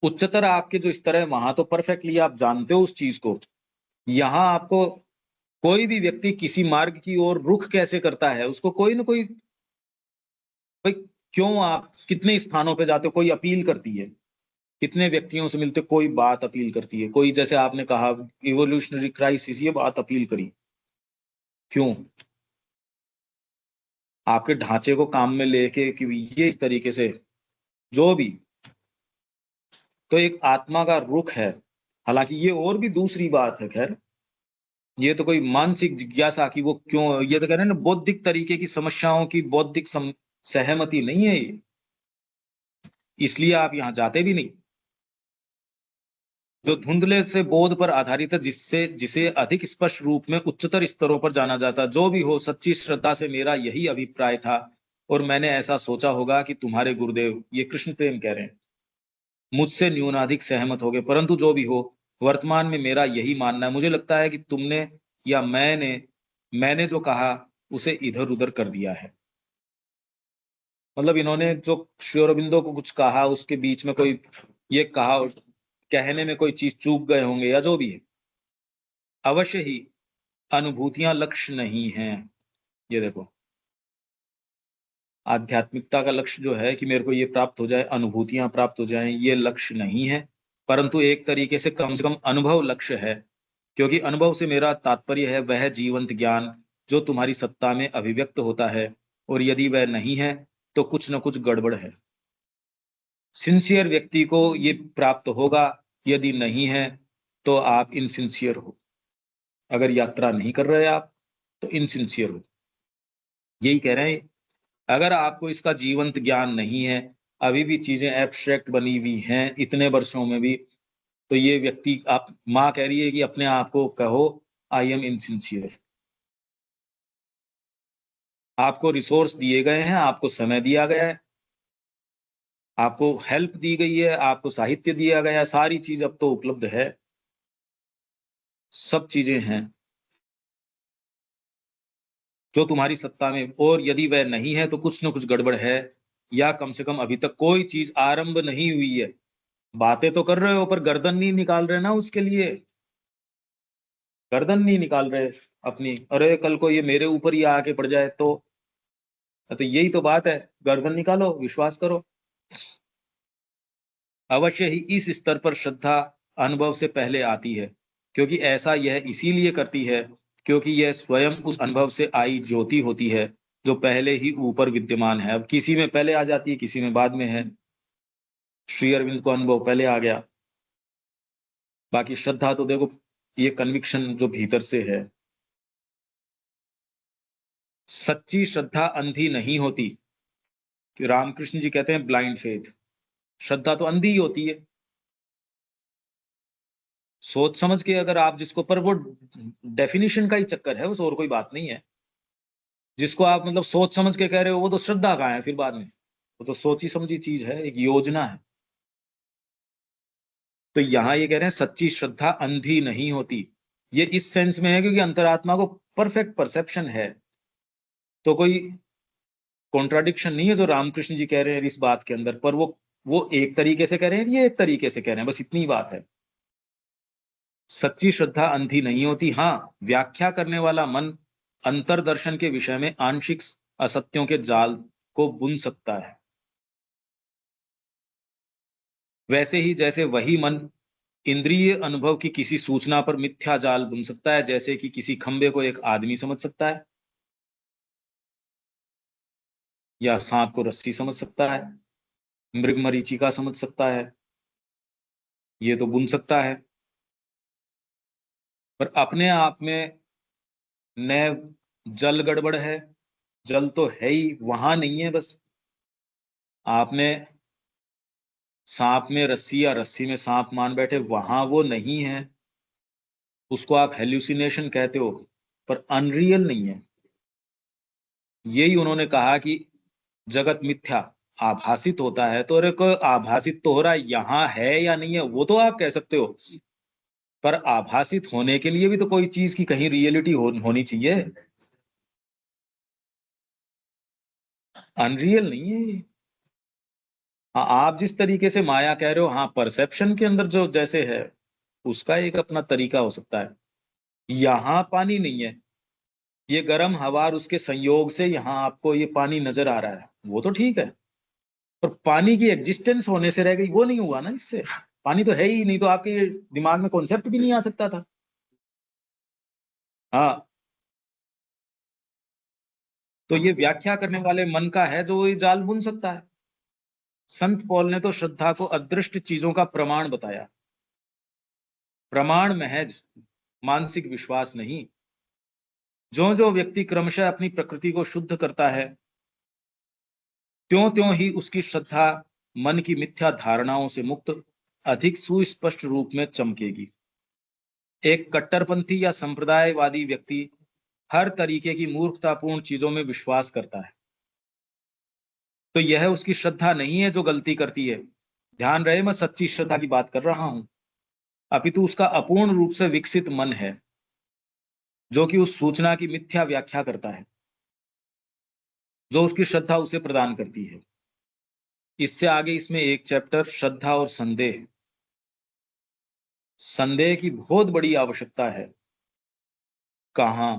उच्चतर आपके जो स्तर है वहां तो परफेक्टली आप जानते हो उस चीज को। यहाँ आपको कोई भी व्यक्ति किसी मार्ग की ओर रुख कैसे करता है, उसको कोई ना कोई, भाई क्यों आप कितने स्थानों पे जाते हो, कोई अपील करती है। कितने व्यक्तियों से मिलते, कोई बात अपील करती है। कोई जैसे आपने कहा इवोल्यूशनरी क्राइसिस, ये बात अपील करी, क्यों? आपके ढांचे को काम में लेके कि ये इस तरीके से जो भी, तो एक आत्मा का रुख है। हालांकि ये और भी दूसरी बात है, खैर ये तो कोई मानसिक जिज्ञासा की वो क्यों, ये तो कह रहे हैं ना बौद्धिक तरीके की समस्याओं की बौद्धिक सहमति नहीं है ये, इसलिए आप यहाँ जाते भी नहीं। जो धुंधले से बोध पर आधारित है, जिसे अधिक स्पष्ट रूप में उच्चतर स्तरों पर जाना जाता। जो भी हो, सच्ची श्रद्धा से मेरा यही अभिप्राय था और मैंने ऐसा सोचा होगा कि तुम्हारे गुरुदेव, ये कृष्ण प्रेम कह रहे हैं, मुझसे न्यूनाधिक सहमत हो गए। परंतु जो भी हो, वर्तमान में मेरा यही मानना है। मुझे लगता है कि तुमने या मैंने जो कहा उसे इधर उधर कर दिया है। मतलब इन्होंने जो श्री अरबिंदो को कुछ कहा, उसके बीच में कोई ये कहा, कहने में कोई चीज चूक गए होंगे या जो भी है। अवश्य ही अनुभूतियां लक्ष्य नहीं हैं। ये देखो, आध्यात्मिकता का लक्ष्य जो है कि मेरे को ये प्राप्त हो जाए, अनुभूतियां प्राप्त हो जाएं, ये लक्ष्य नहीं है, परंतु एक तरीके से कम अनुभव लक्ष्य है। क्योंकि अनुभव से मेरा तात्पर्य है वह जीवंत ज्ञान जो तुम्हारी सत्ता में अभिव्यक्त होता है, और यदि वह नहीं है तो कुछ न कुछ गड़बड़ है। सिंसियर व्यक्ति को ये प्राप्त होगा, यदि नहीं है तो आप इनसिंसियर हो। अगर यात्रा नहीं कर रहे आप तो इनसिंसियर हो। यही कह रहे हैं, अगर आपको इसका जीवंत ज्ञान नहीं है, अभी भी चीजें एब्स्ट्रैक्ट बनी हुई हैं इतने वर्षों में भी, तो ये व्यक्ति, आप माँ कह रही है कि अपने आप को कहो आई एम इनसिंसियर। आपको रिसोर्स दिए गए हैं, आपको समय दिया गया है, आपको हेल्प दी गई है, आपको साहित्य दिया गया है, सारी चीज अब तो उपलब्ध है, सब चीजें हैं जो तुम्हारी सत्ता में, और यदि वह नहीं है तो कुछ न कुछ गड़बड़ है, या कम से कम अभी तक कोई चीज आरंभ नहीं हुई है। बातें तो कर रहे हो पर गर्दन नहीं निकाल रहे ना, उसके लिए गर्दन नहीं निकाल रहे अपनी। अरे कल को ये मेरे ऊपर ही आके पड़ जाए तो यही तो बात है, गर्दन निकालो, विश्वास करो। अवश्य ही इस स्तर पर श्रद्धा अनुभव से पहले आती है, क्योंकि ऐसा यह इसीलिए करती है क्योंकि यह स्वयं उस अनुभव से आई ज्योति होती है जो पहले ही ऊपर विद्यमान है। अब किसी में पहले आ जाती है, किसी में बाद में है। श्री अरविंद को अनुभव पहले आ गया, बाकी श्रद्धा तो देखो ये कन्विक्शन जो भीतर से है। सच्ची श्रद्धा अंधी नहीं होती, कि रामकृष्ण जी कहते हैं ब्लाइंड फेथ। श्रद्धा तो अंधी ही होती है, सोच समझ के अगर आप जिसको, पर वो डेफिनेशन का ही चक्कर है, बस और कोई बात नहीं है। जिसको आप मतलब सोच समझ के कह रहे हो वो तो श्रद्धा कहाँ है फिर बाद में, वो तो सोची समझी चीज है, एक योजना है। तो यहाँ ये कह रहे हैं सच्ची श्रद्धा अंधी नहीं होती। ये इस सेंस में है क्योंकि अंतरात्मा को परफेक्ट परसेप्शन है, तो कोई कॉन्ट्राडिक्शन नहीं है जो रामकृष्ण जी कह रहे हैं इस बात के अंदर। पर वो एक तरीके से कह रहे हैं, ये एक तरीके से कह रहे हैं, बस इतनी बात है। सच्ची श्रद्धा अंधी नहीं होती। हाँ, व्याख्या करने वाला मन अंतरदर्शन के विषय में आंशिक असत्यों के जाल को बुन सकता है, वैसे ही जैसे वही मन इंद्रिय अनुभव की किसी सूचना पर मिथ्या जाल बुन सकता है। जैसे कि किसी खंबे को एक आदमी समझ सकता है, या सांप को रस्सी समझ सकता है, मृग मरीचिका समझ सकता है, ये तो बुन सकता है। पर अपने आप में न जल गड़बड़ है, जल तो है ही, वहां नहीं है। बस आपने सांप में रस्सी या रस्सी में सांप मान बैठे, वहां वो नहीं है, उसको आप हेल्यूसिनेशन कहते हो, पर अनरियल नहीं है। यही उन्होंने कहा कि जगत मिथ्या आभासित होता है, तो अरे को आभासित तो हो रहा है, यहाँ है या नहीं है वो तो आप कह सकते हो, पर आभासित होने के लिए भी तो कोई चीज की कहीं रियलिटी होनी चाहिए। अनरियल नहीं है ये। हाँ, आप जिस तरीके से माया कह रहे हो, हाँ परसेप्शन के अंदर जो जैसे है उसका एक अपना तरीका हो सकता है। यहाँ पानी नहीं है, ये गर्म हवा और उसके संयोग से यहाँ आपको ये पानी नजर आ रहा है, वो तो ठीक है। पर पानी की एग्जिस्टेंस होने से रह गई, वो नहीं हुआ ना इससे। पानी तो है ही नहीं, तो आपके दिमाग में कॉन्सेप्ट भी नहीं आ सकता था। हाँ, तो ये व्याख्या करने वाले मन का है जो ये जाल बुन सकता है। संत पौल ने तो श्रद्धा को अदृष्ट चीजों का प्रमाण बताया। प्रमाण महज मानसिक विश्वास नहीं। जो जो व्यक्ति क्रमशः अपनी प्रकृति को शुद्ध करता है, त्यों त्यों ही उसकी श्रद्धा मन की मिथ्या धारणाओं से मुक्त अधिक सुस्पष्ट रूप में चमकेगी। एक कट्टरपंथी या संप्रदायवादी व्यक्ति हर तरीके की मूर्खतापूर्ण चीजों में विश्वास करता है, तो यह उसकी श्रद्धा नहीं है जो गलती करती है। ध्यान रहे, मैं सच्ची श्रद्धा की बात कर रहा हूं, अपितु उसका अपूर्ण रूप से विकसित मन है जो कि उस सूचना की मिथ्या व्याख्या करता है जो उसकी श्रद्धा उसे प्रदान करती है। इससे आगे इसमें एक चैप्टर श्रद्धा और संदेह। संदेह की बहुत बड़ी आवश्यकता है। कहां?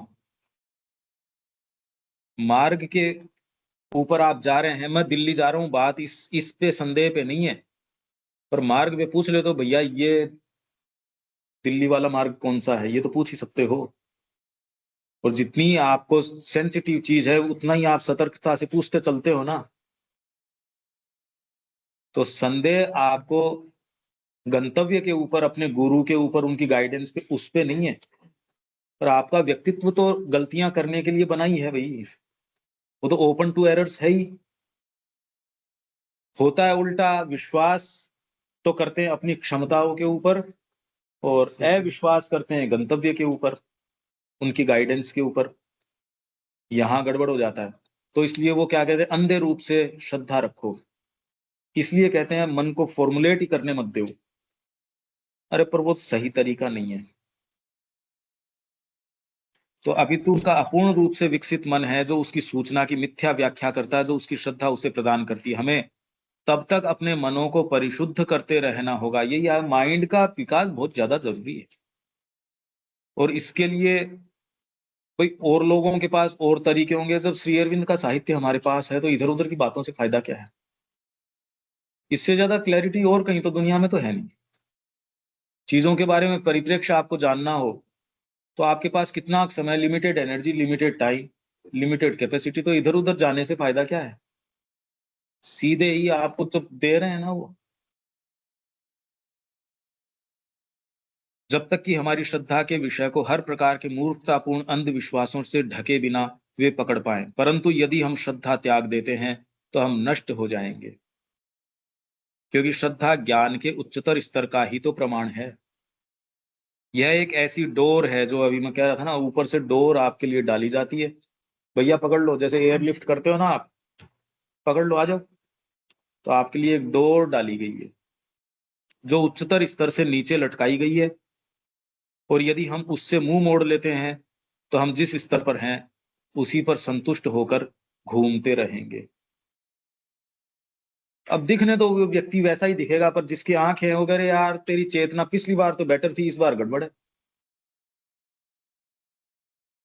मार्ग के ऊपर आप जा रहे हैं, मैं दिल्ली जा रहा हूं, बात इस पे संदेह पे नहीं है, पर मार्ग पे पूछ ले तो भैया ये दिल्ली वाला मार्ग कौन सा है, ये तो पूछ ही सकते हो। और जितनी आपको सेंसिटिव चीज है उतना ही आप सतर्कता से पूछते चलते हो ना। तो संदेह आपको गंतव्य के ऊपर, अपने गुरु के ऊपर, उनकी गाइडेंस पे, उस पे नहीं है, पर आपका व्यक्तित्व तो गलतियां करने के लिए बना ही है भाई। वो तो ओपन टू एरर्स है ही। होता है उल्टा, विश्वास तो करते हैं अपनी क्षमताओं के ऊपर और अविश्वास करते हैं गंतव्य के ऊपर, उनकी गाइडेंस के ऊपर। यहां गड़बड़ हो जाता है। तो इसलिए वो क्या कहते हैं, अंधे रूप से श्रद्धा रखो। इसलिए कहते हैं मन को फॉर्मुलेट ही करने मत दो। अरे पर वो सही तरीका नहीं है। तो अभी तो उसका अपूर्ण रूप से विकसित मन है जो उसकी सूचना की मिथ्या व्याख्या करता है जो उसकी श्रद्धा उसे प्रदान करती है। हमें तब तक अपने मनों को परिशुद्ध करते रहना होगा। ये यार माइंड का विकास बहुत ज्यादा जरूरी है। और इसके लिए भाई और लोगों के पास और तरीके होंगे। जब श्री अरविंद का साहित्य हमारे पास है तो इधर उधर की बातों से फायदा क्या है? इससे ज्यादा क्लैरिटी और कहीं तो दुनिया में तो है नहीं। चीजों के बारे में परिप्रेक्ष्य आपको जानना हो तो आपके पास कितना समय, limited energy, limited time, limited capacity, तो इधर उधर जाने से फायदा क्या है? सीधे ही आपको तो दे रहे हैं ना वो। जब तक कि हमारी श्रद्धा के विषय को हर प्रकार के मूर्खतापूर्ण अंधविश्वासों से ढके बिना वे पकड़ पाए, परंतु यदि हम श्रद्धा त्याग देते हैं तो हम नष्ट हो जाएंगे, क्योंकि श्रद्धा ज्ञान के उच्चतर स्तर का ही तो प्रमाण है। यह एक ऐसी डोर है जो अभी मैं कह रहा था ना, ऊपर से डोर आपके लिए डाली जाती है। भैया पकड़ लो, जैसे एयरलिफ्ट करते हो ना आप, पकड़ लो, आ जाओ। तो आपके लिए एक डोर डाली गई है जो उच्चतर स्तर से नीचे लटकाई गई है, और यदि हम उससे मुंह मोड़ लेते हैं तो हम जिस स्तर पर हैं उसी पर संतुष्ट होकर घूमते रहेंगे। अब दिखने तो वो व्यक्ति वैसा ही दिखेगा, पर जिसकी आंखें वगैरह, यार तेरी चेतना पिछली बार तो बेटर थी, इस बार गड़बड़ है।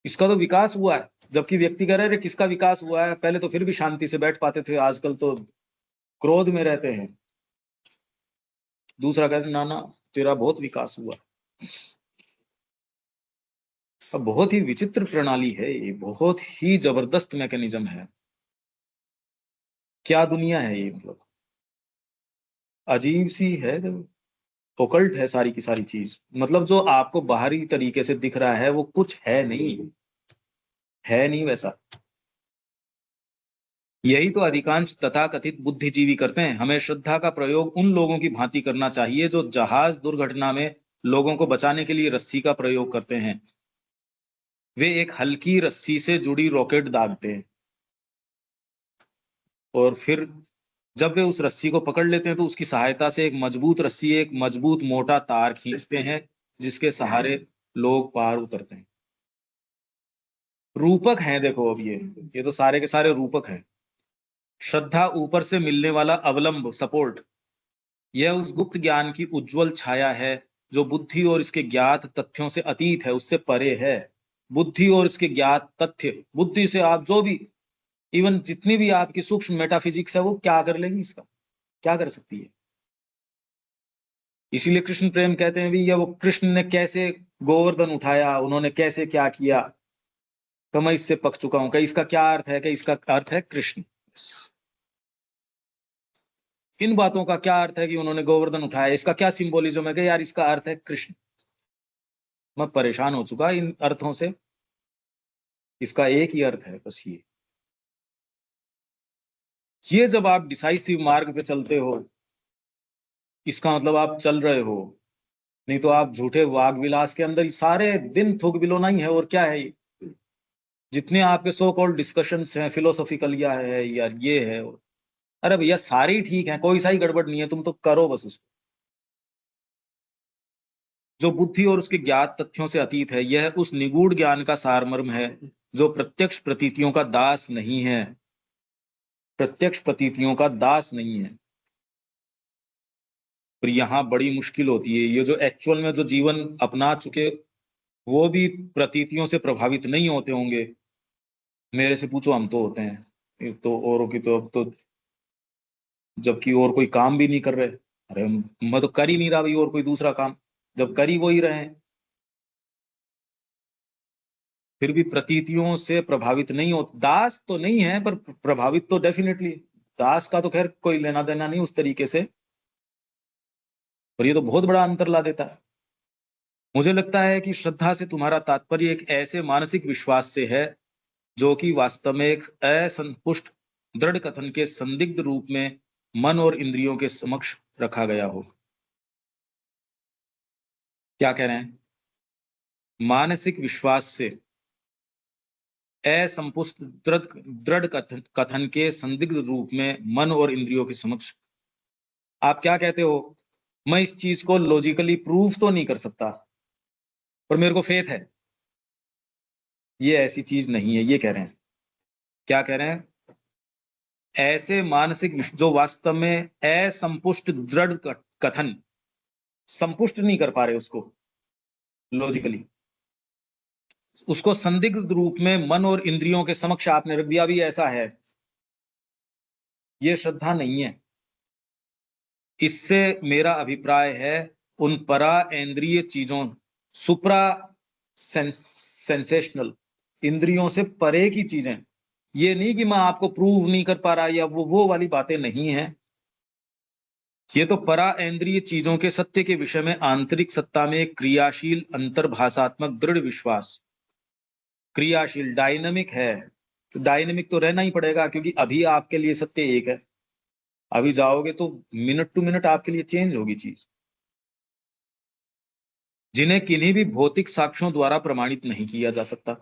इसका तो विकास हुआ है, जबकि व्यक्ति कह रहे हैं किसका विकास हुआ है, पहले तो फिर भी शांति से बैठ पाते थे, आजकल तो क्रोध में रहते हैं। दूसरा कहते ना ना, तेरा बहुत विकास हुआ। अब बहुत ही विचित्र प्रणाली है ये, बहुत ही जबरदस्त मैकेनिज्म है। क्या दुनिया है ये, मतलब अजीब सी है। ओकल्ट है सारी की सारी चीज। मतलब जो आपको बाहरी तरीके से दिख रहा है वो कुछ है नहीं, है नहीं वैसा। यही तो अधिकांश तथाकथित बुद्धिजीवी करते हैं। हमें श्रद्धा का प्रयोग उन लोगों की भांति करना चाहिए जो जहाज दुर्घटना में लोगों को बचाने के लिए रस्सी का प्रयोग करते हैं। वे एक हल्की रस्सी से जुड़ी रॉकेट दागते हैं और फिर जब वे उस रस्सी को पकड़ लेते हैं तो उसकी सहायता से एक मजबूत रस्सी, एक मजबूत मोटा तार खींचते हैं जिसके सहारे लोग पार उतरते हैं। रूपक हैं देखो, अब ये तो सारे के सारे रूपक हैं। श्रद्धा ऊपर से मिलने वाला अवलंब, सपोर्ट। यह उस गुप्त ज्ञान की उज्जवल छाया है जो बुद्धि और इसके ज्ञात तथ्यों से अतीत है, उससे परे है। बुद्धि और इसके ज्ञात तथ्य, बुद्धि से आप जो भी, इवन जितनी भी आपकी सूक्ष्म मेटाफिजिक्स है वो क्या कर लेगी, इसका क्या कर सकती है? इसीलिए कृष्ण प्रेम कहते हैं भी, या वो कृष्ण ने कैसे गोवर्धन उठाया, उन्होंने कैसे क्या किया, तो मैं इससे पक चुका हूं। कि इसका क्या अर्थ है? कि इसका अर्थ है कृष्ण। इन बातों का क्या अर्थ है कि उन्होंने गोवर्धन उठाया, इसका क्या सिंबोलिज्म है? कि यार इसका अर्थ है कृष्ण। मैं परेशान हो चुका इन अर्थों से। इसका एक ही अर्थ है बस ये जब आप डिसाइसिव मार्ग पे चलते हो इसका मतलब आप चल रहे हो, नहीं तो आप झूठे वाग विलास के अंदर ही सारे दिन थूक बिलोना ही है। और क्या है ये? जितने आपके सो कॉल्ड डिस्कशंस हैं, फिलोसॉफिकल या है या ये है, अरे भैया सारी ठीक है, कोई सा ही गड़बड़ नहीं है, तुम तो करो बस उसको। जो बुद्धि और उसके ज्ञात तथ्यों से अतीत है, यह उस निगूढ़ ज्ञान का सारमर्म है जो प्रत्यक्ष प्रतीतियों का दास नहीं है, प्रत्यक्ष प्रतीतियों का दास नहीं है। पर यहाँ बड़ी मुश्किल होती है, ये जो एक्चुअल में जो जीवन अपना चुके वो भी प्रतीतियों से प्रभावित नहीं होते होंगे। मेरे से पूछो, हम तो होते हैं, ये तो औरों की तो अब तो जबकि और कोई काम भी नहीं कर रहे। अरे मैं तो कर ही नहीं रहा भाई और कोई दूसरा काम, जब कर ही वो ही रहे हैं। फिर भी प्रतीतियों से प्रभावित नहीं हो, दास तो नहीं है पर प्रभावित तो डेफिनेटली। दास का तो खैर कोई लेना देना नहीं उस तरीके से, पर ये तो बहुत बड़ा अंतर ला देता है। मुझे लगता है कि श्रद्धा से तुम्हारा तात्पर्य एक ऐसे मानसिक विश्वास से है जो कि वास्तव में एक असंपुष्ट दृढ़ कथन के संदिग्ध रूप में मन और इंद्रियों के समक्ष रखा गया हो। क्या कह रहे हैं? मानसिक विश्वास से असंपुष्ट दृढ़ कथन के संदिग्ध रूप में मन और इंद्रियों के समक्ष। आप क्या कहते हो? मैं इस चीज को लॉजिकली प्रूफ तो नहीं कर सकता, पर मेरे को फेथ है। ये ऐसी चीज नहीं है, ये कह रहे हैं। क्या कह रहे हैं? ऐसे मानसिक जो वास्तव में असंपुष्ट दृढ़ कथन, संपुष्ट नहीं कर पा रहे उसको लॉजिकली, उसको संदिग्ध रूप में मन और इंद्रियों के समक्ष आपने रख दिया भी ऐसा है, ये श्रद्धा नहीं है। इससे मेरा अभिप्राय है उन परा इंद्रिय चीजों, सुप्रा सेंसेशनल, इंद्रियों से परे की चीजें। ये नहीं कि मैं आपको प्रूव नहीं कर पा रहा या वो वाली बातें नहीं है। ये तो परा इंद्रिय चीजों के सत्य के विषय में आंतरिक सत्ता में एक क्रियाशील अंतर्भाषात्मक दृढ़ विश्वास, क्रियाशील डायनामिक है। तो डायनामिक तो रहना ही पड़ेगा, क्योंकि अभी आपके लिए सत्य एक है, अभी जाओगे तो मिनट टू मिनट आपके लिए चेंज होगी चीज, जिन्हें किन्हीं भी भौतिक साक्ष्यों द्वारा प्रमाणित नहीं किया जा सकता,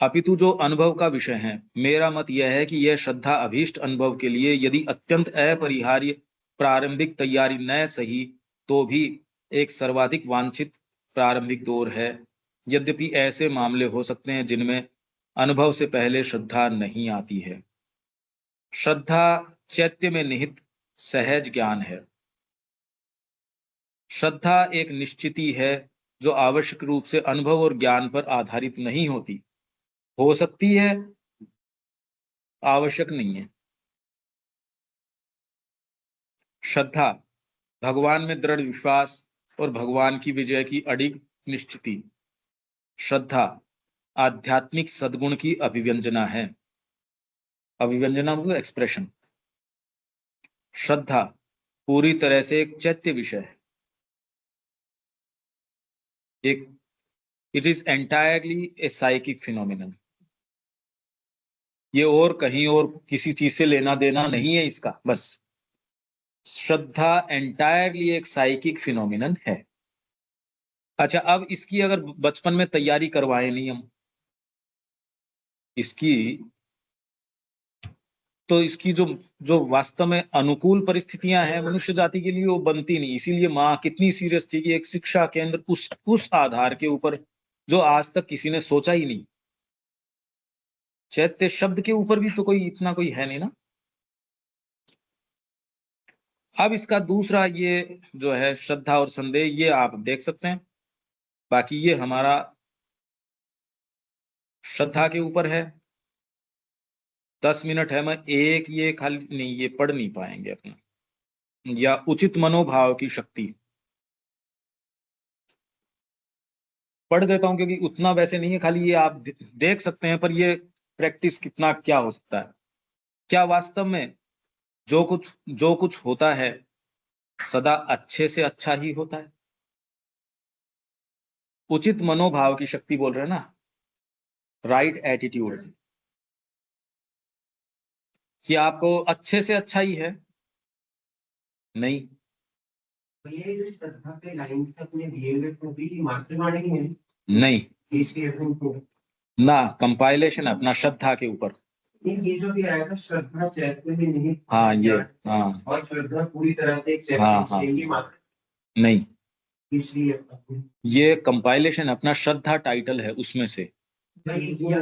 अपितु जो अनुभव का विषय है। मेरा मत यह है कि यह श्रद्धा अभीष्ट अनुभव के लिए यदि अत्यंत अपरिहार्य प्रारंभिक तैयारी न सही तो भी एक सर्वाधिक वांछित प्रारंभिक दौर है। यद्यपि ऐसे मामले हो सकते हैं जिनमें अनुभव से पहले श्रद्धा नहीं आती है। श्रद्धा चैत्य में निहित सहज ज्ञान है। श्रद्धा एक निश्चिति है जो आवश्यक रूप से अनुभव और ज्ञान पर आधारित नहीं होती, हो सकती है, आवश्यक नहीं है। श्रद्धा भगवान में दृढ़ विश्वास और भगवान की विजय की अडिग निश्चिति। श्रद्धा आध्यात्मिक सद्गुण की अभिव्यंजना है। अभिव्यंजना मतलब एक्सप्रेशन। श्रद्धा पूरी तरह से एक चैत्य विषय है, एक it is entirely A psychic phenomenon. ये और कहीं और किसी चीज से लेना देना नहीं है इसका, बस श्रद्धा एंटायरली एक साइकिक फिनोमिनन है। अच्छा, अब इसकी अगर बचपन में तैयारी करवाए नहीं हम इसकी, तो इसकी जो जो वास्तव में अनुकूल परिस्थितियां हैं मनुष्य जाति के लिए वो बनती नहीं। इसीलिए माँ कितनी सीरियस थी कि एक शिक्षा केंद्र उस आधार के ऊपर जो आज तक किसी ने सोचा ही नहीं। चैत्य शब्द के ऊपर भी तो कोई इतना कोई है नहीं ना। अब इसका दूसरा ये जो है श्रद्धा और संदेह, ये आप देख सकते हैं। बाकी ये हमारा श्रद्धा के ऊपर है। 10 मिनट है, मैं एक ये खाली नहीं, ये पढ़ नहीं पाएंगे अपना, या उचित मनोभाव की शक्ति पढ़ देता हूं, क्योंकि उतना वैसे नहीं है, खाली ये आप देख सकते हैं। पर ये प्रैक्टिस कितना क्या हो सकता है, क्या वास्तव में जो कुछ होता है सदा अच्छे से अच्छा ही होता है। उचित मनोभाव की शक्ति बोल रहे हैं ना, राइट एटीट्यूड, कि आपको अच्छे से अच्छा ही है नहीं। तो ये जो श्रद्धा पे लाइंस अपने दिए हुए को भी मातृवाणी है नहीं इसलिए अपन को ना, कंपाइलेशन है अपना श्रद्धा के ऊपर। ये जो भी आया था श्रद्धा चैत्य में नहीं हाँ ये, हाँ और श्रद्धा पूरी तरह से एक हाँ, चैत्य हाँ। ये मात्र नहीं, इसलिए ये कंपाइलेशन अपना श्रद्धा टाइटल है उसमें से। नहीं नहीं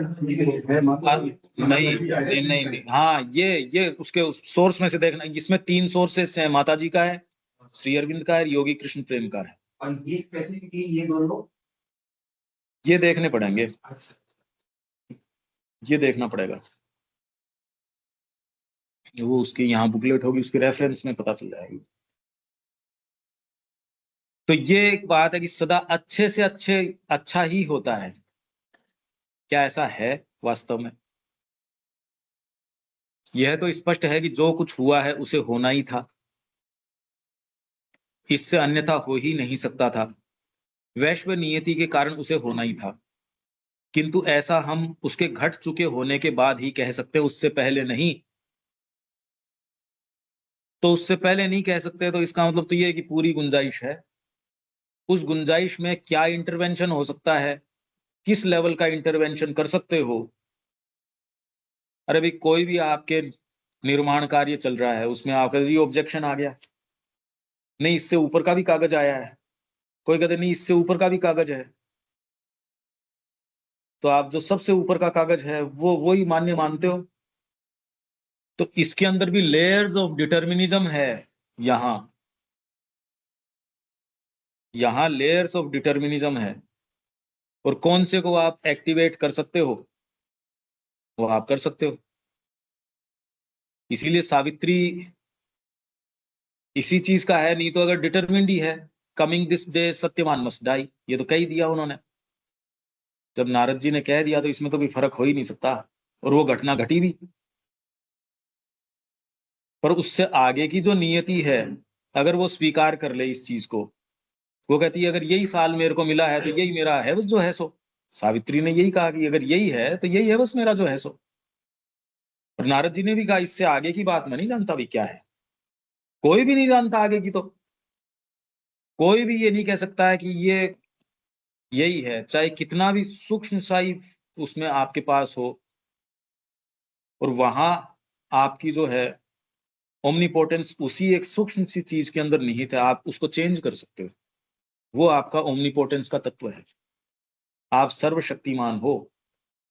नहीं नहीं, हाँ ये उसके सोर्स में से देखना, इसमें 3 सोर्सेस हैं, माता जी का है, श्री अरविंद का है, योगी कृष्ण प्रेम का है। और ये स्पेसिफिकली ये दोनों ये देखने पड़ेंगे, अच्छा ये देखना पड़ेगा, वो उसकी यहाँ बुकलेट होगी, उसके रेफरेंस में पता चल जाएगी। तो ये एक बात है कि सदा अच्छे से अच्छा ही होता है। क्या ऐसा है वास्तव में? यह तो स्पष्ट है कि जो कुछ हुआ है उसे होना ही था, इससे अन्यथा हो ही नहीं सकता था, वैश्व नियति के कारण उसे होना ही था। किंतु ऐसा हम उसके घट चुके होने के बाद ही कह सकते, उससे पहले नहीं। तो उससे पहले नहीं कह सकते, तो इसका मतलब तो ये है कि पूरी गुंजाइश है। उस गुंजाइश में क्या इंटरवेंशन हो सकता है, किस लेवल का इंटरवेंशन कर सकते हो? अरे भाई, कोई भी आपके निर्माण कार्य चल रहा है, उसमें आपका ये ऑब्जेक्शन आ गया, नहीं इससे ऊपर का भी कागज आया है, कोई कहते नहीं इससे ऊपर का भी कागज है, तो आप जो सबसे ऊपर का कागज है वो ही मान्य मानते हो। तो इसके अंदर भी लेयर्स ऑफ डिटर्मिनिज्म है। यहां लेयर्स ऑफ डिटर्मिनिज्म है, और कौन से को आप एक्टिवेट कर सकते हो, वो आप कर सकते हो। इसीलिए सावित्री इसी चीज का है, नहीं तो अगर डिटर्मिन्ड ही है, coming this day Satyavan must die, ये तो कह ही दिया उन्होंने। जब नारद जी ने कह दिया तो इसमें तो भी फर्क हो ही नहीं सकता, और वो घटना घटी भी। पर उससे आगे की जो नियति है, अगर वो स्वीकार कर ले इस चीज को, वो कहती है अगर यही साल मेरे को मिला है तो यही मेरा है बस जो है सो। सावित्री ने यही कहा कि अगर यही है तो यही है बस मेरा जो है सो। और नारद जी ने भी कहा इससे आगे की बात मैं नहीं जानता भी क्या है, कोई भी नहीं जानता आगे की। तो कोई भी ये नहीं कह सकता है कि ये यही है, चाहे कितना भी सूक्ष्म सा ही उसमें आपके पास हो, और वहां आपकी जो है ओमनीपोटेंस उसी एक सूक्ष्म सी चीज के अंदर निहित है, आप उसको चेंज कर सकते हो। वो आपका ओमनीपोटेंस का तत्व है, आप सर्वशक्तिमान हो।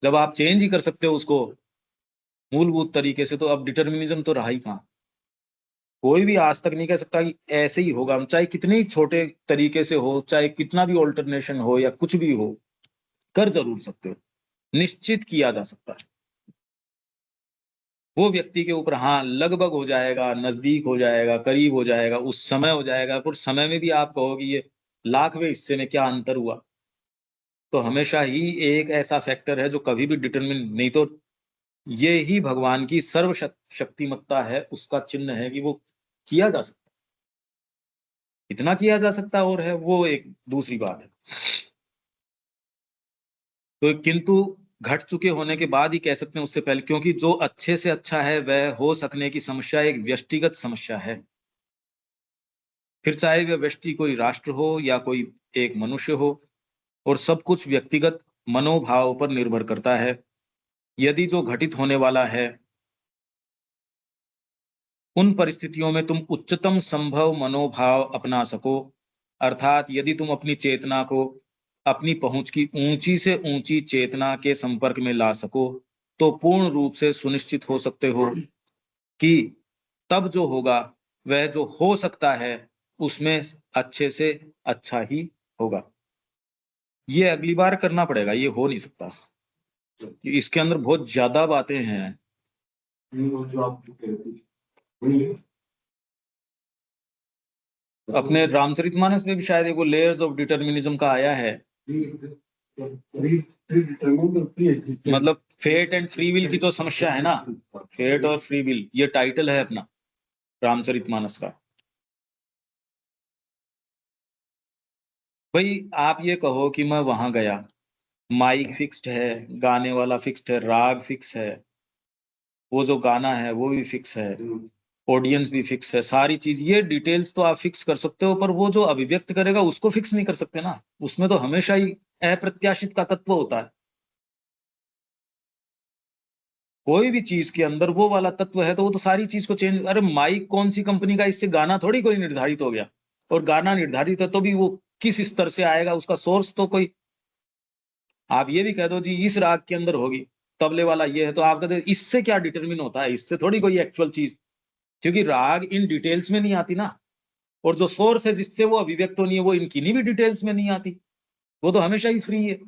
जब आप चेंज ही कर सकते हो उसको मूलभूत तरीके से, तो अब डिटर्मिनिज्म तो रहा ही कहाँ। कोई भी आज तक नहीं कह सकता कि ऐसे ही होगा, चाहे कितने ही छोटे तरीके से हो, चाहे कितना भी ऑल्टरनेशन हो या कुछ भी हो, कर जरूर सकते हो, निश्चित किया जा सकता है। वो व्यक्ति के ऊपर हाँ लगभग हो जाएगा, नजदीक हो जाएगा, करीब हो जाएगा, उस समय हो जाएगा। पर समय में भी आप कहोगे ये लाखवें हिस्से में क्या अंतर हुआ, तो हमेशा ही एक ऐसा फैक्टर है जो कभी भी डिटरमिन नहीं। तो ये ही भगवान की सर्व शक्तिमत्ता है, उसका चिन्ह है कि वो किया जा सकता, इतना किया जा सकता और है, वो एक दूसरी बात है। तो किंतु घट चुके होने के बाद ही कह सकते हैं, उससे पहले, क्योंकि जो अच्छे से अच्छा है वह हो सकने की समस्या एक व्यष्टिगत समस्या है। फिर चाहे वह व्यष्टि कोई राष्ट्र हो या कोई एक मनुष्य हो, और सब कुछ व्यक्तिगत मनोभाव पर निर्भर करता है। यदि जो घटित होने वाला है उन परिस्थितियों में तुम उच्चतम संभव मनोभाव अपना सको, अर्थात यदि तुम अपनी चेतना को अपनी पहुंच की ऊंची से ऊंची चेतना के संपर्क में ला सको, तो पूर्ण रूप से सुनिश्चित हो सकते हो कि तब जो होगा वह जो हो सकता है उसमें अच्छे से अच्छा ही होगा। ये अगली बार करना पड़ेगा, ये हो नहीं सकता, इसके अंदर बहुत ज्यादा बातें हैं। जो आप जो कह रहे थे वही है। अपने रामचरितमानस में भी शायद वो लेयर्स ऑफ डिटर्मिनिज्म का आया है, मतलब फेट एंड फ्री विल की जो समस्या है ना, फेट और फ्री विल, ये टाइटल है अपना रामचरितमानस का। भाई आप ये कहो कि मैं वहां गया, माइक फिक्स्ड है, गाने वाला फिक्स्ड है, राग फिक्स है, वो जो गाना है वो भी फिक्स है, ऑडियंस भी फिक्स है, सारी चीज, ये डिटेल्स तो आप फिक्स कर सकते हो, पर वो जो अभिव्यक्त करेगा उसको फिक्स नहीं कर सकते ना। उसमें तो हमेशा ही अप्रत्याशित का तत्व होता है। कोई भी चीज के अंदर वो वाला तत्व है तो वो तो सारी चीज को चेंज। अरे माइक कौन सी कंपनी का, इससे गाना थोड़ी कोई निर्धारित हो गया। और गाना निर्धारित है तो भी वो किस स्तर से आएगा, उसका सोर्स तो कोई, आप ये भी कह दो जी इस राग के अंदर होगी, तबले वाला ये है, तो आप कहते इससे क्या डिटरमिन होता है, इससे थोड़ी कोई एक्चुअल चीज, क्योंकि राग इन डिटेल्स में नहीं आती ना। और जो सोर्स है जिससे वो अभिव्यक्त होनी है वो इन किन्हीं भी डिटेल्स में नहीं आती, वो तो हमेशा ही फ्री है।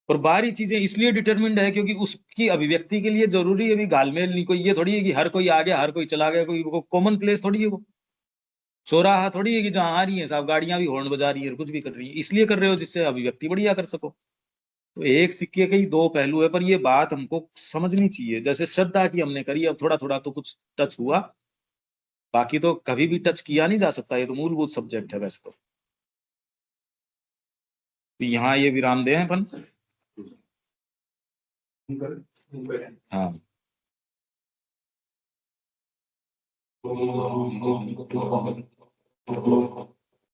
और बाहरी चीजें इसलिए डिटरमिन्ड है क्योंकि उसकी अभिव्यक्ति के लिए जरूरी है भी घालमेल, नहीं कोई ये थोड़ी है कि हर कोई आ गया हर कोई चला गया, कोई कॉमन प्लेस थोड़ी है वो, चौराहा थोड़ी है कि जहां आ रही है साहब गाड़ियां भी हॉर्न बजा रही है, कुछ भी कर रही है, इसलिए कर रहे हो जिससे अभिव्यक्ति बढ़िया कर सको। तो एक सिक्के के ही दो पहलू है, पर ये बात हमको समझनी चाहिए। जैसे श्रद्धा की हमने करी, अब थोड़ा थोड़ा तो कुछ टच हुआ, बाकी तो कभी भी टच किया नहीं जा सकता, ये तो मूलभूत सब्जेक्ट है वैसे तो। यहाँ ये विराम दें अपन। हाँ।